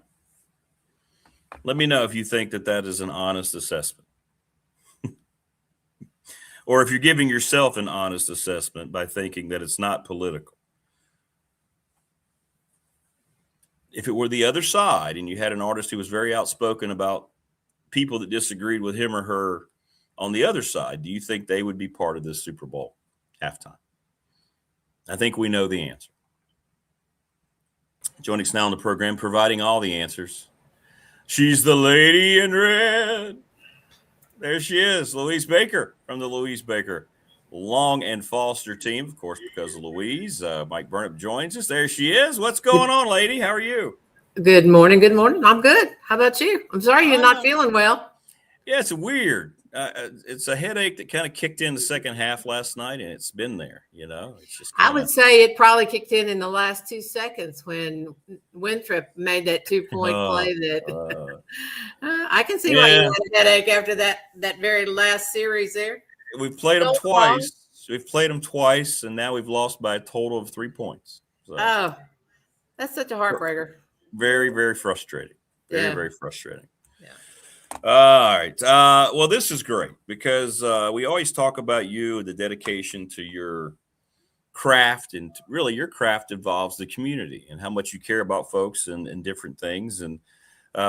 Let me know if you think that is an honest assessment. Or if you're giving yourself an honest assessment by thinking that it's not political. If it were the other side and you had an artist who was very outspoken about people that disagreed with him or her on the other side, do you think they would be part of this Super Bowl halftime? I think we know the answer. Joining us now on the program, providing all the answers. She's the lady in red. There she is, Louise Baker from the Louise Baker Long and Foster team, of course, because of Louise. Mike Burnett joins us. There she is. What's going on, lady? How are you? Good morning. Good morning. I'm good. How about you? I'm sorry you're not feeling well. Yeah, it's weird. It's a headache that kind of kicked in the second half last night, and it's been there. It's just. I would say it probably kicked in the last 2 seconds when Winthrop made that 2-point play. That I can see why you had a headache after that very last series there. We've played them twice. We've played them twice, and now we've lost by a total of 3 points. So, oh, that's such a heartbreaker. Very, very frustrating. Very frustrating. Yeah. All right. Well, this is great because we always talk about you and the dedication to your craft, and really your craft involves the community and how much you care about folks and different things. And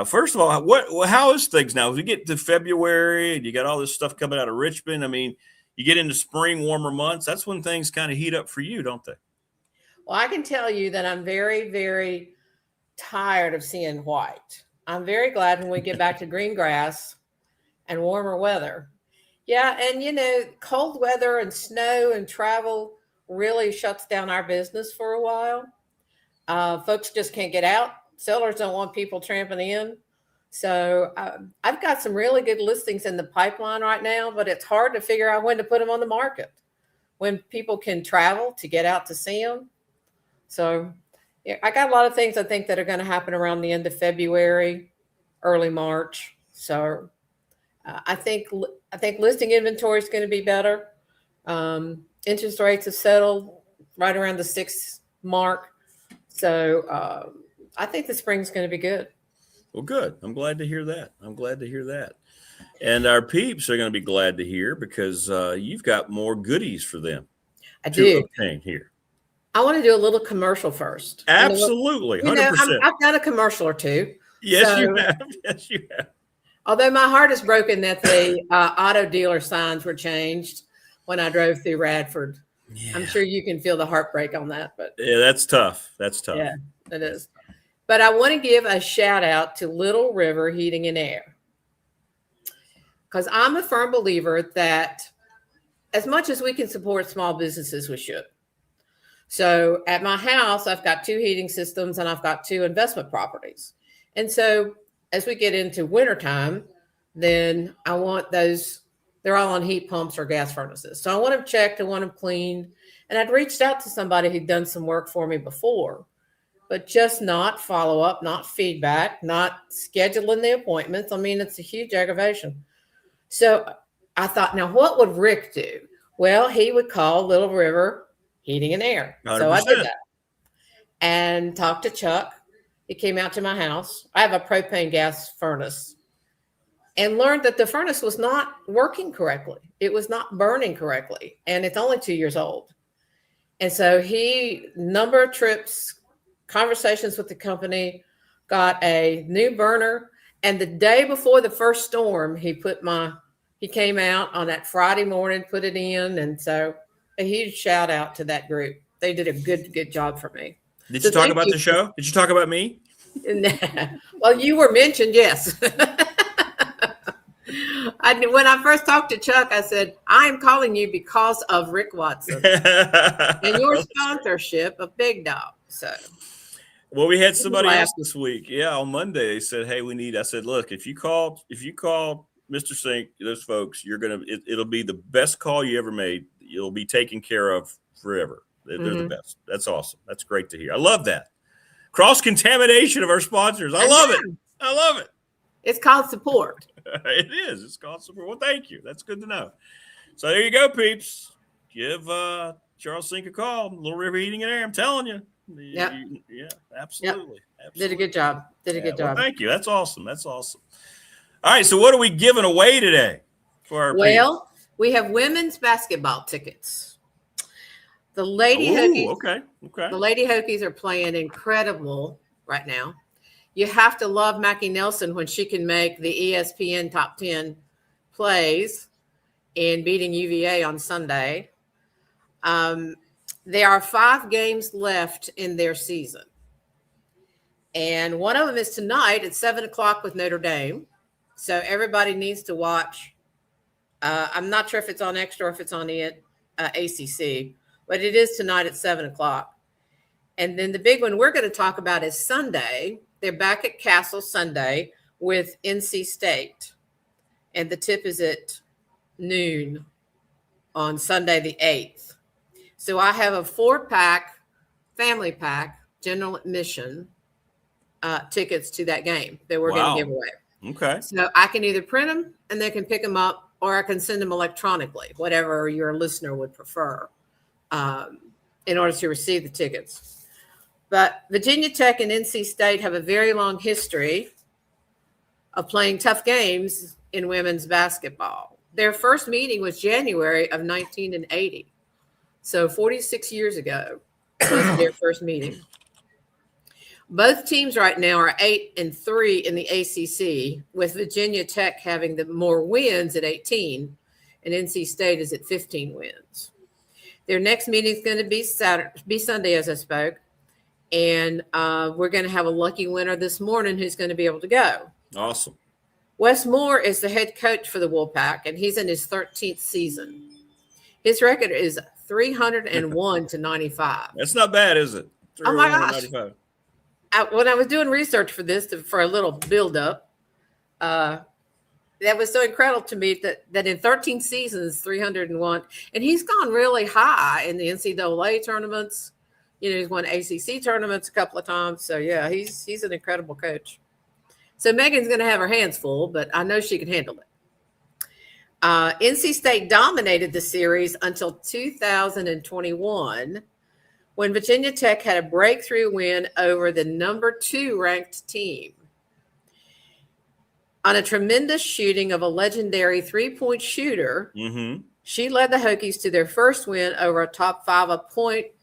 first of all, how is things now? As we get to February and you got all this stuff coming out of Richmond, I mean, you get into spring, warmer months, that's when things kind of heat up for you, don't they? Well, I can tell you that I'm very, very tired of seeing white. I'm very glad when we get back to green grass and warmer weather. Yeah, and cold weather and snow and travel really shuts down our business for a while. Folks just can't get out. Sellers don't want people tramping in. So I've got some really good listings in the pipeline right now, but it's hard to figure out when to put them on the market, when people can travel to get out to see them. So yeah, I got a lot of things I think that are going to happen around the end of February, early March. So I think listing inventory is going to be better. Interest rates have settled right around the 6 mark. So I think the spring's going to be good. Well, good. I'm glad to hear that. And our peeps are going to be glad to hear because you've got more goodies for them. I do. Obtain here. I want to do a little commercial first. Absolutely. 100%. I've done a commercial or two. Yes, you have. Yes, you have. Although my heart is broken that the auto dealer signs were changed when I drove through Radford. Yeah. I'm sure you can feel the heartbreak on that. But yeah, that's tough. Yeah, it is. But I want to give a shout out to Little River Heating and Air, because I'm a firm believer that as much as we can support small businesses, we should. So at my house, I've got 2 heating systems and I've got 2 investment properties. And so as we get into wintertime, then I want those, they're all on heat pumps or gas furnaces. So I want them checked, I want them cleaned. And I'd reached out to somebody who'd done some work for me before, but just not follow up, not feedback, not scheduling the appointments. I mean, it's a huge aggravation. So I thought, now what would Rick do? Well, he would call Little River Heating and Air. 100%. So I did that and talked to Chuck. He came out to my house. I have a propane gas furnace and learned that the furnace was not working correctly. It was not burning correctly. And it's only 2 years old. And so number of trips, conversations with the company, got a new burner. And the day before the first storm, he came out on that Friday morning, put it in. And so a huge shout out to that group. They did a good job for me. Did you talk about the show? Did you talk about me? Well, you were mentioned, yes. When I first talked to Chuck, I said, I am calling you because of Rick Watson and your sponsorship of Big Dog. So, well, we had somebody else this week. Yeah, on Monday they said, "Hey, I said, look, if you call Mr. Sink, those folks, it'll be the best call you ever made. You'll be taken care of forever. They're the best. That's awesome. That's great to hear. I love that. Cross-contamination of our sponsors. I love it. It's called support. It is. It's called support. Well, thank you. That's good to know. So there you go, peeps. Give Charles Sink a call. Little River Heating and Air. I'm telling you. Yeah, absolutely. Yep. Did a good job. Good job. Well, thank you. That's awesome. All right. So what are we giving away today for our peeps? We have women's basketball tickets. The Lady Hokies. Okay. The Lady Hokies are playing incredible right now. You have to love Mackie Nelson when she can make the ESPN top 10 plays in beating UVA on Sunday. There are 5 games left in their season. And one of them is tonight at 7:00 with Notre Dame. So everybody needs to watch. I'm not sure if it's on Extra or if it's on the ACC, but it is tonight at 7:00. And then the big one we're going to talk about is Sunday. They're back at Castle Sunday with NC State. And the tip is at noon on Sunday the 8th. So I have a 4-pack, family pack, general admission tickets to that game that we're going to give away. Okay. So I can either print them and they can pick them up, or I can send them electronically, whatever your listener would prefer, in order to receive the tickets. But Virginia Tech and NC State have a very long history of playing tough games in women's basketball. Their first meeting was January of 1980. So 46 years ago was their first meeting. Both teams right now are 8-3 in the ACC, with Virginia Tech having the more wins at 18, and NC State is at 15 wins. Their next meeting is going to be Sunday, as I spoke, And we're going to have a lucky winner this morning who's going to be able to go. Awesome. Wes Moore is the head coach for the Wolfpack, and he's in his 13th season. His record is 301 to 95. That's not bad, is it? Oh my gosh. When I was doing research for this, for a little build-up, that was so incredible to me that in 13 seasons, 301, and he's gone really high in the NCAA tournaments. You know, he's won ACC tournaments a couple of times. So, yeah, he's an incredible coach. So Megan's going to have her hands full, but I know she can handle it. NC State dominated the series until 2021 when Virginia Tech had a breakthrough win over the number 2 ranked team. On a tremendous shooting of a legendary three-point shooter, she led the Hokies to their first win over a top five opponent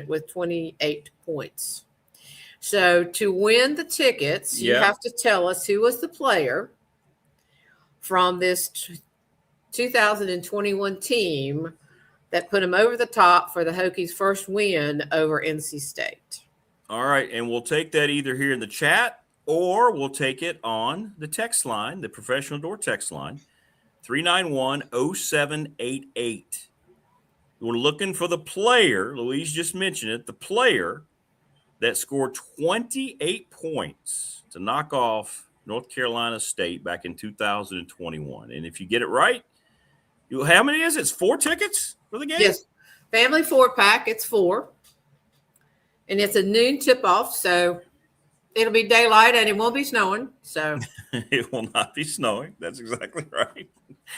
with 28 points. So to win the tickets, you have to tell us who was the player from this 2021 team that put them over the top for the Hokies' first win over NC State. All right, and we'll take that either here in the chat or we'll take it on the text line, the professional door text line, 391-0788. We're looking for the player, Louise just mentioned it, the player that scored 28 points to knock off North Carolina State back in 2021. And if you get it right, how many is it? It's 4 tickets for the game? Yes. Family 4-pack. It's 4. And it's a noon tip-off, so it'll be daylight and it won't be snowing. So it will not be snowing. That's exactly right.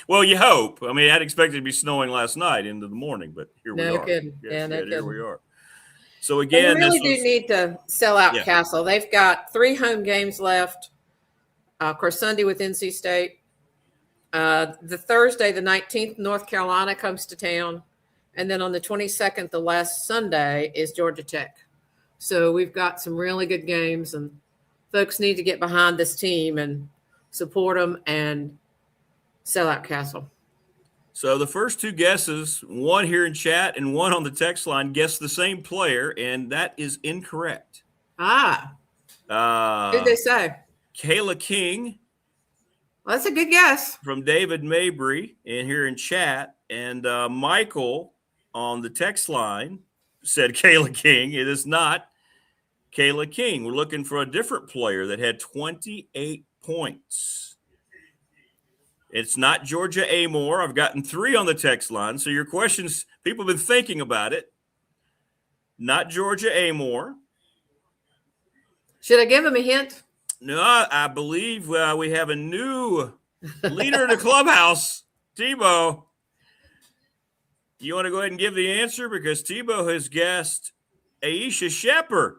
Well, you hope. I mean, I'd expected it to be snowing last night into the morning, but here we are. No kidding. Yes, no here kidding. we are. So again, they really do need to sell out Castle. They've got 3 home games left. Of course, Sunday with NC State. The Thursday, the 19th, North Carolina comes to town. And then on the 22nd, the last Sunday, is Georgia Tech. So we've got some really good games, and folks need to get behind this team and support them and sell out Castle. So the first 2 guesses, one here in chat and one on the text line, guessed the same player, and that is incorrect. Who did they say? Kayla King. Well, that's a good guess. From David Mabry and here in chat. And Michael on the text line said Kayla King. It is not Kayla King. We're looking for a different player that had 28 points. It's not Georgia Amore. I've gotten 3 on the text line. So your questions, people have been thinking about it. Not Georgia Amore. Should I give him a hint? No, I believe we have a new leader in the clubhouse, Tebow. You want to go ahead and give the answer? Because Tebow has guessed Aisha Shepard.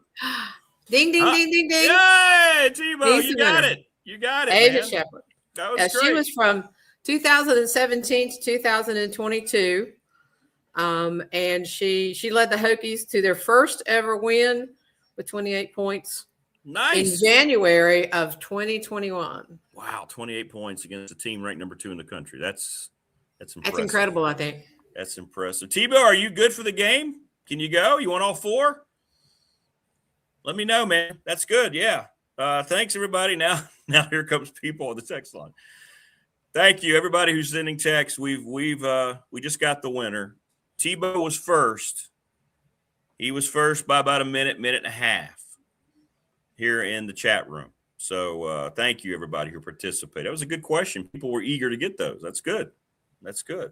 Ding, ding, ding, ding, ding. Yay, Tebow, you got it. You got it, Aisha man. Shepard. That was great. She was from 2017 to 2022. And she led the Hokies to their first ever win with 28 points. Nice. In January of 2021. Wow, 28 points against a team ranked number 2 in the country. That's impressive. That's incredible, I think. That's impressive. Tebow, are you good for the game? Can you go? You want all 4? Let me know, man. That's good. Yeah. Thanks, everybody. Now here comes people on the text line. Thank you, everybody who's sending texts. We just got the winner. Tebow was first. He was first by about a minute and a half here in the chat room. So thank you, everybody who participated. That was a good question. People were eager to get those. That's good. That's good.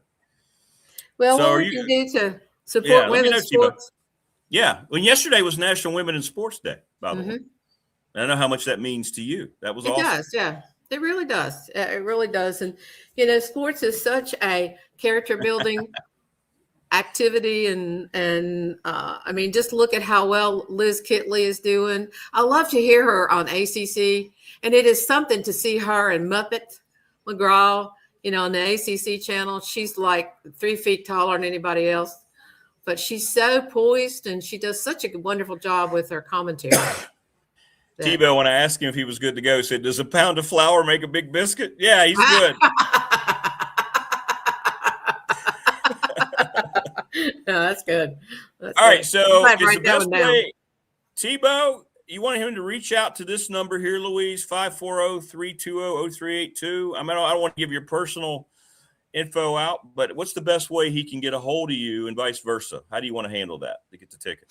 Well, so what we can do to support women's sports? Yeah. Well, yesterday was National Women in Sports Day, by the way. I know how much that means to you. That was awesome. It does, yeah. It really does. It really does. And, you know, sports is such a character building activity. And I mean, just look at how well Liz Kitley is doing. I love to hear her on ACC. And it is something to see her and Muppet McGraw, you know, on the ACC channel. She's like 3 feet taller than anybody else. But she's so poised and she does such a wonderful job with her commentary. Tebow, when I asked him if he was good to go, said, "Does a pound of flour make a big biscuit?" Yeah, he's good. No, that's good. All right, so Tebow, you want him to reach out to this number here, Louise, 540-320-0382. I mean, I don't want to give your personal info out, but what's the best way he can get a hold of you and vice versa? How do you want to handle that to get the ticket?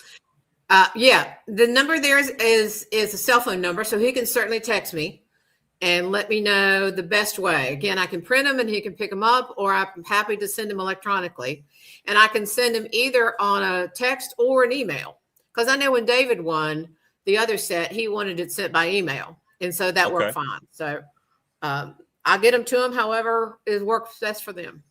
Yeah, the number there is a cell phone number, so he can certainly text me and let me know the best way. Again, I can print them and he can pick them up, or I'm happy to send them electronically. And I can send them either on a text or an email. Because I know when David won the other set, he wanted it sent by email. And so that worked fine. So I'll get them to them however it works best for them.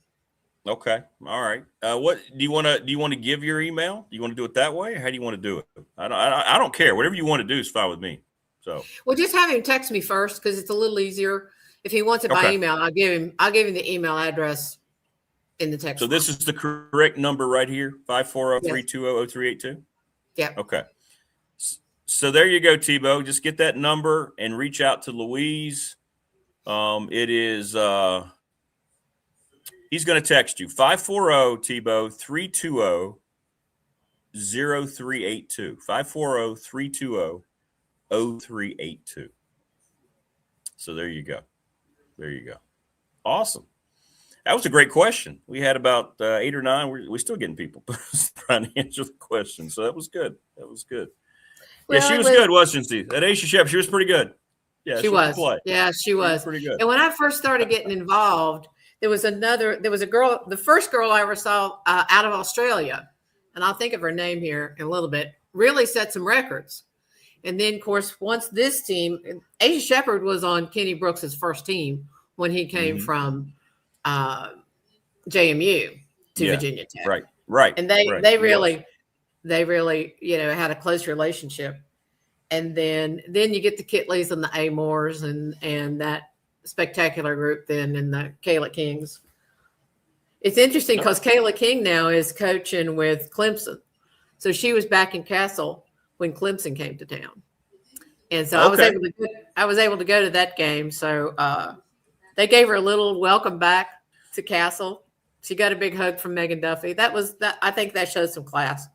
Okay. All right. What do you want to give your email? Do you want to do it that way, or how do you want to do it? I don't care. Whatever you want to do is fine with me. So, well, just have him text me first because it's a little easier. If he wants it by email, I'll give him the email address in the text. So this is the correct number right here, 540-320-0382? Yeah. Okay. So there you go, Tebow. Just get that number and reach out to Louise. It is he's going to text you 540 Tebow 320-0382. 540-320-0382. So there you go. There you go. Awesome. That was a great question. We had about 8 or 9. We're still getting people trying to answer the question. So that was good. That was good. Well, yeah, she was good, wasn't she? That Aisha Shep, she was pretty good. Yeah, she was. Yeah, she was pretty good. And when I first started getting involved, there was a girl, the first girl I ever saw out of Australia, and I'll think of her name here in a little bit, really set some records. And then, of course, once this team, Aisha Shepard was on Kenny Brooks's first team when he came from JMU to Virginia Tech. Right. And they really, had a close relationship. And then you get the Kitleys and the Amores and that spectacular group then and the Kayla Kings. It's interesting because Kayla King now is coaching with Clemson. So she was back in Castle when Clemson came to town. And so I was able to go to that game. So they gave her a little welcome back to Castle. She got a big hug from Megan Duffy. I think that shows some class.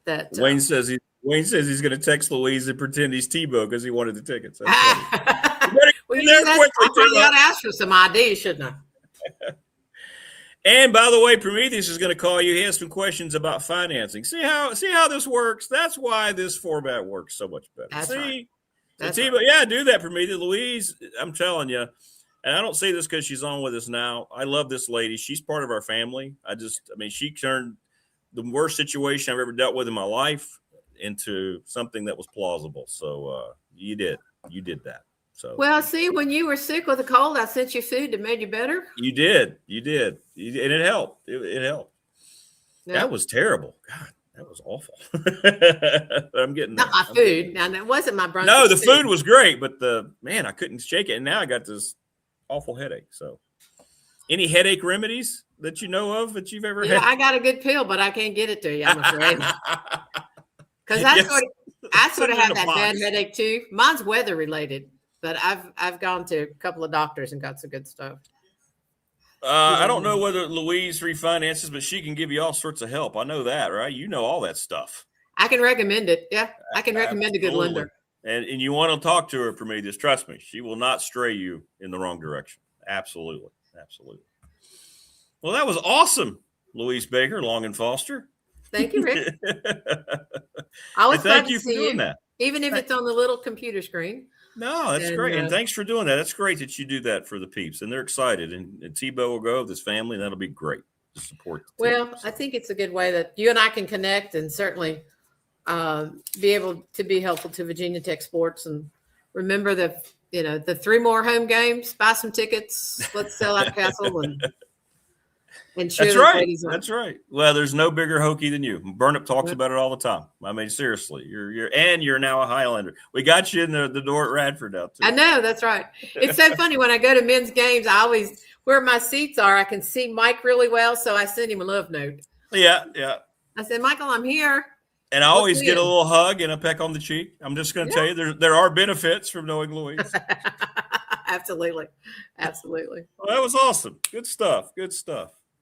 That Wayne says he's going to text Louise and pretend he's Tebow because he wanted the tickets. I got to ask for some ID, shouldn't I? And by the way, Prometheus is going to call you. He has some questions about financing. See how this works. That's why this format works so much better. That's right. Tebow, yeah, do that, Prometheus. Louise, I'm telling you. And I don't say this because she's on with us now. I love this lady. She's part of our family. She turned the worst situation I've ever dealt with in my life into something that was plausible. So you did that. So well, see, when you were sick with a cold, I sent you food that made you better. You did, and it helped. It helped. Yeah. That was terrible. God, that was awful. I'm getting not my food. Now that wasn't my brunch. No, the food was great, but I couldn't shake it, and now I got this awful headache. So, any headache remedies that you know of that you've ever had? I got a good pill, but I can't get it to you, I'm afraid. Because I sort of have that bad headache too. Mine's weather related, but I've gone to a couple of doctors and got some good stuff. I don't know whether Louise refinances, but she can give you all sorts of help. I know that, right? You know all that stuff. I can recommend it. Yeah, I can recommend a good lender. And you want to talk to her, Prometheus. Trust me, she will not stray you in the wrong direction. Absolutely. Well, that was awesome, Louise Baker, Long and Foster. Thank you, Rick. I was glad to see you, that. Even if it's on the little computer screen. No, that's great. And thanks for doing that. That's great that you do that for the peeps. And they're excited. And Tebow will go with his family, and that'll be great to support the team. I think it's a good way that you and I can connect and certainly be able to be helpful to Virginia Tech sports. And remember the 3 more home games, buy some tickets, let's sell out Castle and cheer. That's right. That's right. Well, there's no bigger Hokie than you. Burnup talks about it all the time. I mean, seriously, you're now a Highlander. We got you in the door at Radford now too. I know, that's right. It's so funny when I go to men's games. I always where my seats are. I can see Mike really well, so I send him a love note. Yeah. I said, Michael, I'm here. And I always get a little hug and a peck on the cheek. I'm just going to tell you, there are benefits from knowing Louise. Absolutely. Well, that was awesome. Good stuff.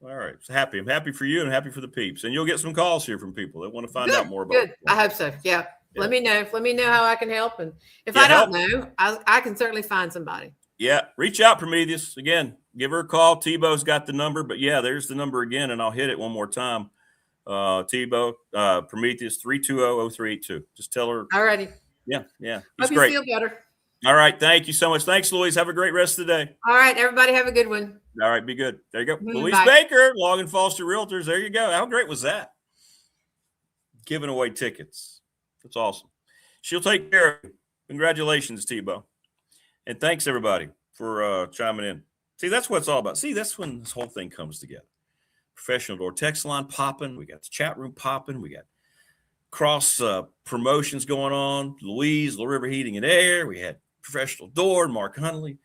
All right. So I'm happy for you and happy for the peeps. And you'll get some calls here from people that want to find out more about it. Good. I hope so. Yeah. Let me know. Let me know how I can help. And if Yeah, I don't help. know, I can certainly find somebody. Yeah, reach out, Prometheus. Again, give her a call. Tebow's got the number, but yeah, there's the number again, and I'll hit it one more time. Tebow, Prometheus, 320-0382. Just tell her. Alrighty. Yeah. He's Hope great. you feel better. All right, thank you so much. Thanks, Louise. Have a great rest of the day. All right, everybody have a good one. All right, be good. There you go. Louise Bye. Baker, Logan Foster Realtors. There you go. How great was that? Giving away tickets. That's awesome. She'll take care of you. Congratulations, Tebow. And thanks, everybody, for chiming in. See, that's what it's all about. See, that's when this whole thing comes together. Professional door text line popping. We got the chat room popping. We got cross promotions going on. Louise, Little River Heating and Air. We had Professional Door, Mark Huntley.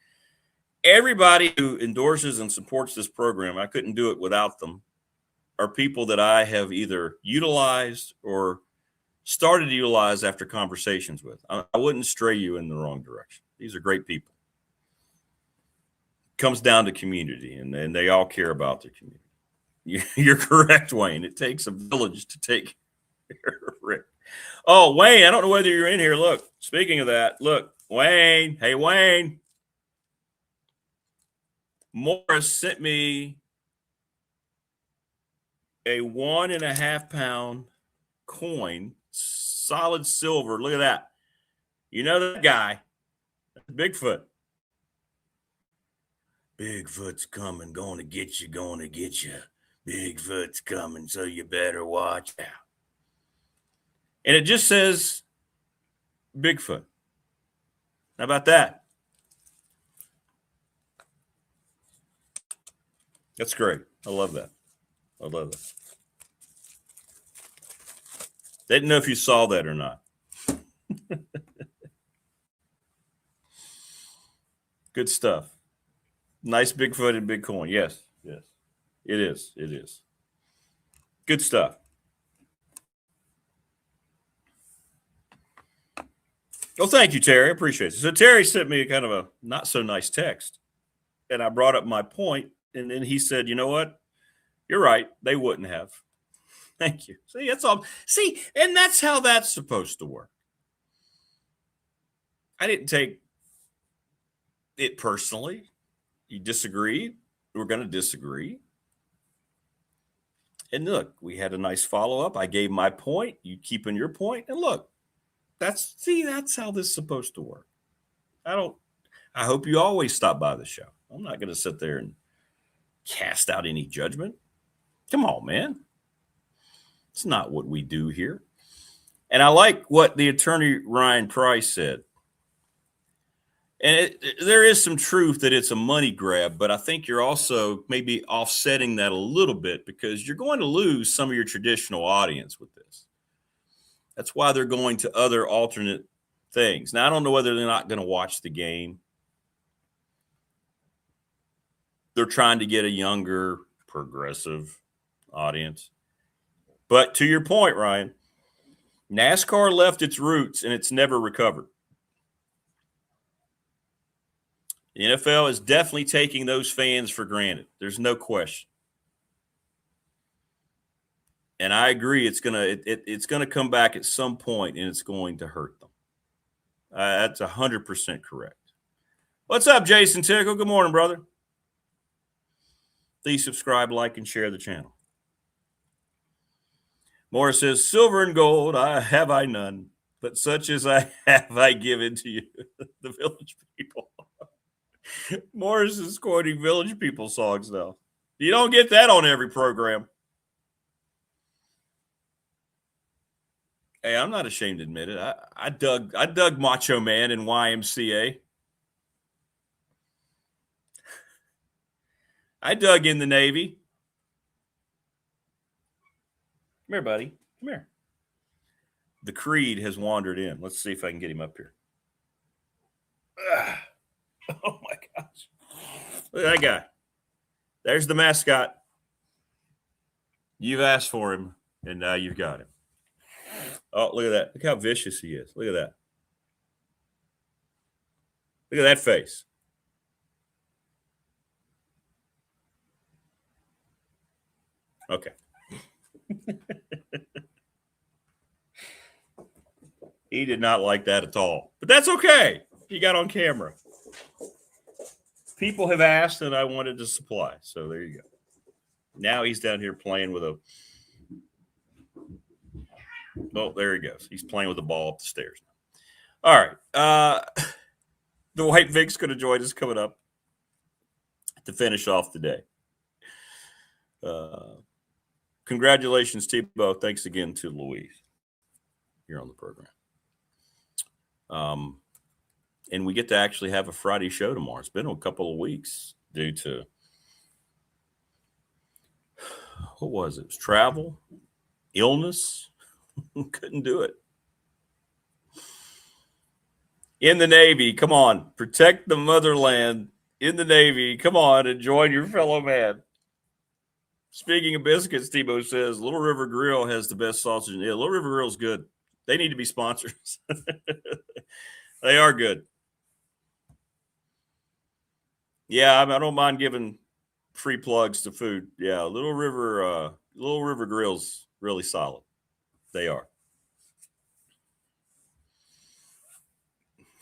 Everybody who endorses and supports this program, I couldn't do it without them, are people that I have either utilized or started to utilize after conversations with. I wouldn't stray you in the wrong direction. These are great people. Comes down to community, and they all care about their community. You're correct, Wayne. It takes a village to take care of Rick. Oh, Wayne, I don't know whether you're in here. Look, speaking of that, look, Wayne. Hey, Wayne. Morris sent me a 1.5 pound coin, solid silver. Look at that. You know that guy, Bigfoot. Bigfoot's coming, going to get you, going to get you. Bigfoot's coming, so you better watch out. And it just says Bigfoot. How about that? That's great. I love that. I love that. Didn't know if you saw that or not. Good stuff. Nice Bigfoot and Bitcoin. Yes. It is. Good stuff. Well, thank you, Terry. I appreciate it. So Terry sent me a kind of a not so nice text, and I brought up my point, and then he said, you know what? You're right. They wouldn't have. Thank you. See, that's all. See, and that's how that's supposed to work. I didn't take it personally. You disagreed. We're going to disagree. And look, we had a nice follow-up. I gave my point. You keeping your point. And look, that's how this is supposed to work. I hope you always stop by the show. I'm not going to sit there and cast out any judgment. Come on, man. It's not what we do here. And I like what the attorney Ryan Price said. And there is some truth that it's a money grab, but I think you're also maybe offsetting that a little bit because you're going to lose some of your traditional audience with this. That's why they're going to other alternate things. Now, I don't know whether they're not going to watch the game. They're trying to get a younger, progressive audience. But to your point, Ryan, NASCAR left its roots and it's never recovered. The NFL is definitely taking those fans for granted. There's no question. And I agree, it's gonna come back at some point, and it's going to hurt them. That's 100% correct. What's up, Jason Tickle? Good morning, brother. Please subscribe, like, and share the channel. Morris says, silver and gold have I none, but such as I have I given to you, the village people. Morris is quoting Village People songs now. You don't get that on every program. Hey, I'm not ashamed to admit it. I dug Macho Man in YMCA. I dug in the Navy. Come here, buddy. Come here. The Creed has wandered in. Let's see if I can get him up here. Oh, my gosh. Look at that guy. There's the mascot. You've asked for him, and now you've got him. Oh, look at that. Look how vicious he is. Look at that. Look at that face. Okay. He did not like that at all. But that's okay. He got on camera. People have asked, and I wanted to supply. So there you go. Now he's down here playing with a – oh, there he goes. He's playing with a ball up the stairs. All right. Dwight Vick's going to join us coming up to finish off the day. Congratulations, Tebow. Thanks again to Louise here on the program. And we get to actually have a Friday show tomorrow. It's been a couple of weeks due to what was it? It was travel, illness. Couldn't do it. In the Navy, come on, protect the motherland. In the Navy, come on and join your fellow man. Speaking of biscuits, Tebow says Little River Grill has the best sausage. Yeah, Little River Grill is good. They need to be sponsors. They are good. Yeah, I don't mind giving free plugs to food. Yeah, Little River Grill's really solid. They are.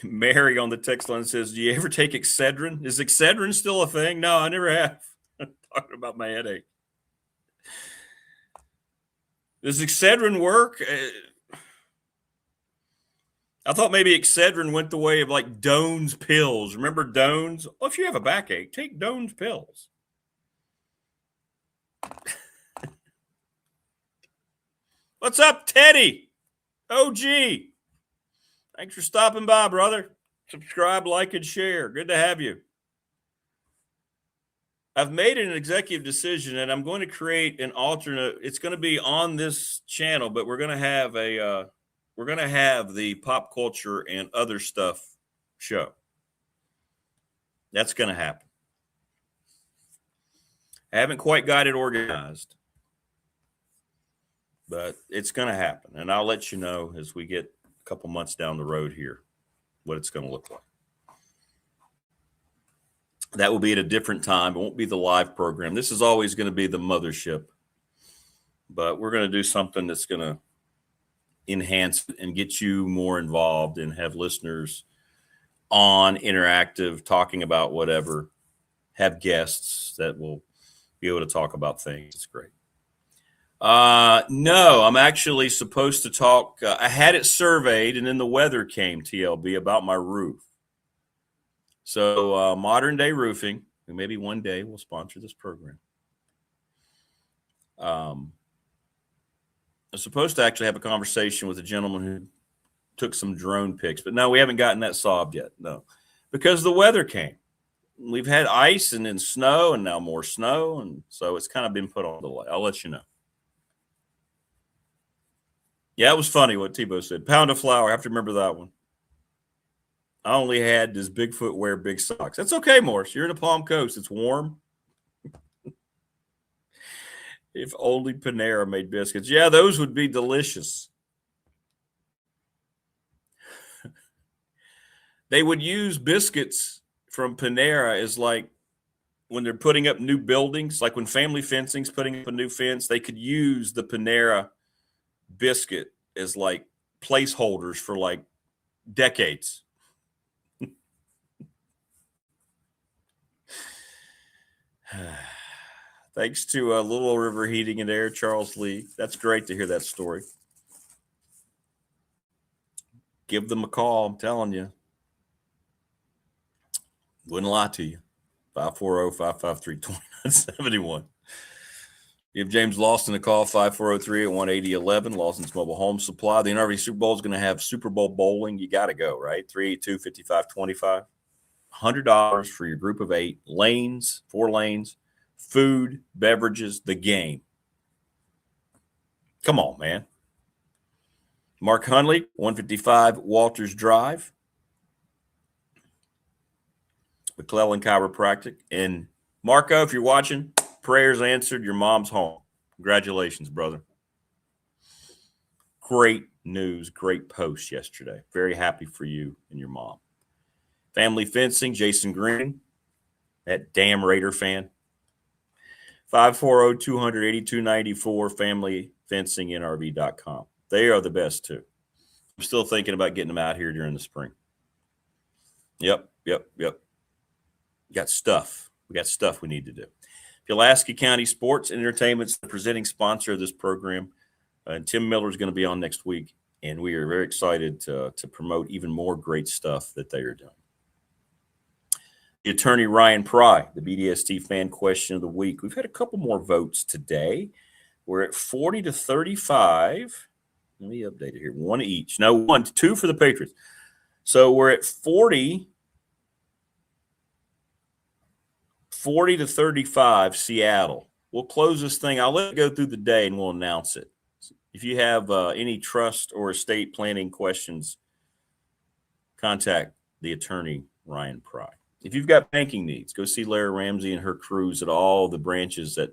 Mary on the text line says, do you ever take Excedrin? Is Excedrin still a thing? No, I never have. I'm talking about my headache. Does Excedrin work? I thought maybe Excedrin went the way of like Doan's pills. Remember Doan's? Well, if you have a backache, take Doan's pills. What's up, Teddy? OG. Thanks for stopping by, brother. Subscribe, like, and share. Good to have you. I've made an executive decision, and I'm going to create an alternate. It's going to be on this channel, but we're going to have the pop culture and other stuff show. That's going to happen. I haven't quite got it organized, but it's going to happen. And I'll let you know as we get a couple months down the road here what it's going to look like. That will be at a different time. It won't be the live program. This is always going to be the mothership, but we're going to do something that's going to enhance and get you more involved and have listeners on interactive, talking about whatever, have guests that will be able to talk about things. It's great. No, I'm actually supposed to talk. I had it surveyed and then the weather came, TLB, about my roof. So Modern Day Roofing, maybe one day we'll sponsor this program. I'm supposed to actually have a conversation with a gentleman who took some drone pics, but no, we haven't gotten that solved yet. No, because the weather came. We've had ice and then snow and now more snow. And so it's kind of been put on delay. I'll let you know. Yeah, it was funny what Tebow said. Pound of flour. I have to remember that one. I only had does Bigfoot wear big socks. That's okay, Morris. You're in the Palm Coast. It's warm. If only Panera made biscuits. Yeah, those would be delicious. They would use biscuits from Panera as like when they're putting up new buildings, like when Family Fencing's putting up a new fence, they could use the Panera biscuit as like placeholders for like decades. Thanks to Little River Heating and Air, Charles Lee. That's great to hear that story. Give them a call. I'm telling you. Wouldn't lie to you. 540-553-2971. Give James Lawson a call, 540-381-8011. Lawson's Mobile Home Supply. The NRV Super Bowl is going to have Super Bowl bowling. You got to go, right? 382-5525. $100 for your group of 8. Lanes, 4 lanes, food, beverages, the game. Come on, man. Mark Hunley, 155 Walters Drive. McClellan Chiropractic. And Marco, if you're watching, prayers answered. Your mom's home. Congratulations, brother. Great news. Great post yesterday. Very happy for you and your mom. Family Fencing, Jason Green, that damn Raider fan. 540-200-8294, familyfencingnrv.com. They are the best, too. I'm still thinking about getting them out here during the spring. Yep. We got stuff we need to do. Pulaski County Sports and Entertainment is the presenting sponsor of this program. And Tim Miller is going to be on next week. And we are very excited to promote even more great stuff that they are doing. The attorney Ryan Pry, the BDST fan question of the week. We've had a couple more votes today. We're at 40 to 35. Let me update it here. One each. No, 2 for the Patriots. So we're at 40 to 35, Seattle. We'll close this thing. I'll let it go through the day and we'll announce it. If you have any trust or estate planning questions, contact the attorney, Ryan Pry. If you've got banking needs, go see Larry Ramsey and her crews at all the branches at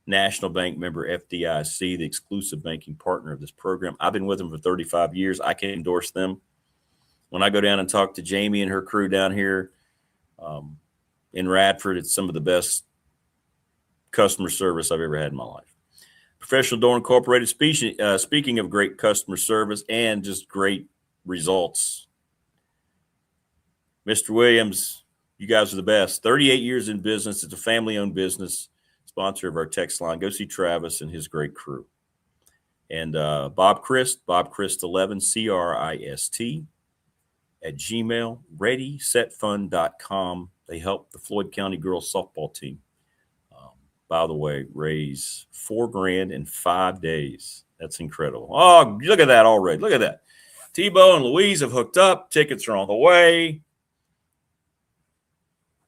National Bank member FDIC, the exclusive banking partner of this program. I've been with them for 35 years. I can endorse them. When I go down and talk to Jamie and her crew down here in Radford, it's some of the best customer service I've ever had in my life. Professional Door Incorporated, speaking of great customer service and just great results. Mr. Williams, you guys are the best. 38 years in business. It's a family-owned business, sponsor of our text line. Go see Travis and his great crew. And Bob Christ 11, Crist, at Gmail, readysetfun.com. They help the Floyd County girls softball team. By the way, raise $4,000 in 5 days. That's incredible. Oh, look at that already. Look at that. Tebow and Louise have hooked up. Tickets are on the way.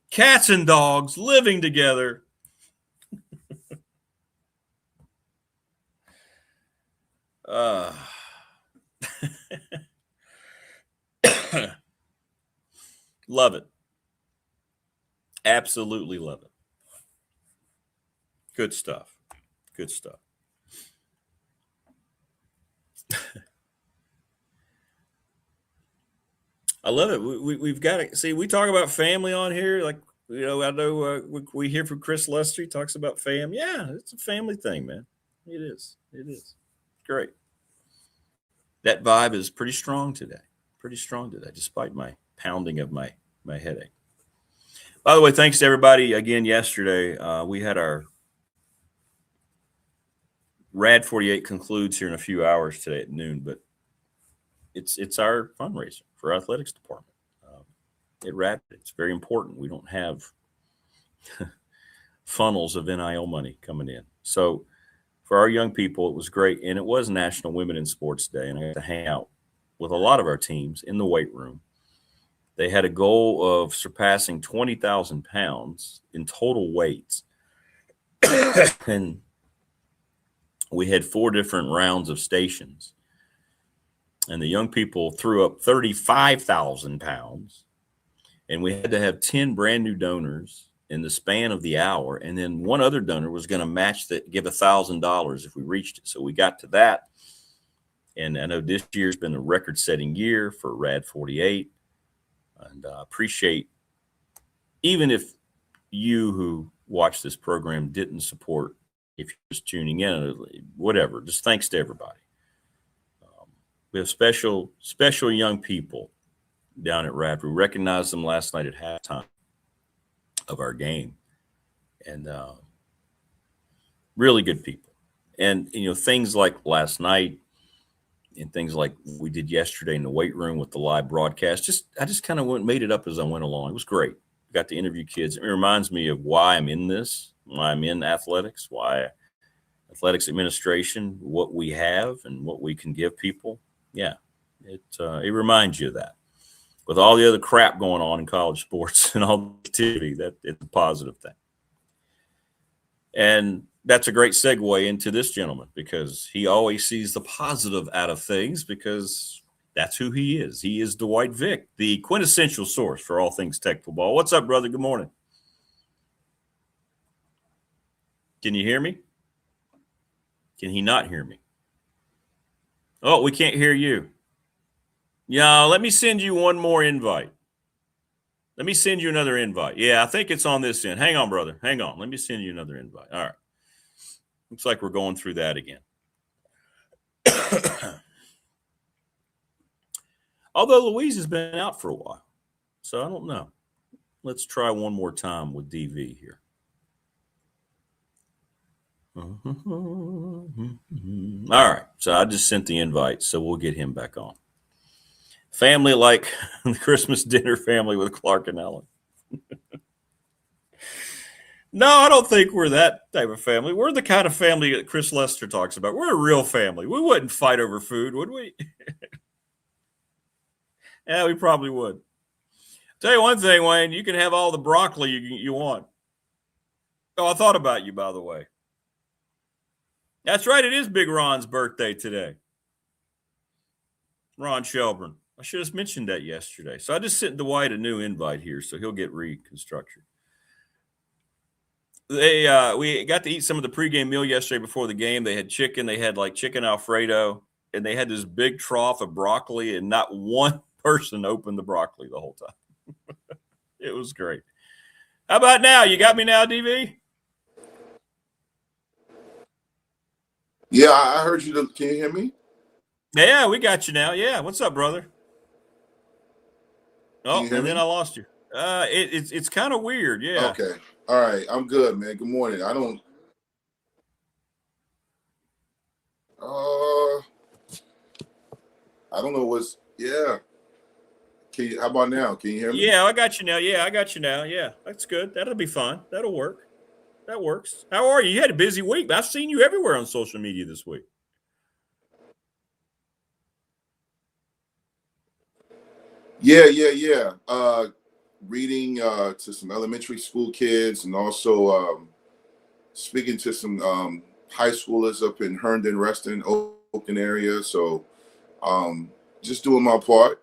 Cats and dogs living together. Love it. Absolutely love it. Good stuff. Good stuff. I love it. We've got to see, we talk about family on here. Like, you know, I know we hear from Chris Lester. He talks about fam. Yeah, it's a family thing, man. It is. It is. Great. That vibe is pretty strong today. Despite my pounding of my headache. By the way, thanks to everybody again yesterday. We had our Rad 48 concludes here in a few hours today at noon, but it's our fundraiser for our athletics department. It's very important. We don't have funnels of NIL money coming in. So for our young people, it was great. And it was National Women in Sports Day. And I got to hang out with a lot of our teams in the weight room. They had a goal of surpassing 20,000 pounds in total weights. And we had 4 different rounds of stations. And the young people threw up 35,000 pounds. And we had to have 10 brand new donors in the span of the hour. And then one other donor was going to match that, give $1,000 if we reached it. So we got to that. And I know this year's been a record-setting year for Rad 48. And I appreciate, even if you who watch this program didn't support, if you're just tuning in, whatever, just thanks to everybody. We have special young people down at Radford. We recognized them last night at halftime of our game. And really good people. And, you know, things like last night and things like we did yesterday in the weight room with the live broadcast, I just kind of made it up as I went along. It was great. Got to interview kids. It reminds me of why I'm in this, why I'm in athletics, why athletics administration, what we have and what we can give people. Yeah, it reminds you of that. With all the other crap going on in college sports and all the activity, that it's a positive thing. And that's a great segue into this gentleman, because he always sees the positive out of things, because that's who he is. He is Dwight Vick, the quintessential source for all things Tech football. What's up, brother? Good morning. Can you hear me? Can he not hear me? Oh, we can't hear you. Yeah, let me send you one more invite. Let me send you another invite. Yeah, I think it's on this end. Hang on, brother. Hang on. Let me send you another invite. All right. Looks like we're going through that again. Although Louise has been out for a while, so I don't know. Let's try one more time with DV here. All right, so I just sent the invite, so we'll get him back on. Family like the Christmas dinner family with Clark and Ellen. No, I don't think we're that type of family. We're the kind of family that Chris Lester talks about. We're a real family. We wouldn't fight over food, would we? Yeah, we probably would. Tell you one thing, Wayne, you can have all the broccoli you want. Oh, I thought about you, by the way. That's right. It is Big Ron's birthday today. Ron Shelburne. I should have mentioned that yesterday. So I just sent Dwight a new invite here, so he'll get reconstructed. We got to eat some of the pregame meal yesterday before the game. They had chicken. They had like chicken Alfredo, and they had this big trough of broccoli, and not one person opened the broccoli the whole time. It was great. How about now? You got me now, DV? Yeah, I heard you. Can you hear me? Yeah, we got you now. Yeah. What's up, brother? Oh, and then I lost you. It's kind of weird. Yeah. Okay. All right. I'm good, man. Good morning. I don't know what's, yeah. How about now? Can you hear me? Yeah, I got you now. Yeah, that's good. That'll be fine. That'll work. That works. How are you? You had a busy week. I've seen you everywhere on social media this week. Yeah. Reading to some elementary school kids, and also speaking to some high schoolers up in Herndon, Reston, Oakland area. So just doing my part,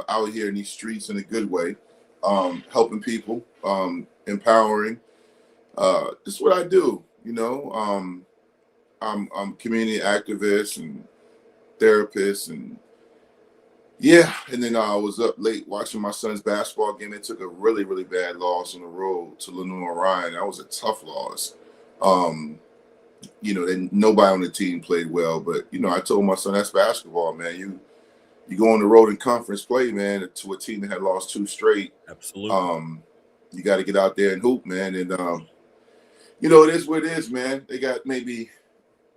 out here in these streets in a good way, helping people, empowering. This is what I do, I'm community activist and therapist, and and then I was up late watching my son's basketball game. They took a really, really bad loss on the road to Lenore Ryan. That was a tough loss. Nobody on the team played well, but I told my son, that's basketball, man. You go on the road in conference play, man, to a team that had lost 2 straight. Absolutely. You got to get out there and hoop, man. And it is what it is, man. They got maybe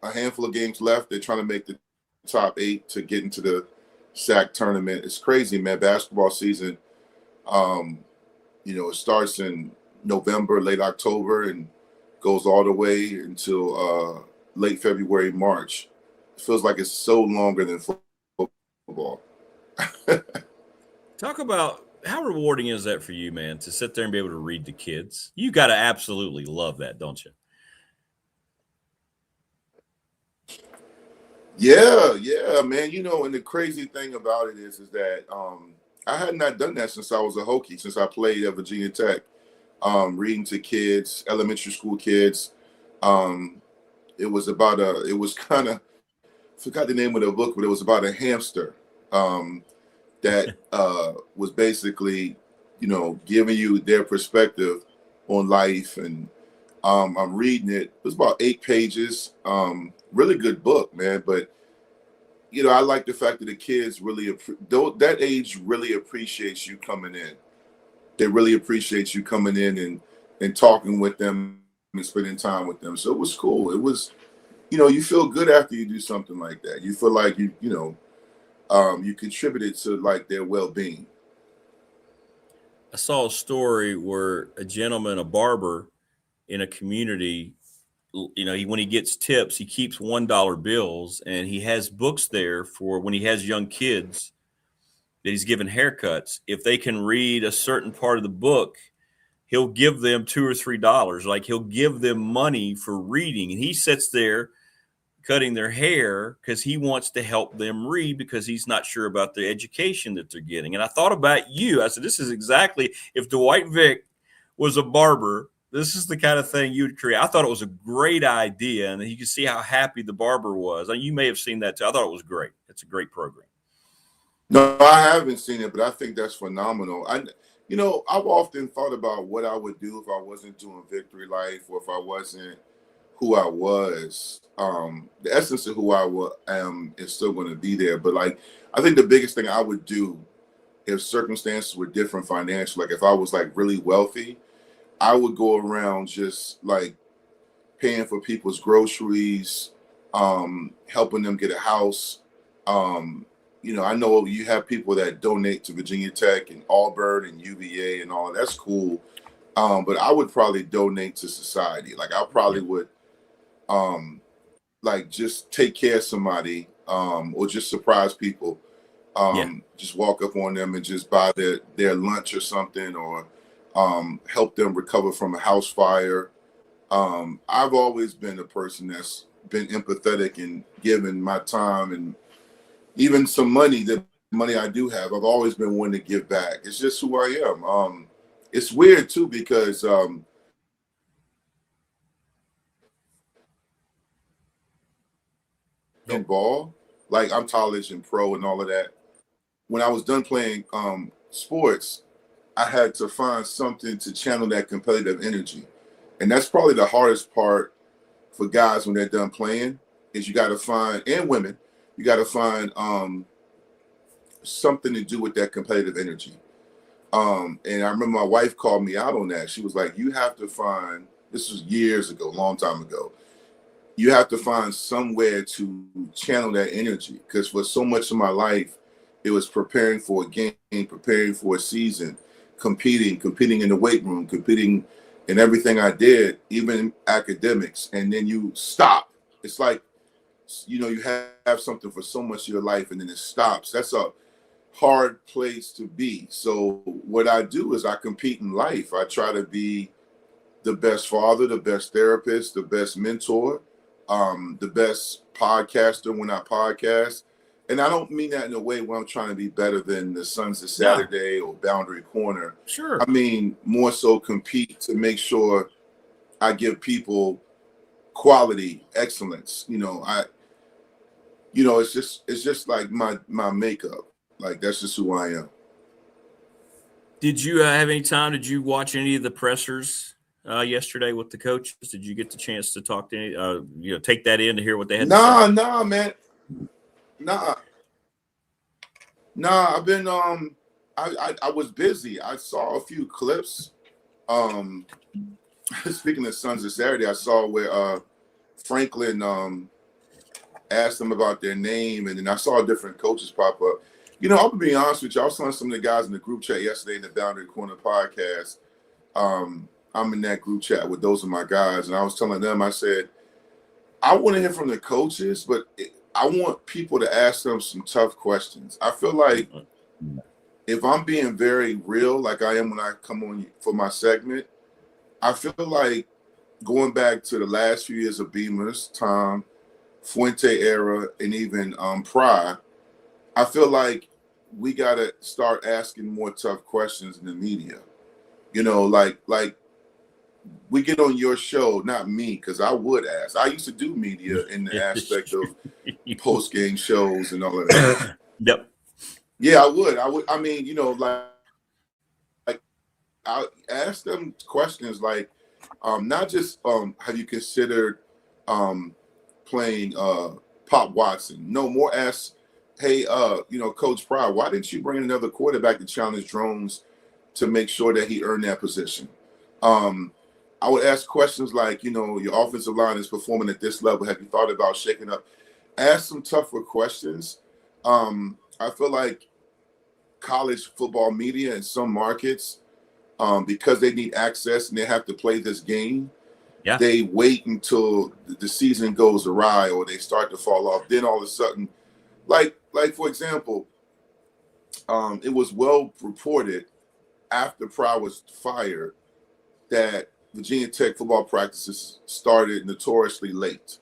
a handful of games left. They're trying to make the top 8 to get into the SAC tournament. It's crazy, man. Basketball season, it starts in November, late October, and goes all the way until late February, March. It feels like it's so longer than football. Talk about how rewarding is that for you, man, to sit there and be able to read the kids? You got to absolutely love that, don't you? Yeah, man. And the crazy thing about it is that I had not done that since I was a Hokie, since I played at Virginia Tech, reading to kids, elementary school kids. It was kind of, forgot the name of the book, but it was about a hamster that was basically, giving you their perspective on life. And I'm reading it. It was about 8 pages. Really good book, man. But I like the fact that the kids really, that age really appreciates you coming in. They really appreciate you coming in and talking with them and spending time with them. So it was cool. It was, you feel good after you do something like that. You feel like you contributed to like their well-being. I saw a story where a barber in a community, when he gets tips, he keeps $1 bills, and he has books there for when he has young kids that he's given haircuts. If they can read a certain part of the book, he'll give them $2 or $3. Like, he'll give them money for reading, and he sits there cutting their hair because he wants to help them read, because he's not sure about the education that they're getting. And I thought about you. I said, this is exactly, if Dwight Vick was a barber, this is the kind of thing you would create. I thought it was a great idea, and you can see how happy the barber was. You may have seen that too. I thought it was great. It's a great program. No, I haven't seen it, but I think that's phenomenal. I've often thought about what I would do if I wasn't doing Victory Life, or if I wasn't who I was. The essence of who I am is still going to be there. But like, I think the biggest thing I would do if circumstances were different financially, like if I was like really wealthy, I would go around just like paying for people's groceries, helping them get a house. You know, I know you have people that donate to Virginia Tech and Auburn and UVA and all. That's cool. But I would probably donate to society. Like I probably would like just take care of somebody or just surprise people. Just walk up on them and just buy their lunch or something, or help them recover from a house fire. I've always been a person that's been empathetic and given my time and even some money, the money I do have, I've always been one to give back. It's just who I am. It's weird too, because in ball, like I'm college and pro and all of that. When I was done playing sports, I had to find something to channel that competitive energy. And that's probably the hardest part for guys when they're done playing, is you got to find, and women, you got to find something to do with that competitive energy. And I remember my wife called me out on that. She was like, you have to find, this was years ago, a long time ago, you have to find somewhere to channel that energy. Because for so much of my life, it was preparing for a game, preparing for a season, competing in the weight room, competing in everything I did, even academics. And then you stop. It's like, you know, you have something for so much of your life and then it stops. That's a hard place to be. So what I do is I compete in life. I try to be the best father, the best therapist, the best mentor, the best podcaster when I podcast. And I don't mean that in a way where I'm trying to be better than the Sons of Saturday or Boundary Corner. Sure. I mean, more so compete to make sure I give people quality, excellence. You know, it's just like my makeup. Like, that's just who I am. Did you have any time? Did you watch any of the pressers yesterday with the coaches? Did you get the chance to talk to any, take that in to hear what they had to say? Nah, man. Nah, I've been I was busy. I saw a few clips. Speaking of Sons of Saturday, I saw where Franklin asked them about their name, and then I saw different coaches pop up. You know, I'll be honest with you. I was telling some of the guys in the group chat yesterday in the Boundary Corner podcast. I'm in that group chat with those of my guys, and I was telling them, I said, I want to hear from the coaches, but I want people to ask them some tough questions. I feel like if I'm being very real, like I am when I come on for my segment, I feel like going back to the last few years of Beamer's, Tom, Fuente era, and even Pry, I feel like we got to start asking more tough questions in the media. You know, like we get on your show, not me, because I would ask. I used to do media in the aspect of post-game shows and all of that. Yep. Yeah, I would. I mean, you know, like I ask them questions like, not just have you considered playing Pop Watson? No, more ask, hey, Coach Pryor, why didn't you bring another quarterback to challenge Drones to make sure that he earned that position? I would ask questions like, your offensive line is performing at this level. Have you thought about shaking up? Ask some tougher questions. I feel like college football media in some markets, because they need access and they have to play this game, they wait until the season goes awry or they start to fall off. Then all of a sudden, like for example, it was well reported after Pryor was fired that Virginia Tech football practices started notoriously late.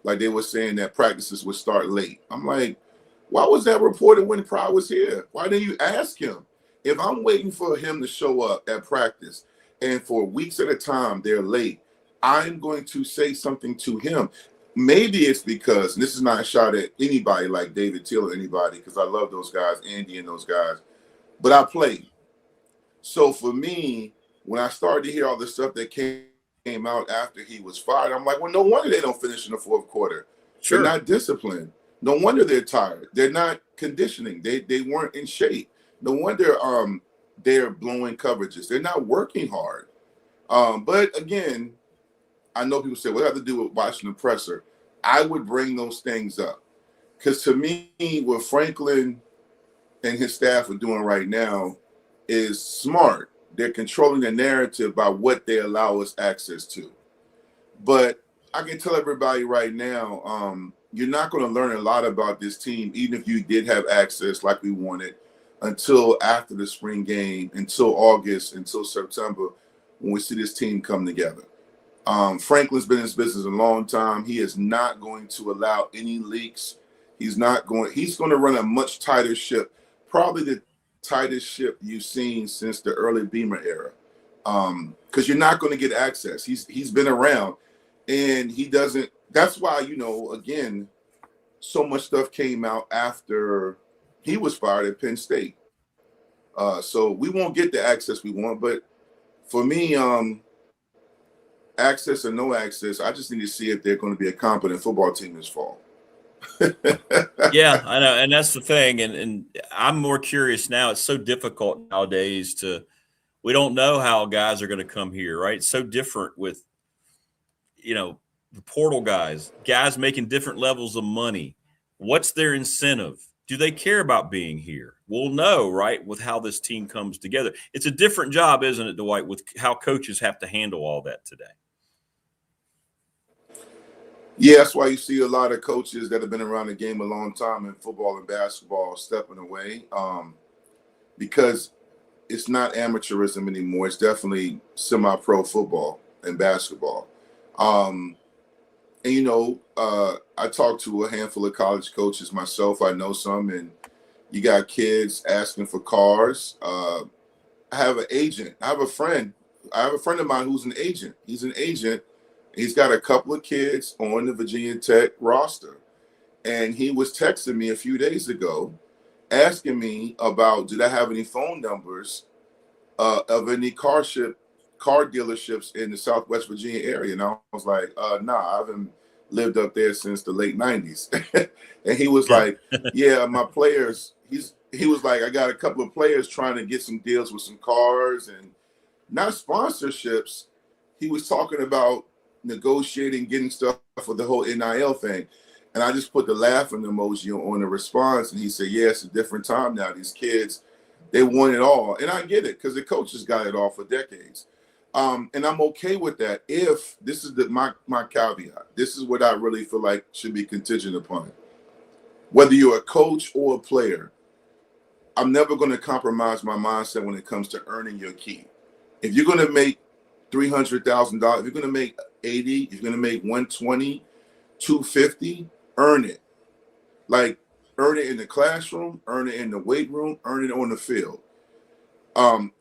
Like they were saying that practices would start late. I'm like, why was that reported when Pryor was here? Why didn't you ask him? If I'm waiting for him to show up at practice and for weeks at a time they're late, I'm going to say something to him. Maybe it's because, and this is not a shot at anybody like David Till or anybody, because I love those guys, Andy and those guys, but I played. So for me, when I started to hear all the stuff that came came out after he was fired. I'm like, well, no wonder they don't finish in the fourth quarter. Sure. They're not disciplined. No wonder they're tired. They're not conditioning. They weren't in shape. No wonder they're blowing coverages. They're not working hard. But again, I know people say, what do I have to do with watching the presser? I would bring those things up. Because to me, what Franklin and his staff are doing right now is smart. They're controlling the narrative by what they allow us access to. But I can tell everybody right now, you're not going to learn a lot about this team, even if you did have access like we wanted, until after the spring game, until August, until September, when we see this team come together. Franklin's been in this business a long time. He is not going to allow any leaks. He's going to run a much tighter ship, probably the tightest ship you've seen since the early Beamer era. Because you're not going to get access. He's been around, and he doesn't. That's why, again, so much stuff came out after he was fired at Penn State. So we won't get the access we want. But for me, access or no access, I just need to see if they're going to be a competent football team this fall. Yeah, I know. And that's the thing. And I'm more curious now. It's so difficult nowadays we don't know how guys are going to come here, right? It's so different with, the portal guys making different levels of money. What's their incentive? Do they care about being here? We'll know, right, with how this team comes together. It's a different job, isn't it, Dwight, with how coaches have to handle all that today? Yeah, that's why you see a lot of coaches that have been around the game a long time in football and basketball stepping away, because it's not amateurism anymore. It's definitely semi-pro football and basketball. I talked to a handful of college coaches myself. I know some, and you got kids asking for cars. I have an agent. I have a friend of mine who's an agent. He's an agent. He's got a couple of kids on the Virginia Tech roster. And he was texting me a few days ago asking me about, did I have any phone numbers of any car dealerships in the Southwest Virginia area? And I was like, nah, I haven't lived up there since the late 90s. And he was like, yeah, my players, he was like, I got a couple of players trying to get some deals with some cars and not sponsorships. He was talking about negotiating, getting stuff for the whole NIL thing. And I just put the laughing emoji on the response. And he said, yeah, it's a different time now. These kids, they want it all. And I get it, because the coaches got it all for decades. And I'm okay with that. If this is my caveat, this is what I really feel like should be contingent upon it. Whether you're a coach or a player, I'm never going to compromise my mindset when it comes to earning your keep. If you're going to make $300,000, if you're going to make 80, if you're going to make 120, 250, earn it. Like, earn it in the classroom, earn it in the weight room, earn it on the field. I'm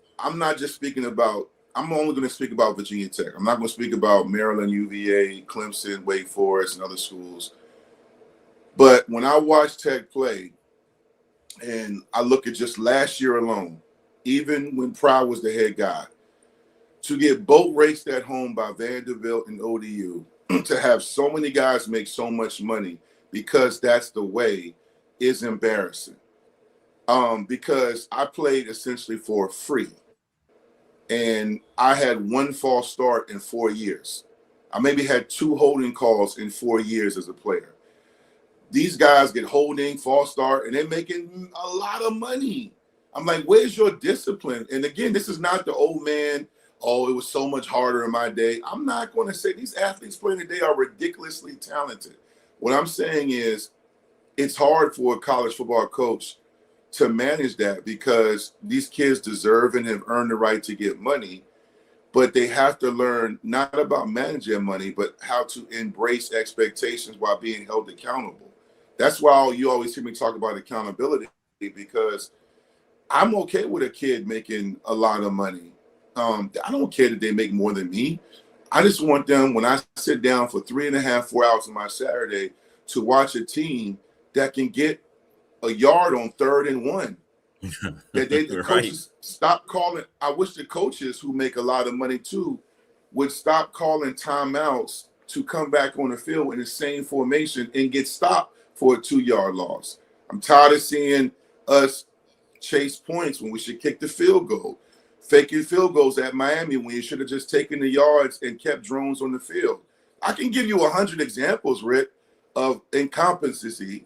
only going to speak about Virginia Tech. I'm not going to speak about Maryland, UVA, Clemson, Wake Forest, and other schools. But when I watch Tech play, and I look at just last year alone, even when Pry was the head guy, to get boat raced at home by Vanderbilt and ODU, to have so many guys make so much money because that's the way, is embarrassing. Because I played essentially for free. And I had one false start in 4 years. I maybe had 2 holding calls in 4 years as a player. These guys get holding, false start, and they're making a lot of money. I'm like, where's your discipline? And again, this is not the old man, oh, it was so much harder in my day. I'm not going to say these athletes playing today are ridiculously talented. What I'm saying is it's hard for a college football coach to manage that, because these kids deserve and have earned the right to get money, but they have to learn not about managing money, but how to embrace expectations while being held accountable. That's why you always hear me talk about accountability, because I'm okay with a kid making a lot of money. I don't care that they make more than me. I just want them, when I sit down for 3.5, 4 hours on my Saturday, to watch a team that can get a yard on 3rd and 1. That the coaches stop calling. I wish the coaches who make a lot of money too would stop calling timeouts to come back on the field in the same formation and get stopped for a 2-yard loss. I'm tired of seeing us chase points when we should kick the field goal. Faking field goals at Miami when you should have just taken the yards and kept drones on the field. I can give you 100 examples, Rick, of incompetency,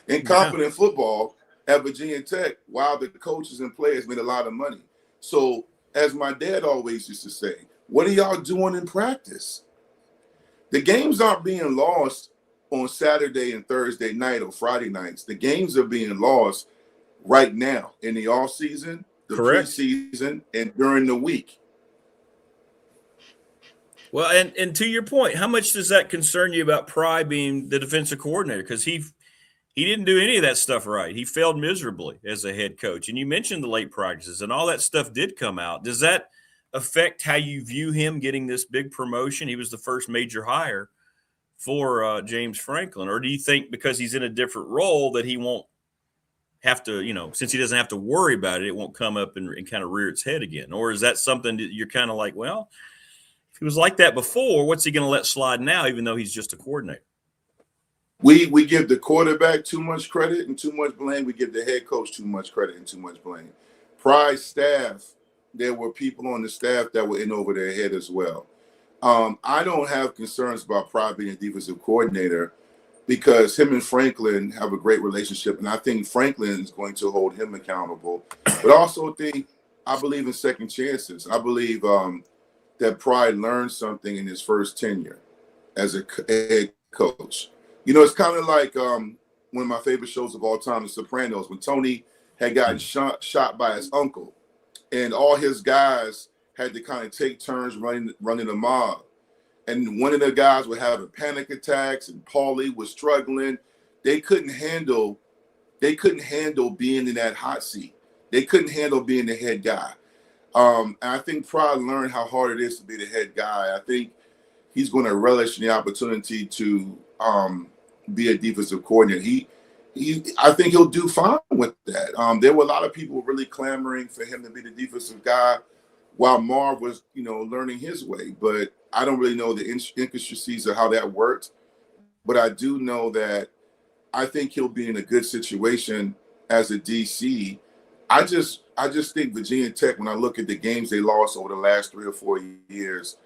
incompetent football at Virginia Tech while the coaches and players made a lot of money. So, as my dad always used to say, what are y'all doing in practice? The games aren't being lost on Saturday and Thursday night or Friday nights. The games are being lost right now in the off season, the preseason, and during the week. Well, and to your point, how much does that concern you about Pry being the defensive coordinator? Because he didn't do any of that stuff right. He failed miserably as a head coach. And you mentioned the late practices, and all that stuff did come out. Does that affect how you view him getting this big promotion? He was the first major hire for James Franklin. Or do you think because he's in a different role that he won't have to, since he doesn't have to worry about it, it won't come up and kind of rear its head again? Or is that something that you're kind of like, well, if he was like that before, what's he going to let slide now, even though he's just a coordinator? We give the quarterback too much credit and too much blame. We give the head coach too much credit and too much blame. Pry's staff, there were people on the staff that were in over their head as well. I don't have concerns about Pry being a defensive coordinator because him and Franklin have a great relationship, and I think Franklin is going to hold him accountable. But also I believe in second chances. I believe that Pry learned something in his first tenure as a head coach. It's kind of like one of my favorite shows of all time, The Sopranos, when Tony had gotten shot by his uncle, and all his guys had to kind of take turns running the mob. And one of the guys were having panic attacks, and Paulie was struggling. They couldn't handle being in that hot seat. They couldn't handle being the head guy. And I think Pry learned how hard it is to be the head guy. I think he's going to relish the opportunity to be a defensive coordinator. I think he'll do fine with that. There were a lot of people really clamoring for him to be the defensive guy while Marv was, learning his way. But I don't really know the intricacies of how that worked. But I do know that I think he'll be in a good situation as a DC. I just think Virginia Tech, when I look at the games they lost over the last 3 or 4 years,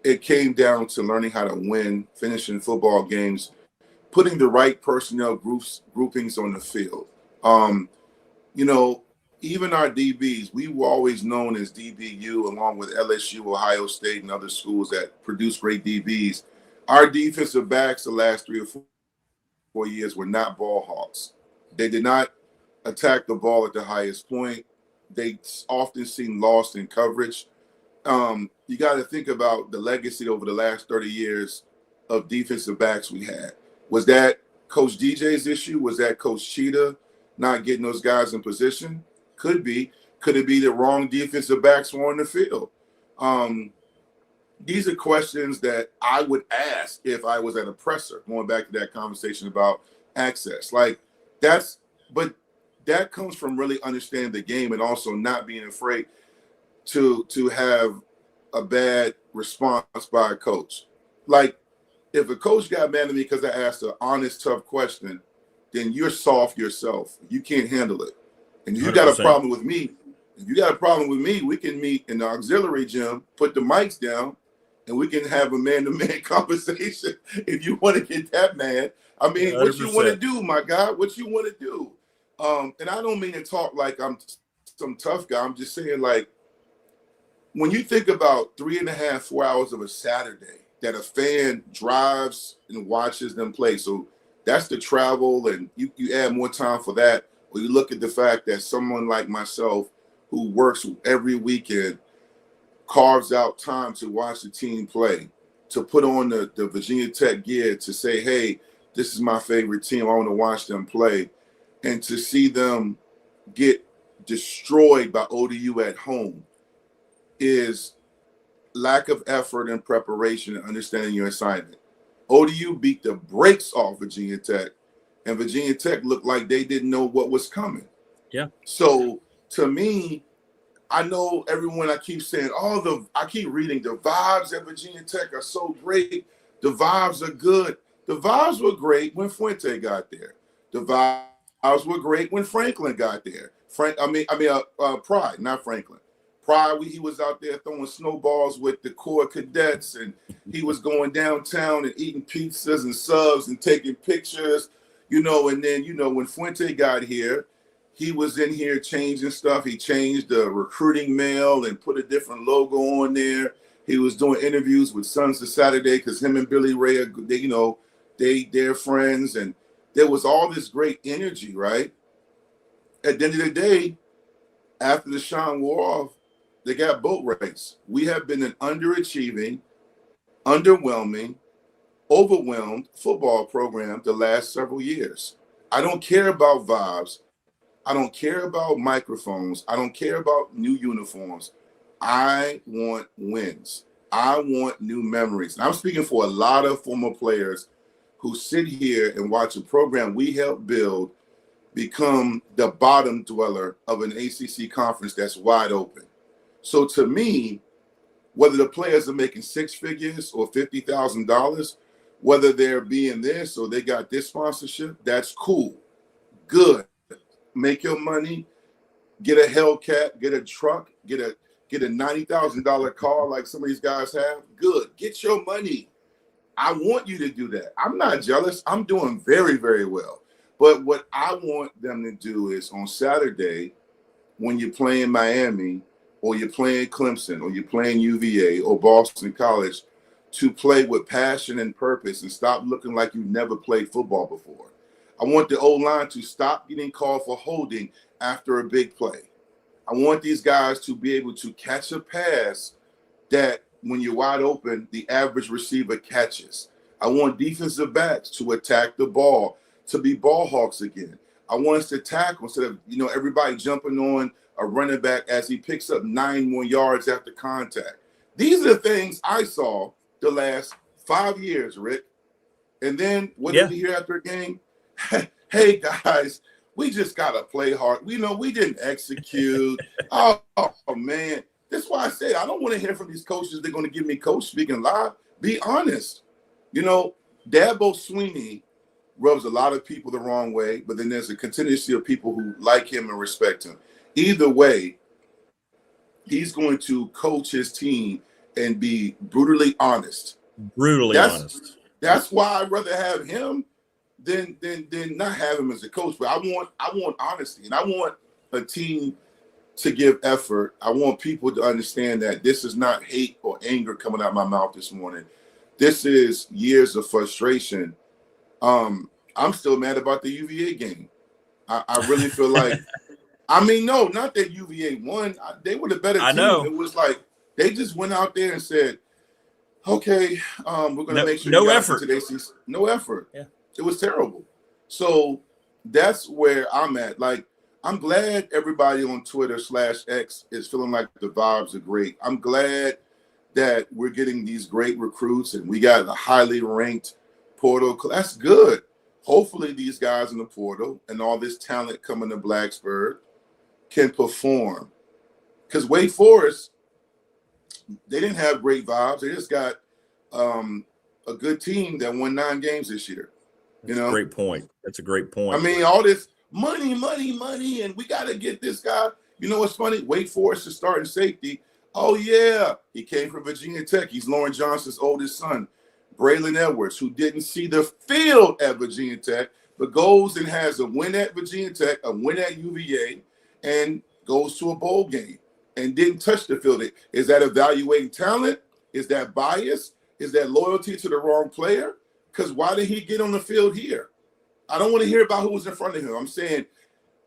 it came down to learning how to win, finishing football games, putting the right personnel groupings on the field. Even our DBs, we were always known as DBU, along with LSU, Ohio State, and other schools that produce great DBs. Our defensive backs the last 3 or 4 years were not ball hawks. They did not attack the ball at the highest point. They often seem lost in coverage. You got to think about the legacy over the last 30 years of defensive backs we had. Was that Coach DJ's issue? Was that Coach Cheetah not getting those guys in position? Could be. Could it be the wrong defensive backs were on the field? These are questions that I would ask if I was at a presser, going back to that conversation about access. But that comes from really understanding the game and also not being afraid to have a bad response by a coach. Like, if a coach got mad at me because I asked an honest, tough question, then you're soft yourself. You can't handle it. And if you got a problem with me, we can meet in the auxiliary gym, put the mics down, and we can have a man-to-man conversation if you want to get that mad. I mean, 100%. What you want to do, my guy? What you want to do? And I don't mean to talk like I'm some tough guy. I'm just saying, like, when you think about 3.5, 4 hours of a Saturday that a fan drives and watches them play, so that's the travel, and you add more time for that, or you look at the fact that someone like myself who works every weekend carves out time to watch the team play, to put on the Virginia Tech gear, to say, hey, this is my favorite team, I want to watch them play, and to see them get destroyed by ODU at home is lack of effort and preparation and understanding your assignment. ODU beat the brakes off Virginia Tech, and Virginia Tech looked like they didn't know what was coming. Yeah. So to me, I know everyone, I keep saying, I keep reading, the vibes at Virginia Tech are so great. The vibes are good. The vibes were great when Fuente got there. The vibes were great when Franklin got there. Pride, not Franklin. Pride, he was out there throwing snowballs with the core cadets, and he was going downtown and eating pizzas and subs and taking pictures, and then, when Fuente got here, he was in here changing stuff. He changed the recruiting mail and put a different logo on there. He was doing interviews with Sons of Saturday because him and Billy Ray are, they're friends, and there was all this great energy, right? At the end of the day, after the shine wore off, they got boat race. We have been an underachieving, underwhelming, overwhelmed football program the last several years. I don't care about vibes. I don't care about microphones. I don't care about new uniforms. I want wins. I want new memories. And I'm speaking for a lot of former players who sit here and watch a program we helped build become the bottom dweller of an ACC conference that's wide open. So to me, whether the players are making six figures or $50,000, whether they're being this or they got this sponsorship, that's cool. Good. Make your money, get a Hellcat, get a truck, get a $90,000 car like some of these guys have. Good. Get your money. I want you to do that. I'm not jealous. I'm doing very, very well. But what I want them to do is on Saturday, when you're playing Miami or you're playing Clemson or you're playing UVA or Boston College, to play with passion and purpose and stop looking like you never played football before. I want the O-line to stop getting called for holding after a big play. I want these guys to be able to catch a pass that when you're wide open, the average receiver catches. I want defensive backs to attack the ball, to be ball hawks again. I want us to tackle instead of, everybody jumping on a running back as he picks up 9 more yards after contact. These are the things I saw the last 5 years, Rick. And then what did we hear after a game? Hey, guys, we just got to play hard. We didn't execute. oh, man. That's why I say I don't want to hear from these coaches. They're going to give me coach speaking live. Be honest. Dabo Swinney rubs a lot of people the wrong way, but then there's a contingency of people who like him and respect him. Either way, he's going to coach his team and be brutally honest. Honest. That's why I'd rather have him than not have him as a coach. But I want honesty, and I want a team to give effort. I want people to understand that this is not hate or anger coming out of my mouth this morning. This is years of frustration. I'm still mad about the UVA game. I really feel like, no, not that UVA won. They were the better team. I know. It was like they just went out there and said, okay, we're going to make sure no effort. No effort. Yeah. It was terrible. So that's where I'm at. Like, I'm glad everybody on Twitter /X is feeling like the vibes are great. I'm glad that we're getting these great recruits and we got a highly ranked portal. That's good. Hopefully these guys in the portal and all this talent coming to Blacksburg can perform. Because Wake Forest, they didn't have great vibes. They just got a good team that won 9 games this year. That's a great point. That's a great point. All this money, and we got to get this guy. You know what's funny? Wake Forest is starting safety. Oh, yeah. He came from Virginia Tech. He's Lauren Johnson's oldest son, Braylon Edwards, who didn't see the field at Virginia Tech, but goes and has a win at Virginia Tech, a win at UVA, and goes to a bowl game and didn't touch the field. Is that evaluating talent? Is that bias? Is that loyalty to the wrong player? Because why did he get on the field here? I don't want to hear about who was in front of him. I'm saying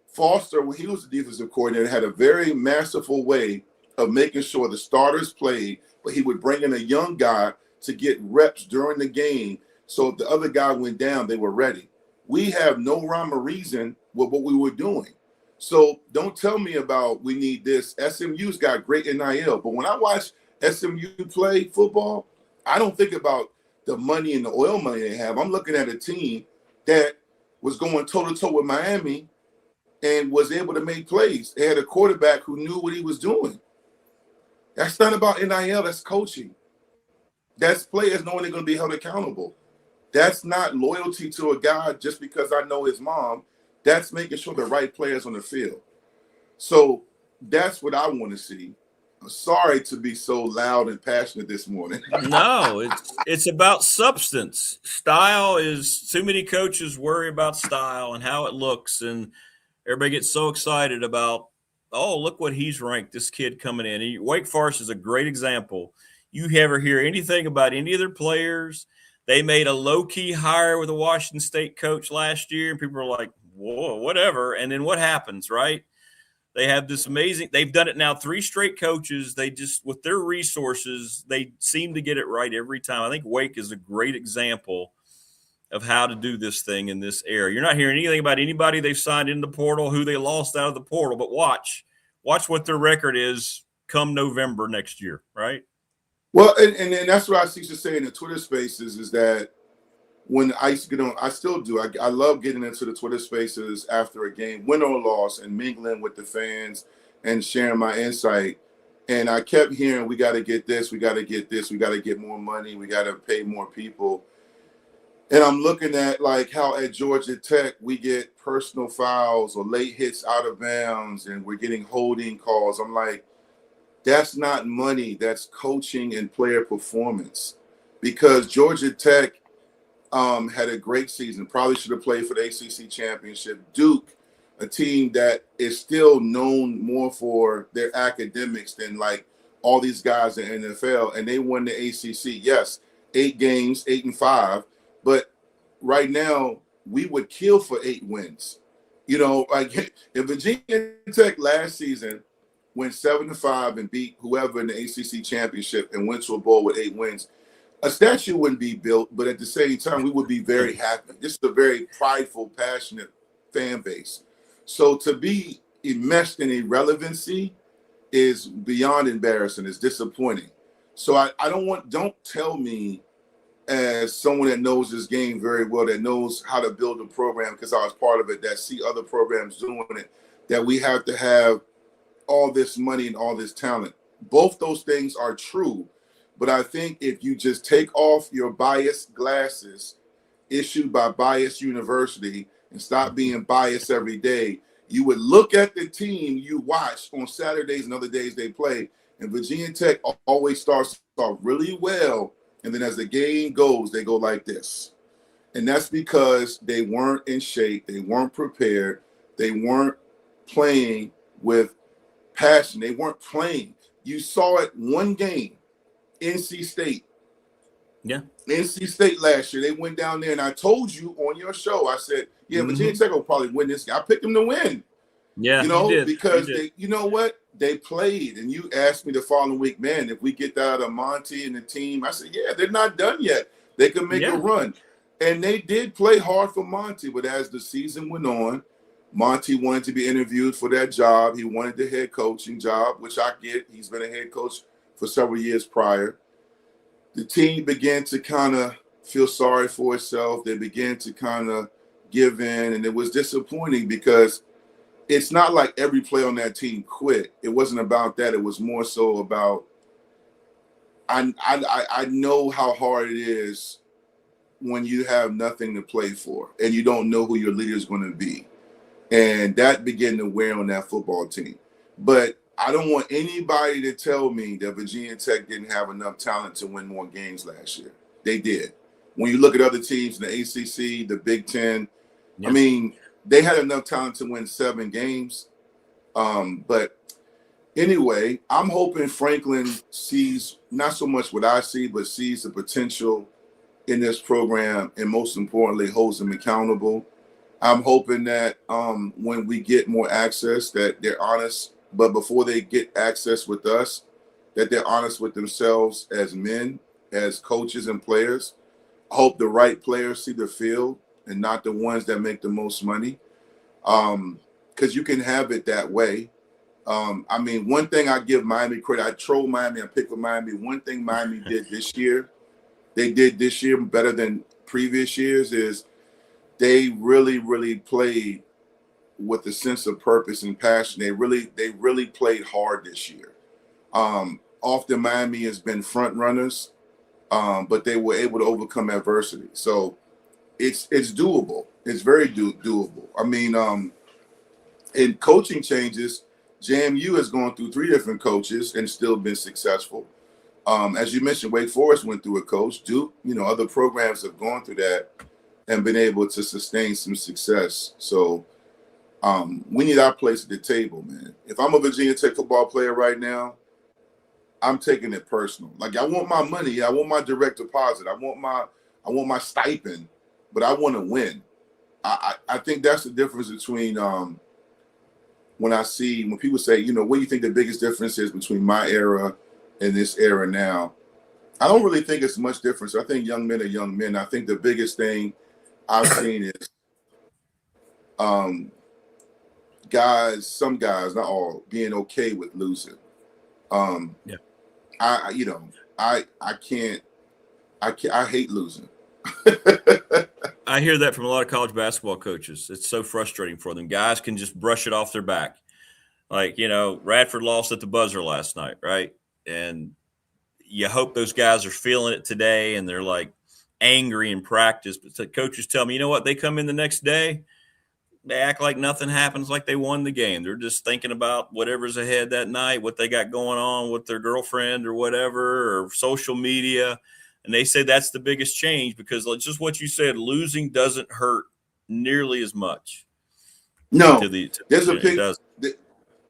Foster, when he was the defensive coordinator, had a very masterful way of making sure the starters played, but he would bring in a young guy to get reps during the game. So if the other guy went down, they were ready. We have no rhyme or reason with what we were doing. So don't tell me about we need this. SMU's got great NIL, but when I watch SMU play football, I don't think about the money and the oil money they have. I'm looking at a team that was going toe-to-toe with Miami and was able to make plays. They had a quarterback who knew what he was doing. That's not about NIL. That's coaching. That's players knowing they're going to be held accountable. That's not loyalty to a guy just because I know his mom. That's making sure the right players on the field. So that's what I want to see. I'm sorry to be so loud and passionate this morning. No, it's about substance. Style is too many coaches worry about style and how it looks, and everybody gets so excited about, oh, look what he's ranked, this kid coming in. And Wake Forest is a great example. You ever hear anything about any of their players? They made a low-key hire with a Washington State coach last year, and people are like, whoa, whatever. And then what happens, right? They have this amazing – they've done it now 3 straight coaches. They just – with their resources, they seem to get it right every time. I think Wake is a great example of how to do this thing in this era. You're not hearing anything about anybody they've signed in the portal, who they lost out of the portal, but watch what their record is come November next year, right? Well, and that's what I used to say in the Twitter spaces is that when I used to get on, I still do. I love getting into the Twitter spaces after a game, win or loss, and mingling with the fans and sharing my insight. And I kept hearing, we got to get this, we got to get this, we got to get more money, we got to pay more people. And I'm looking at like how at Georgia Tech we get personal fouls or late hits out of bounds, and we're getting holding calls. I'm like, that's not money. That's coaching and player performance. Because Georgia Tech had a great season. Probably should have played for the ACC championship. Duke, a team that is still known more for their academics than like all these guys in the NFL, and they won the ACC. Yes, 8 games, 8-5, but right now we would kill for 8 wins. You know, like if Virginia Tech last season went 7-5 and beat whoever in the ACC championship and went to a bowl with 8 wins, a statue wouldn't be built, but at the same time, we would be very happy. This is a very prideful, passionate fan base. So to be enmeshed in irrelevancy is beyond embarrassing. It's disappointing. So don't tell me as someone that knows this game very well, that knows how to build a program, because I was part of it, that see other programs doing it, that we have to have all this money and all this talent. Both those things are true. But I think if you just take off your biased glasses issued by Bias University and stop being biased every day, you would look at the team you watch on Saturdays and other days they play, and Virginia Tech always starts off really well, and then as the game goes, they go like this. And that's because they weren't in shape, they weren't prepared, they weren't playing with passion, they weren't playing. You saw it one game. NC State. Yeah. NC State last year, they went down there, and I told you on your show, I said, yeah, Virginia Tech will probably win this game. I picked them to win. Yeah, you know, you did. because they, you know what? They played, and you asked me the following week, man, if we get that out of Monty and the team, I said, yeah, they're not done yet. They can make a run. And they did play hard for Monty, but as the season went on, Monty wanted to be interviewed for that job. He wanted the head coaching job, which I get. He's been a head coach for several years prior. The team began to kind of feel sorry for itself. They began to kind of give in, and it was disappointing because it's not like every player on that team quit. It wasn't about that. It was more so about I know how hard it is when you have nothing to play for and you don't know who your leader is going to be. And that began to wear on that football team. But I don't want anybody to tell me that Virginia Tech didn't have enough talent to win more games last year. They did. When you look at other teams in the ACC, the Big Ten, I mean, they had enough talent to win 7 games. But anyway, I'm hoping Franklin sees not so much what I see, but sees the potential in this program, and most importantly, holds them accountable. I'm hoping that when we get more access, that they're honest. But before they get access with us, that they're honest with themselves as men, as coaches and players. I hope the right players see the field and not the ones that make the most money. Because you can have it that way. I mean, one thing I give Miami credit, I troll Miami, I pick with Miami. One thing Miami did this year, they did this year better than previous years, is they really, really played with a sense of purpose and passion. They really played hard this year. Often Miami has been front runners, but they were able to overcome adversity. So it's doable. It's very doable. I mean, in coaching changes, JMU has gone through 3 different coaches and still been successful. As you mentioned, Wake Forest went through a coach. Duke, other programs have gone through that and been able to sustain some success. So we need our place at the table, man. If I'm a Virginia Tech football player right now, I'm taking it personal. Like, I want my money, I want my direct deposit, I want my stipend, but I want to win. I think that's the difference between when people say, what do you think the biggest difference is between my era and this era now? I don't really think it's much difference. I think young men are young men. I think the biggest thing I've seen is some guys, not all, being okay with losing. I hate losing. I hear that from a lot of college basketball coaches. It's so frustrating for them. Guys can just brush it off their back. Like, Radford lost at the buzzer last night, right? And you hope those guys are feeling it today and they're like angry in practice. But the coaches tell me, you know what? They come in the next day, they act like nothing happens, like they won the game. They're just thinking about whatever's ahead that night, what they got going on with their girlfriend or whatever, or social media. And they say that's the biggest change because just what you said, losing doesn't hurt nearly as much. No, there's a picture.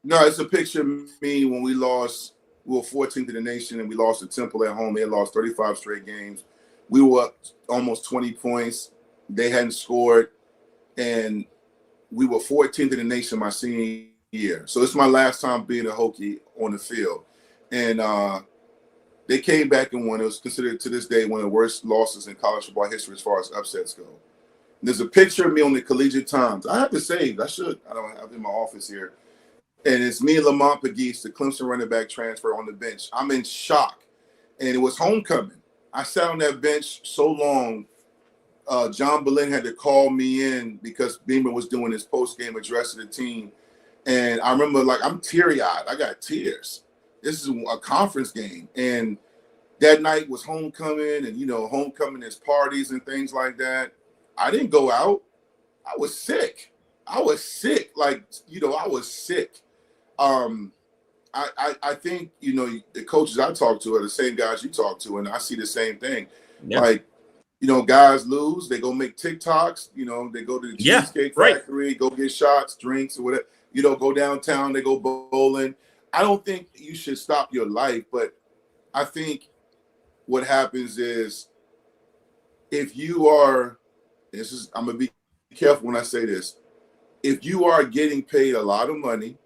No, it's a picture of me when we lost. We were 14th in the nation, and we lost to Temple at home. They had lost 35 straight games. We were up almost 20 points. They hadn't scored, and we were 14th in the nation my senior year. So it's my last time being a Hokie on the field. And they came back and won. It was considered to this day one of the worst losses in college football history as far as upsets go. And there's a picture of me on the Collegiate Times. I have to save. I don't have it in my office here. And it's me and Lamont Pegues, the Clemson running back transfer, on the bench. I'm in shock. And it was homecoming. I sat on that bench so long, John Boleyn had to call me in because Beamer was doing his post-game address to the team. And I remember, I'm teary-eyed. I got tears. This is a conference game. And that night was homecoming, and, homecoming is parties and things like that. I didn't go out. I was sick. I was sick. I was sick. I think, the coaches I talk to are the same guys you talk to, and I see the same thing. Yeah. Guys lose, they go make TikToks, they go to the Cheesecake Factory, go get shots, drinks, or whatever, go downtown, they go bowling. I don't think you should stop your life, but I think what happens is if you are, I'm going to be careful when I say this, if you are getting paid a lot of money,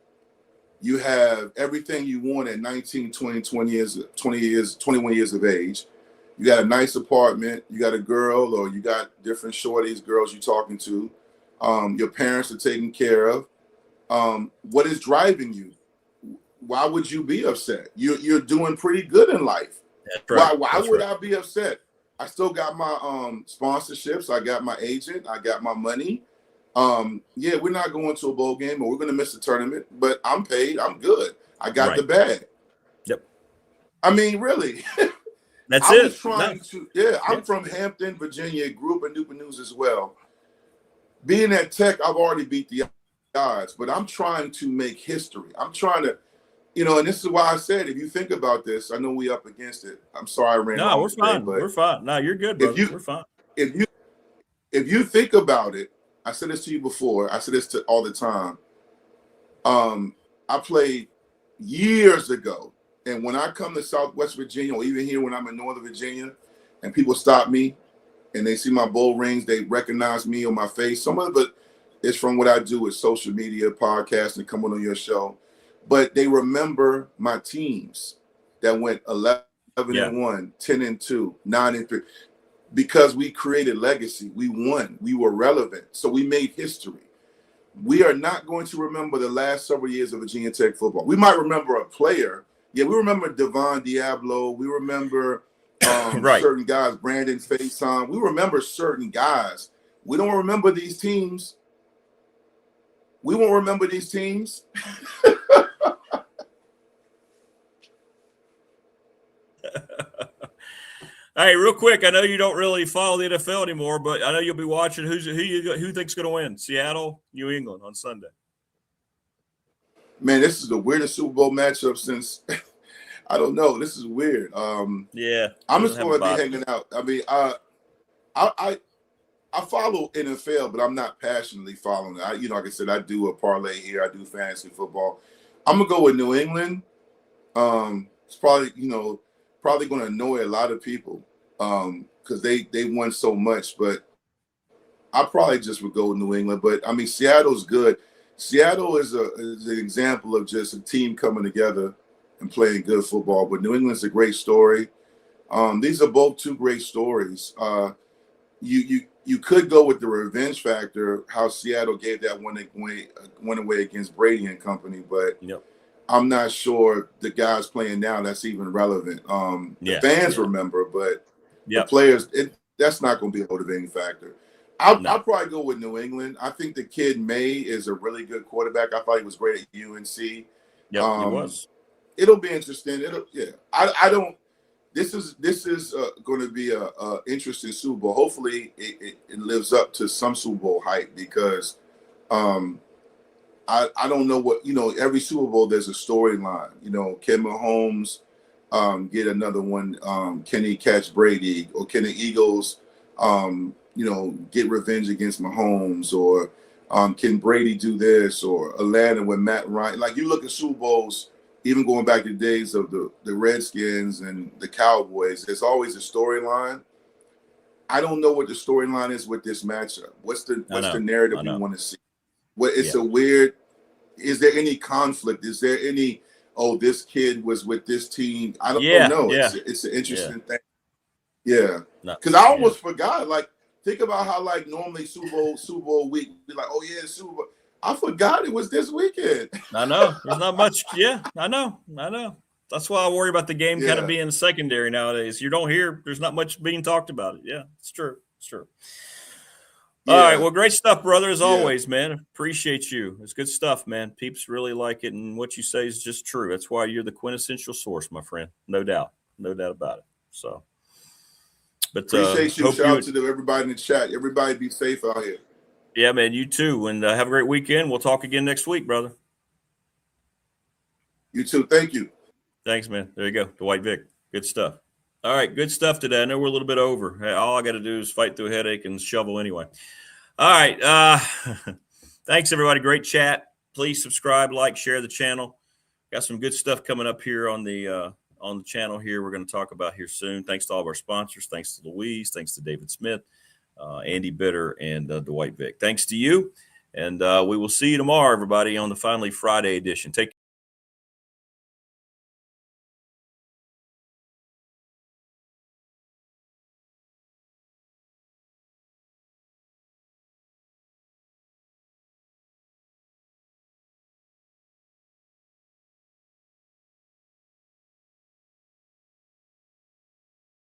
you have everything you want at 19, 20, 21 years of age. You got a nice apartment, you got a girl, or you got different shorties, girls you're talking to. Your parents are taken care of. What is driving you? Why would you be upset? You're doing pretty good in life. That's right. Why would I be upset? I still got my sponsorships. I got my agent. I got my money. We're not going to a bowl game, or we're going to miss the tournament, but I'm paid. I'm good. I got the bag. Yep. I mean, really. That's it. I'm from Hampton, Virginia, grew up in Newport News as well. Being at Tech, I've already beat the odds, but I'm trying to make history. I'm trying to, and this is why I said, if you think about this, I know we up against it. I'm sorry I ran. No, we're fine. We're fine. No, you're good, brother. We're fine. If you think about it, I said this to you before. I said this all the time. I played years ago. And when I come to Southwest Virginia, or even here when I'm in Northern Virginia, and people stop me and they see my bowl rings, they recognize me on my face. Some of it is from what I do with social media, podcasting, coming on your show. But they remember my teams that went 11-1, 10-2, 9-3. Because we created legacy. We won. We were relevant. So we made history. We are not going to remember the last several years of Virginia Tech football. We might remember a player. Yeah, we remember Devon Diablo. We remember certain guys, Brandon Faison. We remember certain guys. We don't remember these teams. We won't remember these teams. Hey, real quick, I know you don't really follow the NFL anymore, but I know you'll be watching. Who thinks going to win? Seattle, New England on Sunday. Man, this is the weirdest Super Bowl matchup since I don't know. This is weird. Yeah, I'm just going to be hanging out. I mean, I follow NFL, but I'm not passionately following it. Like I said, I do a parlay here. I do fantasy football. I'm gonna go with New England. It's probably going to annoy a lot of people because they won so much. But I probably just would go with New England. But I mean, Seattle's good. Seattle is an example of just a team coming together and playing good football. But New England's a great story. These are both two great stories. You could go with the revenge factor, how Seattle gave that one away against Brady and company, but I'm not sure the guys playing now that's even relevant. The fans remember, but the players, that's not going to be a motivating factor. I'll probably go with New England. I think the kid May is a really good quarterback. I thought he was great at UNC. Yep, he was. It'll be interesting. I don't. This is going to be a interesting Super Bowl. Hopefully, it lives up to some Super Bowl hype because I don't know what every Super Bowl there's a storyline. Can Mahomes get another one? Can he catch Brady? Or can the Eagles get revenge against Mahomes? Or can Brady do this? Or Atlanta with Matt Ryan? Like you look at Super Bowls. Even going back to the days of the Redskins and the Cowboys, there's always a storyline. I don't know what the storyline is with this matchup. What's the narrative we want to see? It's a weird. Is there any conflict? Is there any? Oh, this kid was with this team. I don't know. Yeah. It's an interesting thing. Yeah, because I almost forgot. Like, think about how normally Super Bowl week be like, oh yeah, Super Bowl. I forgot it was this weekend. I know. There's not much. Yeah, I know. That's why I worry about the game kind of being secondary nowadays. You don't hear. There's not much being talked about it. Yeah, it's true. All right. Well, great stuff, brother, as always, man. Appreciate you. It's good stuff, man. Peeps really like it, and what you say is just true. That's why you're the quintessential source, my friend. No doubt about it. So, but appreciate you. Shout out to everybody in the chat. Everybody be safe out here. Yeah, man, you too. And have a great weekend. We'll talk again next week, brother. You too. Thank you. Thanks, man. There you go. Dwight Vick. Good stuff. All right, good stuff today. I know we're a little bit over. Hey, all I got to do is fight through a headache and shovel anyway. All right. Thanks, everybody. Great chat. Please subscribe, like, share the channel. Got some good stuff coming up here on the channel here we're going to talk about here soon. Thanks to all of our sponsors. Thanks to Louise. Thanks to David Smith. Andy Bitter, and Dwight Vick. Thanks to you, and we will see you tomorrow, everybody, on the Finally Friday edition. Take